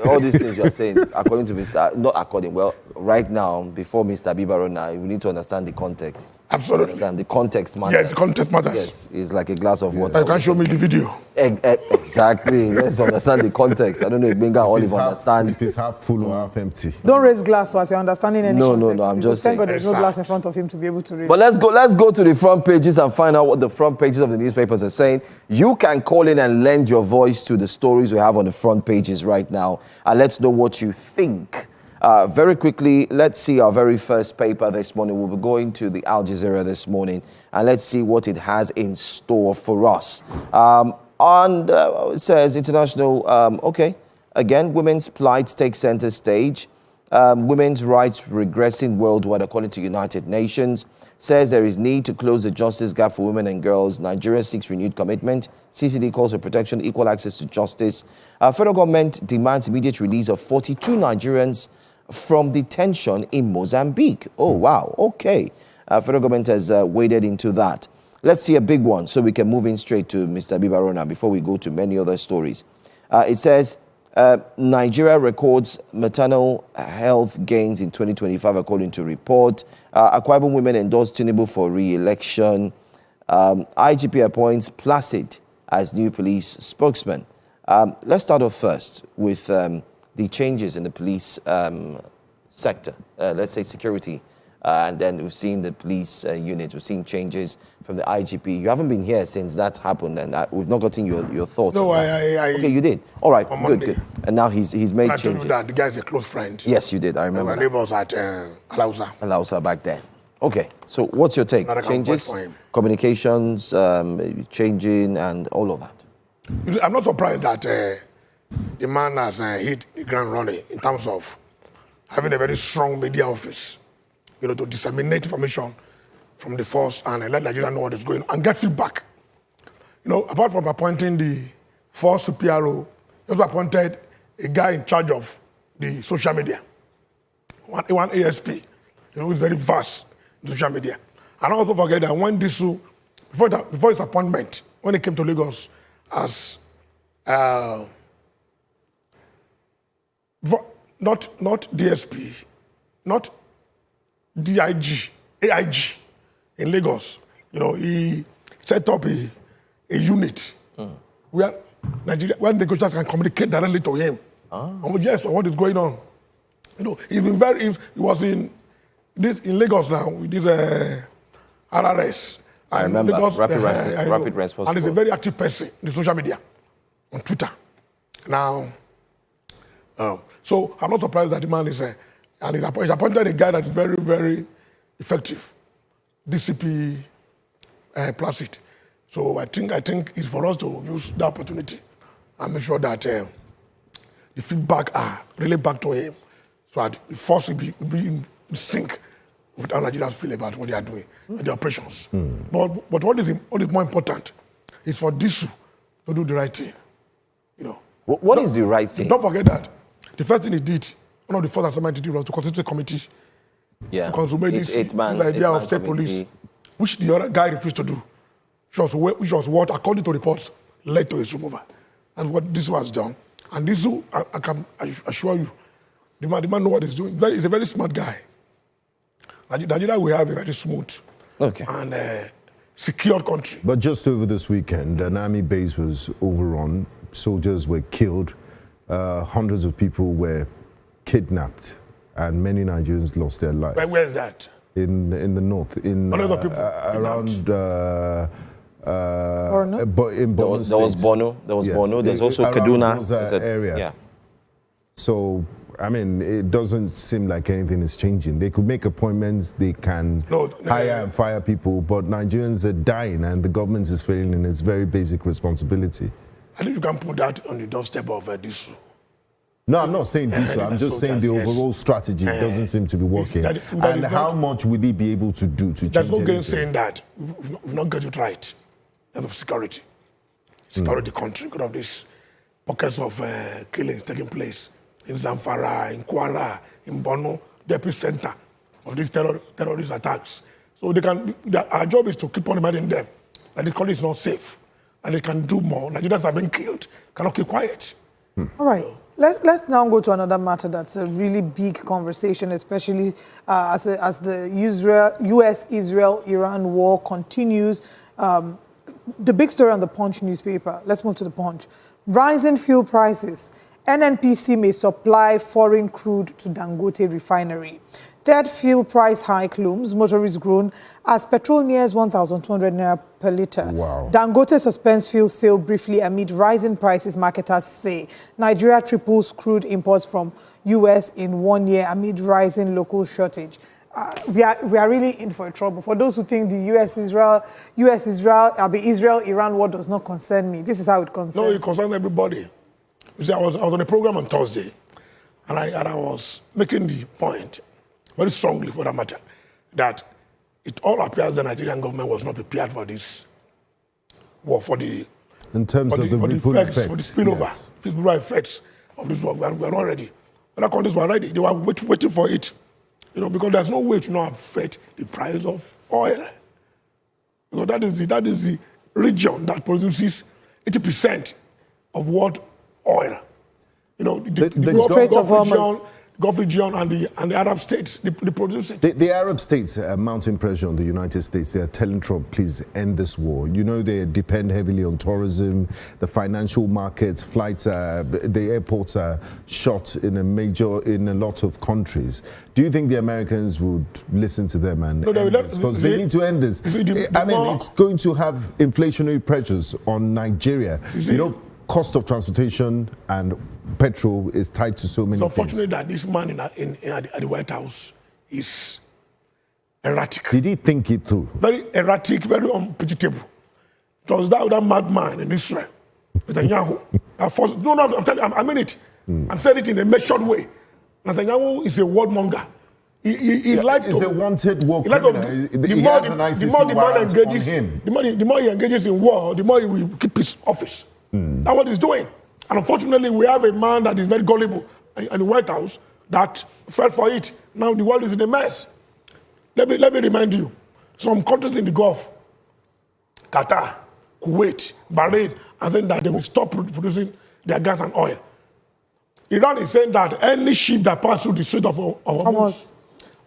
all these things you are saying, according to Mr. Not according, well, right now, before Mr. Habib Aruna, we need to understand the context. Absolutely. And the context matters. Yes, the context matters. Yes, it's like a glass of water. You can show me the video. Exactly. Let's understand the context. I don't know if Benga or Olive understand. If it's half full or half empty. Don't raise glass whilst you're understanding any context. No, I'm just Thank saying. God there's no glass in front of him to be able to read. But let's go to the front pages and find out what the front pages of the newspapers are saying. You can call in and lend your voice to the stories we have on the front pages right now. And let's know what you think. Very quickly, let's see our very first paper this morning. We'll be going to the Al Jazeera this morning, and let's see what it has in store for us. It says international, again, women's plight takes center stage. Women's rights regressing worldwide according to United Nations. Says there is need to close the justice gap for women and girls. Nigeria seeks renewed commitment. CCD calls for protection, equal access to justice. Federal government demands immediate release of 42 Nigerians from detention in Mozambique. Oh, wow. Okay. Federal government has waded into that. Let's see a big one so we can move in straight to Mr. Habib Aruna before we go to many other stories. It says Nigeria records maternal health gains in 2025 according to report. Akwa Ibom women endorse Tinubu for re-election. IGP appoints Placid as new police spokesman. Let's start off first with the changes in the police sector, let's say security, and then we've seen the police unit, we've seen changes from the IGP. You haven't been here since that happened, and we've not gotten your thoughts. No, okay, you did. All right, good. And now he's made I changes. told you that the guy's a close friend. Yes, you did. I remember. My neighbors at Alausa. Alausa back then. Okay, so what's your take? Changes, communications, changing, and all of that. I'm not surprised that the man has hit the ground running in terms of having a very strong media office, to disseminate information from the force and let Nigeria know what is going on and get feedback. Apart from appointing the force PRO, he also appointed a guy in charge of the social media, one ASP, who is very vast in social media. And I also forget that when before his appointment, when he came to Lagos as not DSP, not DIG, AIG in Lagos. He set up a unit where negotiators can communicate directly to him. Yes, what is going on? He's been he was in Lagos now with this RRS. I remember, Lagos, rapid response. And he's a very active person in the social media, on Twitter. Now, so I'm not surprised that the man is and he's appointed a guy that is very, very effective, DCP Placid. So I think it's for us to use the opportunity and make sure that the feedback are really back to him, so that the force will be in sync with how Nigerians feel about what they are doing and the operations. But what is more important is for DSU to do the right thing. What is the right thing? Don't forget that the first thing he did, one of the first assignments he did was to constitute a committee. Yeah. To consummate this idea of state police, which the other guy refused to do. Which was what, according to reports, led to his removal. That's what this was done. And this, I can assure you, the man knows what he's doing. He's a very smart guy. Nigeria will have a very smooth and secure country. But just over this weekend, an army base was overrun. Soldiers were killed. Hundreds of people were kidnapped, and many Nigerians lost their lives. Where is that? In the north, in around Borno? In Borno There was State. Borno. There was Yes. Borno. There's also Around Kaduna. those, There's a- area. Yeah. So, I mean, it doesn't seem like anything is changing. They could make appointments, they can hire and fire people, but Nigerians are dying and the government is failing in its very basic responsibility. I think you can put that on the doorstep of this. No, I'm not saying this. I'm just saying the overall strategy doesn't seem to be working. And how much will he be able to do to change There's no gain anything? saying that. We've not got it right. Level of security. Security the country because of these pockets of killings taking place in Zamfara, in Kuala, in Borno, the epicenter of these terrorist attacks. So our job is to keep on reminding them that this country is not safe and they can do more. Nigerians have been killed, cannot keep quiet. All right. Let's now go to another matter that's a really big conversation, especially as the U.S.-Israel-Iran war continues. The big story on the Punch newspaper. Let's move to the Punch. Rising fuel prices. NNPC may supply foreign crude to Dangote refinery. Third fuel price hike looms. Motorists groan as petrol nears 1,200 naira per litre. Wow. Dangote suspends fuel sale briefly amid rising prices, marketers say. Nigeria triples crude imports from U.S. in 1 year amid rising local shortage. We are really in for trouble. For those who think the Israel-Iran war does not concern me, this is how it concerns. No, it concerns everybody. You see, I was on a program on Thursday, and I was making the point, very strongly for that matter, that it all appears the Nigerian government was not prepared for this war, in terms of the ripple effects, for the spillover, spillover effects of this war. We are not ready. Other countries were ready. They were waiting for it, because there's no way to not affect the price of oil. Because that is the region that produces 80% of world oil. The Gulf region and the Arab states, they produce it. The Arab states are mounting pressure on the United States. They are telling Trump, please end this war. They depend heavily on tourism, the financial markets, flights, the airports are shut in a lot of countries. Do you think the Americans would listen to them and end this? Because they need to end this. It's going to have inflationary pressures on Nigeria. Cost of transportation and petrol is tied to so many things. It's unfortunate things. that this man at the White House is erratic. Did he think it through? Very erratic, very unpredictable. It was that madman in Israel, Netanyahu. I mean it. I'm saying it in a measured way. Netanyahu is a warmonger. He is a wanted war criminal. The more he engages in war, the more he will keep his office. That's what he's doing. And unfortunately, we have a man that is very gullible in the White House that fell for it. Now the world is in a mess. Let me remind you, some countries in the Gulf, Qatar, Kuwait, Bahrain, are saying that they will stop producing their gas and oil. Iran is saying that any ship that passes through the Strait of Hormuz,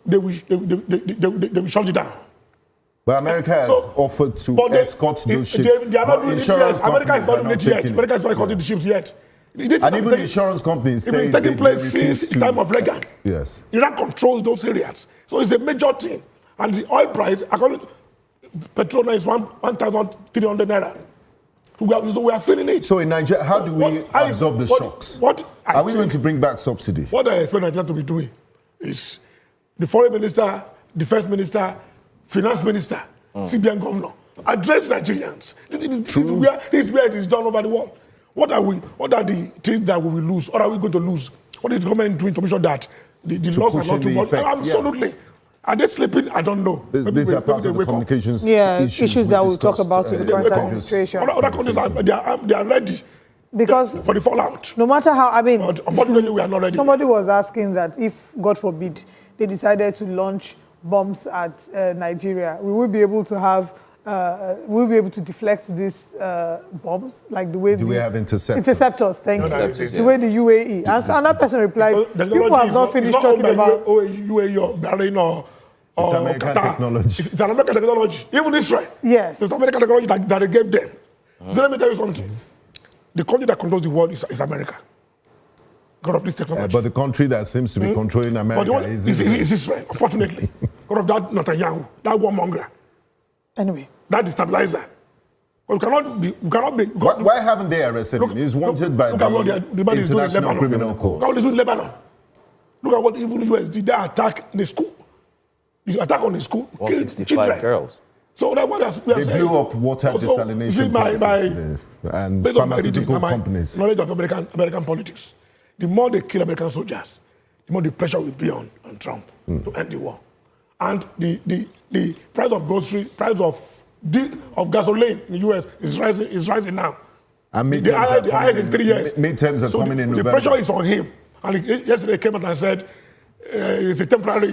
they will shut it down. But America has offered to escort those ships. They are not doing it yet. America is not doing it yet. America is not escorting the ships yet. And even insurance companies say it's been taking place since the time of Reagan. Yes. Iran controls those areas. So it's a major thing. And the oil price, according to petrol, is 1,300 naira. We are feeling it. So in Nigeria, how do we absorb the shocks? Are we going to bring back subsidy? What I expect Nigeria to be doing is the foreign minister, defense minister, finance minister, CBN governor, address Nigerians. This is where it is done over the world. What are the things that we will lose? What are we going to lose? What is the government doing to make sure that the laws are not too much? Absolutely. Yeah. Are they sleeping? I don't know. These are part of the communications issues that we'll talk about in the current administration. Other countries they are ready. Because for the fallout. No matter how, but unfortunately we are not ready. Somebody was asking that if, God forbid, they decided to launch bombs at Nigeria, we will be able to have, we'll be able to deflect these bombs, like the way we have interceptors? Interceptors, thank you. The way the UAE. And another person replied, people have not finished talking about UAE or Bahrain or it's American Qatar. Technology. It's an American technology. Even Israel. Yes. It's American technology that they gave them. So let me tell you something. The country that controls the world is America. God of this technology. But the country that seems to be controlling America is Israel, unfortunately. God of that Netanyahu, that warmonger. Anyway. That destabilizer. We cannot be. Why haven't they arrested him? He's wanted by the International Criminal Court. Look at what he's doing in Lebanon. Look at what even the US did. They attack in the school. The attack on the school. 165 girls. So that's what we are saying. They blew up water desalination plants and pharmaceutical companies. Knowledge of American politics. The more they kill American soldiers, the more the pressure will be on Trump to end the war. And the price of grocery, price of gasoline in the US is rising now. And the highest in 3 years. Midterms are coming in November. The pressure is on him. And yesterday he came out and said it's a temporary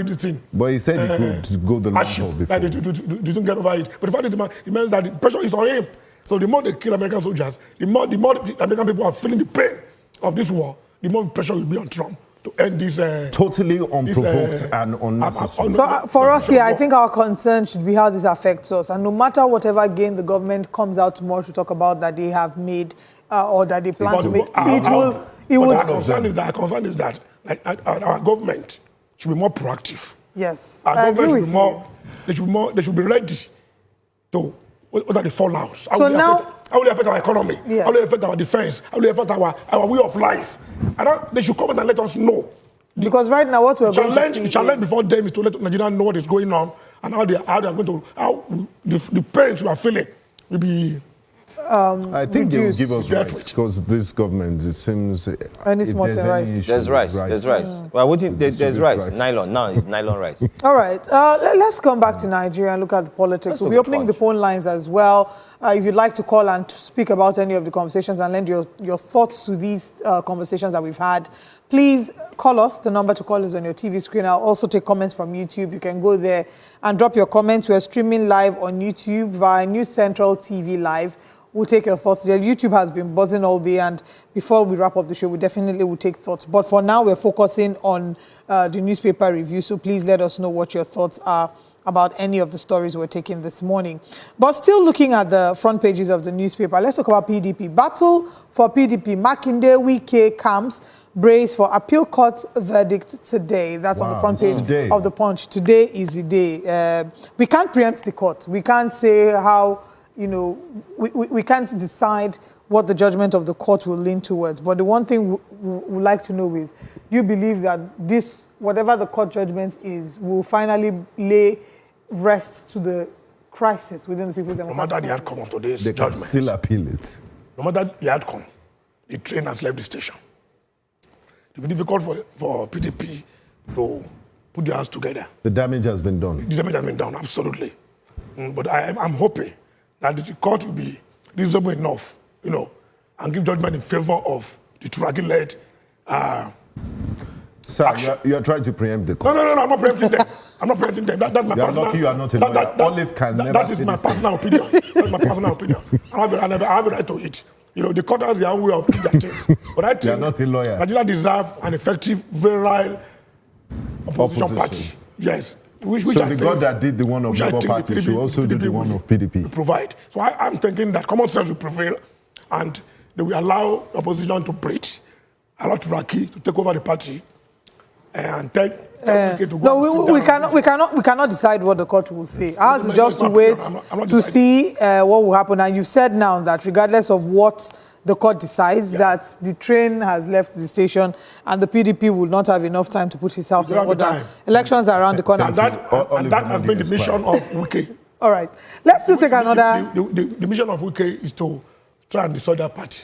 thing. But he said he could go the long haul before. Didn't get over it. But the fact is, it means that the pressure is on him. So the more they kill American soldiers, the more the American people are feeling the pain of this war, the more pressure will be on Trump to end this. Totally unprovoked and unnecessary. So for us here, I think our concern should be how this affects us. And no matter whatever gain the government comes out tomorrow to talk about that they have made or that they plan to make, it will. Our concern is that our government should be more proactive. Yes. Our government should be ready to what are the fallouts. How will it affect our economy? Yeah. How will it affect our defense? How will it affect our way of life? They should come and let us know. Because right now, what we're going to see... The challenge before them is to let Nigerians know what is going on and how they are going to... the pains we are feeling will be... I think they will give us rights because this government, it seems... There's rice. Well, there's rice. Nylon. Now it's nylon rice. All right. Let's come back to Nigeria and look at the politics. We'll be opening the phone lines as well. If you'd like to call and speak about any of the conversations and lend your thoughts to these conversations that we've had, please call us. The number to call is on your TV screen. I'll also take comments from YouTube. You can go there and drop your comments. We're streaming live on YouTube via News Central TV Live. We'll take your thoughts there. YouTube has been buzzing all day, and before we wrap up the show, we definitely will take thoughts. But for now, we're focusing on the newspaper review, so please let us know what your thoughts are about any of the stories we're taking this morning. But still looking at the front pages of the newspaper, let's talk about PDP. Battle for PDP. Makinde, Wike camps brace for appeal court verdict today. That's on the front page of the Punch. Today is the day. We can't preempt the court. We can't say how... we can't decide what the judgment of the court will lean towards. But the one thing we'd like to know is, do you believe that this, whatever the court judgment is, will finally lay rest to the crisis within the People's Democratic Party? No matter the outcome of today's judgment. They can still appeal it. No matter the outcome, the train has left the station. It will be difficult for PDP to put their hands together. The damage has been done. The damage has been done, absolutely. But I'm hoping that the court will be reasonable enough, and give judgment in favor of the Turaki-led Sir, you're trying to preempt the court. No, I'm not preempting them. That's my personal... Lucky you are not a lawyer. Olive can never That is my personal opinion. That's my personal opinion. I have a right to it. The court has their own way of doing that thing. But I think you're not a lawyer. Nigeria deserves an effective, virile opposition party. Yes. So the God that did the one of Labour Party should also do the one of PDP. Provide. So I'm thinking that common sense will prevail, and they will allow the opposition to breathe, allow Turaki to take over the party, and tell to go. No, we cannot decide what the court will say. Ours is just to wait to see what will happen. And you've said now that regardless of what the court decides, that the train has left the station and the PDP will not have enough time to put his house in order. Elections are around the corner. And that has been the mission of Wike. All right. Let's still take another... The mission of Wike is to try and destroy that party.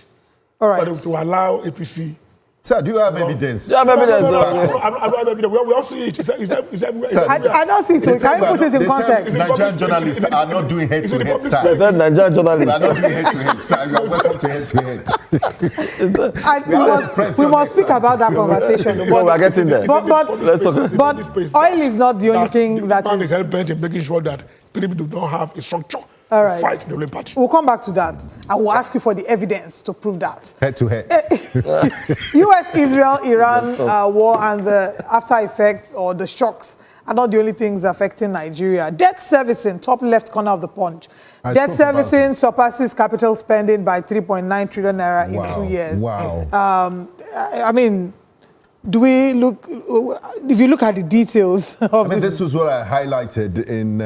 All right. To allow APC... Sir, do you have evidence? I don't have evidence. We all see it. It's everywhere. I don't see it. Can you put it in context? Nigerian journalists are not doing head-to-head style. They said Nigerian journalists are not doing head-to-head style. You are welcome to head-to-head. We must speak about that conversation. We're getting there. Let's talk. But oil is not the only thing that is hell-bent in making sure that people do not have a structure. All right. Fight the ruling party. We'll come back to that. I will ask you for the evidence to prove that. Head to head. US-Israel-Iran war and the after effects or the shocks are not the only things affecting Nigeria. Debt servicing, top left corner of the Punch. Debt servicing surpasses capital spending by 3.9 trillion naira in 2 years. Wow. I mean, do we look, if you look at the details of this was what I highlighted in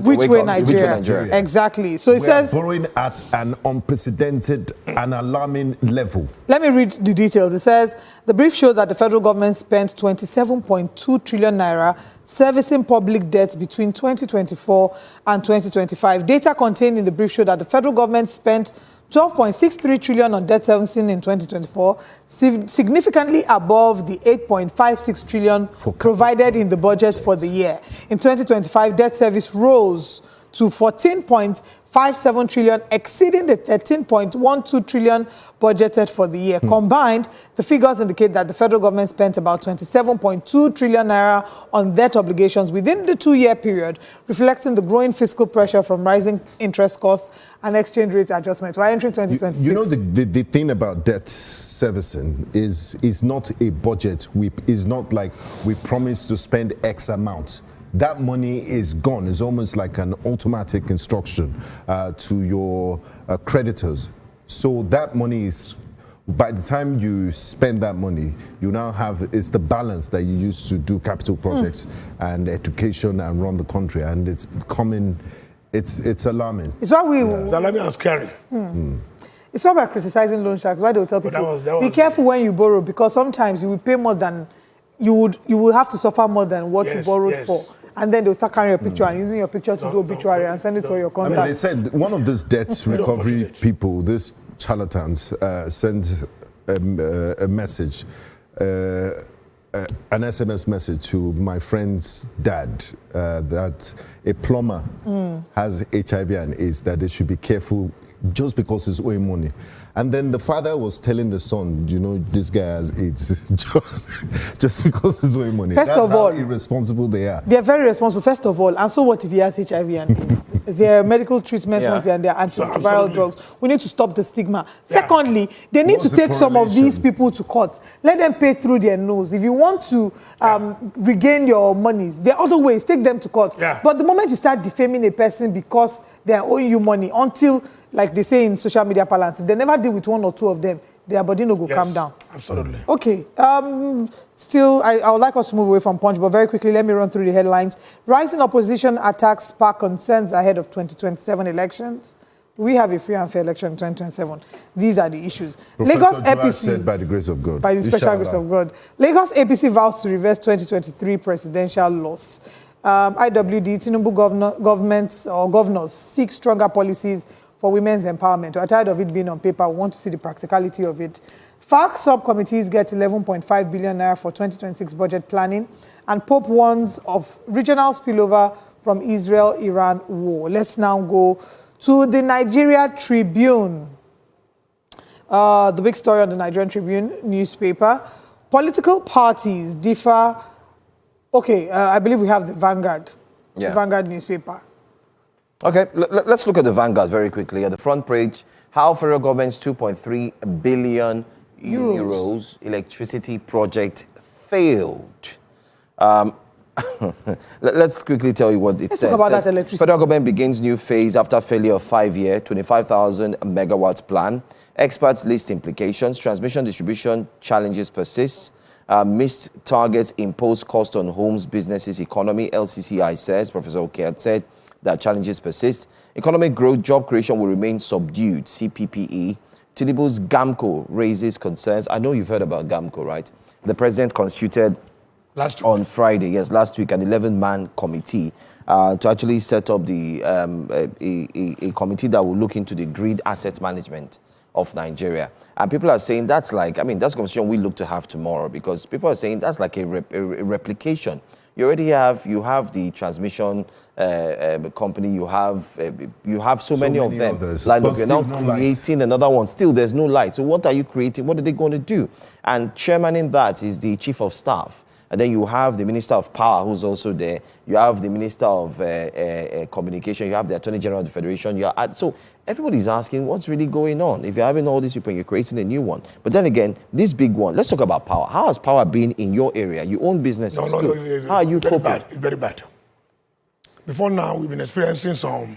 which way Nigeria. Exactly. So it says borrowing at an unprecedented and alarming level. Let me read the details. It says the brief showed that the federal government spent 27.2 trillion naira servicing public debts between 2024 and 2025. Data contained in the brief showed that the federal government spent 12.63 trillion on debt servicing in 2024, significantly above the 8.56 trillion provided in the budget for the year. In 2025, debt service rose to 14.57 trillion, exceeding the 13.12 trillion budgeted for the year. Combined, the figures indicate that the federal government spent about 27.2 trillion naira on debt obligations within the 2-year period, reflecting the growing fiscal pressure from rising interest costs and exchange rate adjustments. We're entering 2026. You know, the thing about debt servicing is not a budget. It's not like we promise to spend X amount. That money is gone. It's almost like an automatic instruction to your creditors. So that money is, by the time you spend that money, you now have, it's the balance that you use to do capital projects and education and run the country. And it's becoming, it's alarming. It's what we... It's alarming and scary. It's why we're criticizing loan sharks. Why they will tell people, be careful when you borrow, because sometimes you will pay more than, you will have to suffer more than what you borrowed for. And then they'll start carrying your picture and using your picture to do obituary and send it to your contacts. I mean, they said one of these debt recovery people, these charlatans, sent a message, an SMS message to my friend's dad that a plumber has HIV and AIDS, that they should be careful just because he's owing money. And then the father was telling the son, you know, this guy has AIDS just because he's owing money. First of all, irresponsible they are. They're very responsible, first of all. And so what if he has HIV and AIDS? There are medical treatments once and there are antiviral drugs. We need to stop the stigma. Secondly, they need to take some of these people to court. Let them pay through their nose. If you want to regain your monies, there are other ways. Take them to court. But the moment you start defaming a person because they are owing you money, until, like they say in social media parlance, if they never deal with one or two of them, their body no go calm down. Absolutely. Okay. Still, I would like us to move away from Punch, but very quickly, let me run through the headlines. Rising opposition attacks spark concerns ahead of 2027 elections. We have a free and fair election in 2027. These are the issues. Professor Lagos Joab APC said by the grace of God. By the special grace of God. Lagos APC vows to reverse 2023 presidential loss. IWD, Tinubu governors seek stronger policies for women's empowerment. We're tired of it being on paper. We want to see the practicality of it. FARC subcommittees get 11.5 billion naira for 2026 budget planning. And Pope warns of regional spillover from Israel-Iran war. Let's now go to the Nigeria Tribune. The big story on the Nigerian Tribune newspaper. Political parties differ. Okay, I believe we have the Vanguard. The Vanguard newspaper. Okay, let's look at the Vanguard very quickly. At the front page, how federal government's 2.3 billion euros electricity project failed. Let's quickly tell you what it says. Talk about that electricity. Federal government begins new phase after failure of 5-year, 25,000 megawatts plan. Experts list implications. Transmission distribution challenges persist. Missed targets impose cost on homes, businesses, economy. LCCI says, Professor Okey said, that challenges persist. Economic growth, job creation will remain subdued. CPPE. Tinubu's GAMCO raises concerns. I know you've heard about GAMCO, right? The president constituted on Friday, last week, an 11-man committee to actually set up the a committee that will look into the grid asset management of Nigeria. And people are saying that's like, I mean, that's a conversation we look to have tomorrow, because people are saying that's like a replication. You already have, the transmission company, you have so many of them. Like, you're now creating another one. Still, there's no light. So what are you creating? What are they going to do? And chairmaning that is the chief of staff. And then you have the Minister of Power, who's also there. You have the Minister of Communication. You have the Attorney General of the Federation. So everybody's asking, what's really going on? If you're having all these people and you're creating a new one. But then again, this big one, let's talk about power. How has power been in your area? You own businesses too. How are you coping? It's very bad. Before now, we've been experiencing some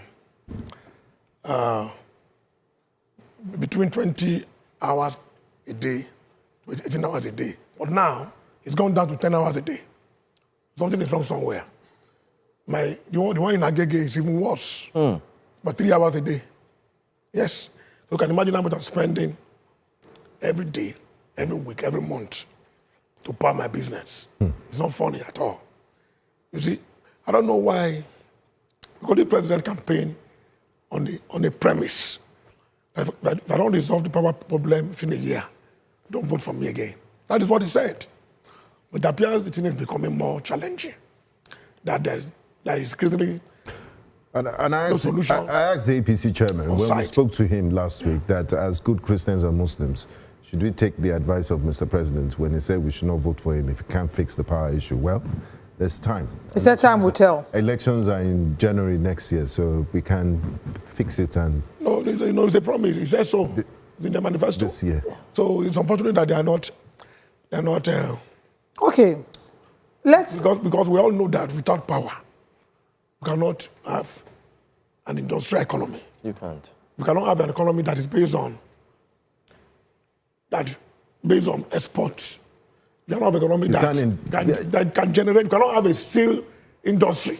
between 20 hours a day, 18 hours a day, But now, it's gone down to 10 hours a day. Something is wrong somewhere. The one in Agege is even worse. But 3 hours a day. Yes. So you can imagine how much I'm spending every day, every week, every month to power my business. It's not funny at all. You see, I don't know why, because the president campaign on the premise that if I don't resolve the power problem within a year, don't vote for me again. That is what he said. But it appears the thing is becoming more challenging. That is increasingly and I no asked, solution. I asked the APC chairman when site. we spoke to him last week that as good Christians and Muslims, should we take the advice of Mr. President when he said we should not vote for him if he can't fix the power issue? Well, there's time. He said time will tell. Elections are in January next year, so we can fix it and... No, it's a promise. He said so. It's in the manifesto. This year. So it's unfortunate that they are not okay, let's... Because we all know that without power, we cannot have an industrial economy. You can't. We cannot have an economy that is based on exports. We cannot have an economy that can generate. We cannot have a steel industry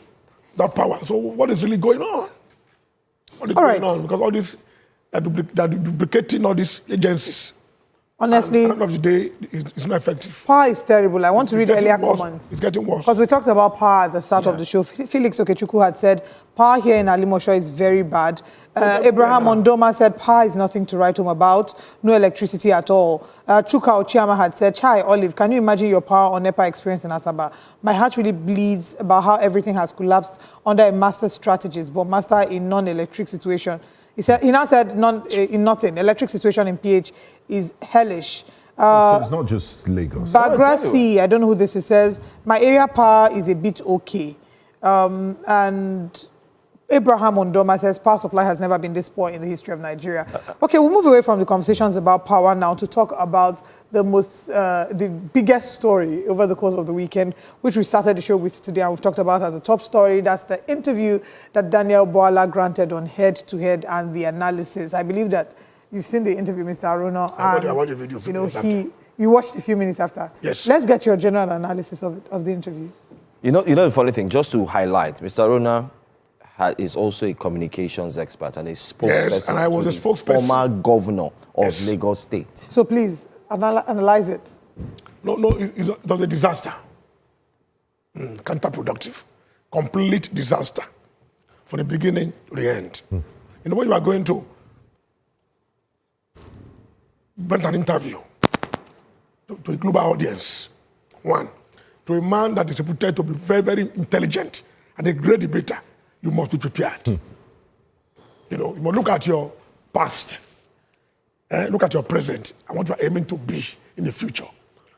without power. So what is really going on? What is going on? Because all this, that duplicating all these agencies. Honestly, at the end of the day, it's not effective. Power is terrible. I want to read earlier comments. It's getting worse. Because we talked about power at the start of the show. Felix Okechukwu had said, power here in Alimosho is very bad. Abraham Ondoma said, power is nothing to write home about. No electricity at all. Chuka Ochiama had said, Chai, Olive, can you imagine your power or NEPA experience in Asaba? My heart really bleeds about how everything has collapsed under a master strategist, but master in non-electric situation. He now said in nothing. Electric situation in PH is hellish. So it's not just Lagos. Bagrasi, I don't know who this is, says, my area power is a bit okay. And Abraham Ondoma says, power supply has never been this poor in the history of Nigeria. Okay, we'll move away from the conversations about power now to talk about the biggest story over the course of the weekend, which we started the show with today and we've talked about as a top story. That's the interview that Daniel Bwala granted on Head-to-Head and the analysis. I believe that you've seen the interview, Mr. Aruna. I watched the video a few minutes after. You watched a few minutes after? Yes. Let's get your general analysis of the interview. You know the funny thing, just to highlight, Mr. Aruna is also a communications expert and a spokesperson. Yes, and I was a spokesperson. Former governor of Lagos State. So please, analyze it. No, it was a disaster. Counterproductive. Complete disaster. From the beginning to the end. You know, when you are going to bring an interview to a global audience, one, to a man that is reputed to be very, very intelligent and a great debater, you must be prepared. You know, you must look at your past, look at your present, and what you are aiming to be in the future.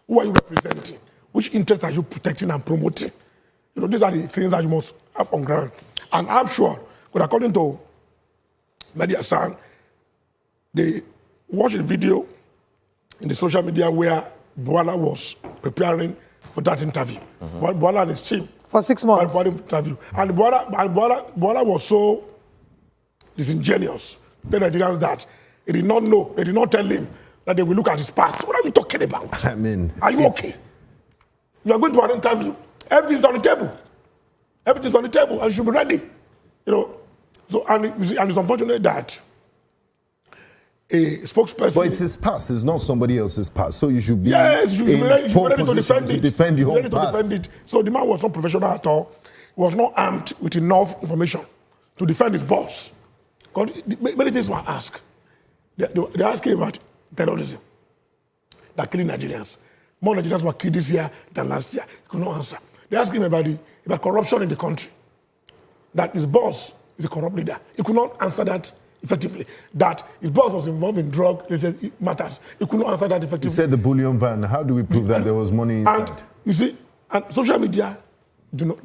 Who are you representing? Which interests are you protecting and promoting? You know, these are the things that you must have on ground. And I'm sure, but according to Mehdi Hasan, they watched a video in the social media where Bwala was preparing for that interview. Bwala and his team. For 6 months. Interview. And Bwala was so disingenuous, the Nigerians, that he did not know, they did not tell him that they will look at his past. What are you talking about? I mean, are you okay? You are going to an interview. Everything's on the table. Everything's on the table and you should be ready. You know. So and it's unfortunate that a spokesperson. But it's his past, it's not somebody else's past. So you should be you should be ready to defend it. Defend your own past. Defend it. So the man was not professional at all. He was not armed with enough information to defend his boss. Because many things were asked. They asked him about terrorism. They're killing Nigerians. More Nigerians were killed this year than last year. He could not answer. They asked him about corruption in the country. That his boss is a corrupt leader. He could not answer that effectively. That his boss was involved in drug matters. He could not answer that effectively. He said the bullion van. How do we prove that there was money inside? And you see, and social media do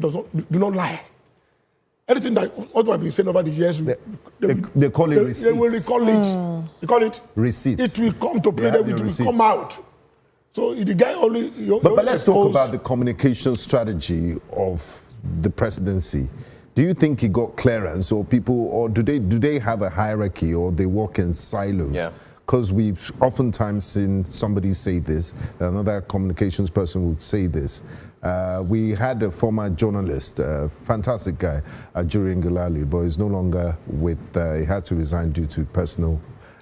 not lie. Anything that what I've been saying over the years, they call it receipts. They will recall it. They call it receipts. It will come to play. It will come out. So the guy only. But let's talk about the communication strategy of the presidency. Do you think he got clearance, or people, or do they have a hierarchy, or they work in silos? Yeah. because we've oftentimes seen somebody say this, another communications person would say this. We had a former journalist, fantastic guy, during Legality, but he's no longer with, he had to resign due to personal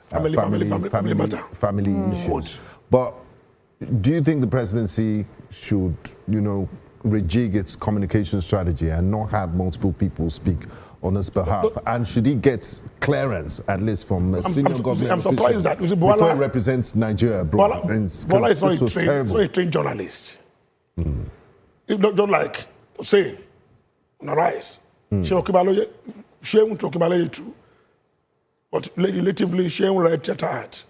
family issues. But do you think the presidency should, rejig its communication strategy and not have multiple people speak on his behalf? And should he get clearance, at least from a senior government I'm surprised that before he represents Nigeria abroad? Bwala is not a trained journalist. If not like saying, on the rise, she won't talk about it too. But relatively, she won't write chat,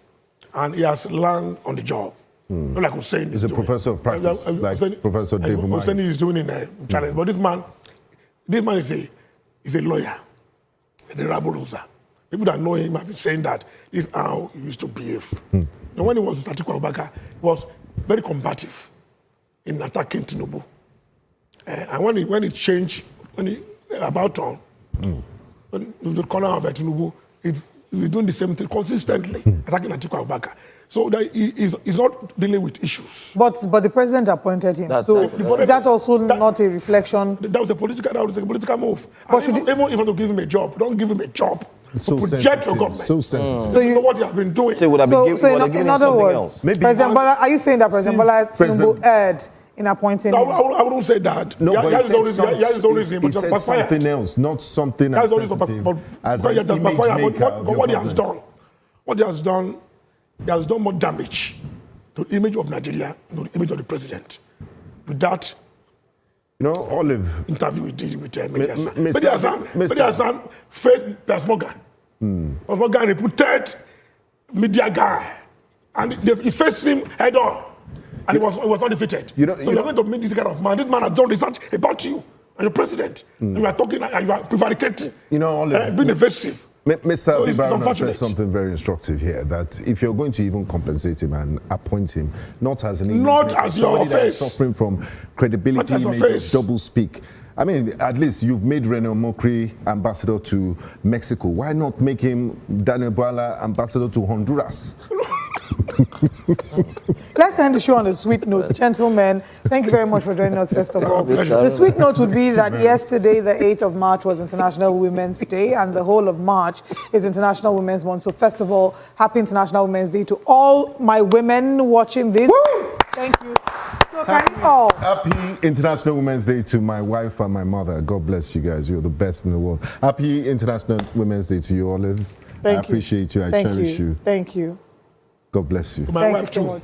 and he has learned on the job. Not like Hussein He's a professor of practice, like Professor David Hussein is doing in China. But this man is a lawyer, a rebel loser. People that know him have been saying that this is how he used to behave. Now, when he was with Atiku Abubakar, he was very combative in attacking Tinubu. And when he changed, when he about turn, when the corner of Tinubu, he was doing the same thing consistently, attacking Atiku Abubakar. So that he's not dealing with issues. But the president appointed him. So is that also not a reflection? That was a political move. But even if you give him a job, don't give him a job. So project your government. So sensitive. So you know what he has been doing. So in other words, President Bola, are you saying that President Bola Tinubu erred in appointing him? I wouldn't say that. No, but he said something else, not something as sensitive as an image maker of your government. What he has done, he has done more damage to the image of Nigeria and to the image of the president. With that, Olive interview we did with Mehdi Hasan faced Piers Morgan. Piers Morgan reputed media guy, and he faced him head on, and he was not defeated. So you're going to meet this kind of man. This man has done research about you and your president, and you are talking and you are prevaricating, being evasive. Mr. Ibarra said something very instructive here, that if you're going to even compensate him and appoint him, not as an not as your face, suffering from credibility, image, double speak. I mean, at least you've made Rene Omokri ambassador to Mexico. Why not make him, Daniel Bwala, ambassador to Honduras? Let's end the show on a sweet note. Gentlemen, thank you very much for joining us, first of all. The sweet note would be that yesterday, the 8th of March, was International Women's Day, and the whole of March is International Women's Month. So first of all, happy International Women's Day to all my women watching this. Woo! Thank you. So happy International Women's Day to my wife and my mother. God bless you guys. You're the best in the world. Happy International Women's Day to you, Olive. I appreciate you. I cherish you. Thank you. God bless you. Thank you so much.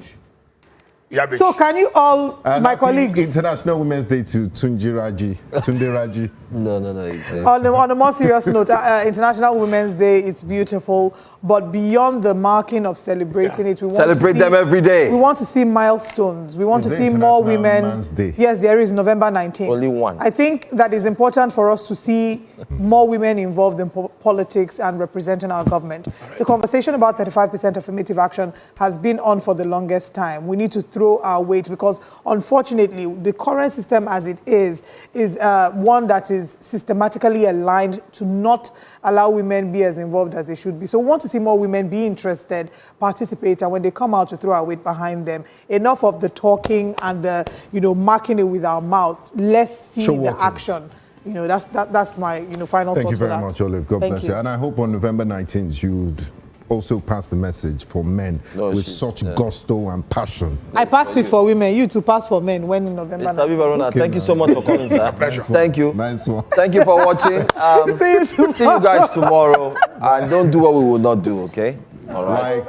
So can you all, my colleagues... International Women's Day to Tunde Raji. No. On a more serious note, International Women's Day, it's beautiful, but beyond the marking of celebrating it, we want celebrate them every day. We want to see milestones. We want to see more women. Yes, there is November 19th. Only one. I think that is important for us to see more women involved in politics and representing our government. The conversation about 35% affirmative action has been on for the longest time. We need to throw our weight, because unfortunately the current system as it is one that is systematically aligned to not allow women be as involved as they should be. So we want to see more women be interested, participate, and when they come out, to throw our weight behind them. Enough of the talking and the marking it with our mouth. Let's see the action. That's my final thoughts. Thank you very much, Olive. God bless you. And I hope on November 19th you'd also pass the message for men with such gusto and passion. I passed it for women. You to pass for men when in November. Mr. Vivarona, thank you so much for coming, sir. Thank you. Nice one. Thank you for watching. See you guys tomorrow. And don't do what we will not do, okay? All right.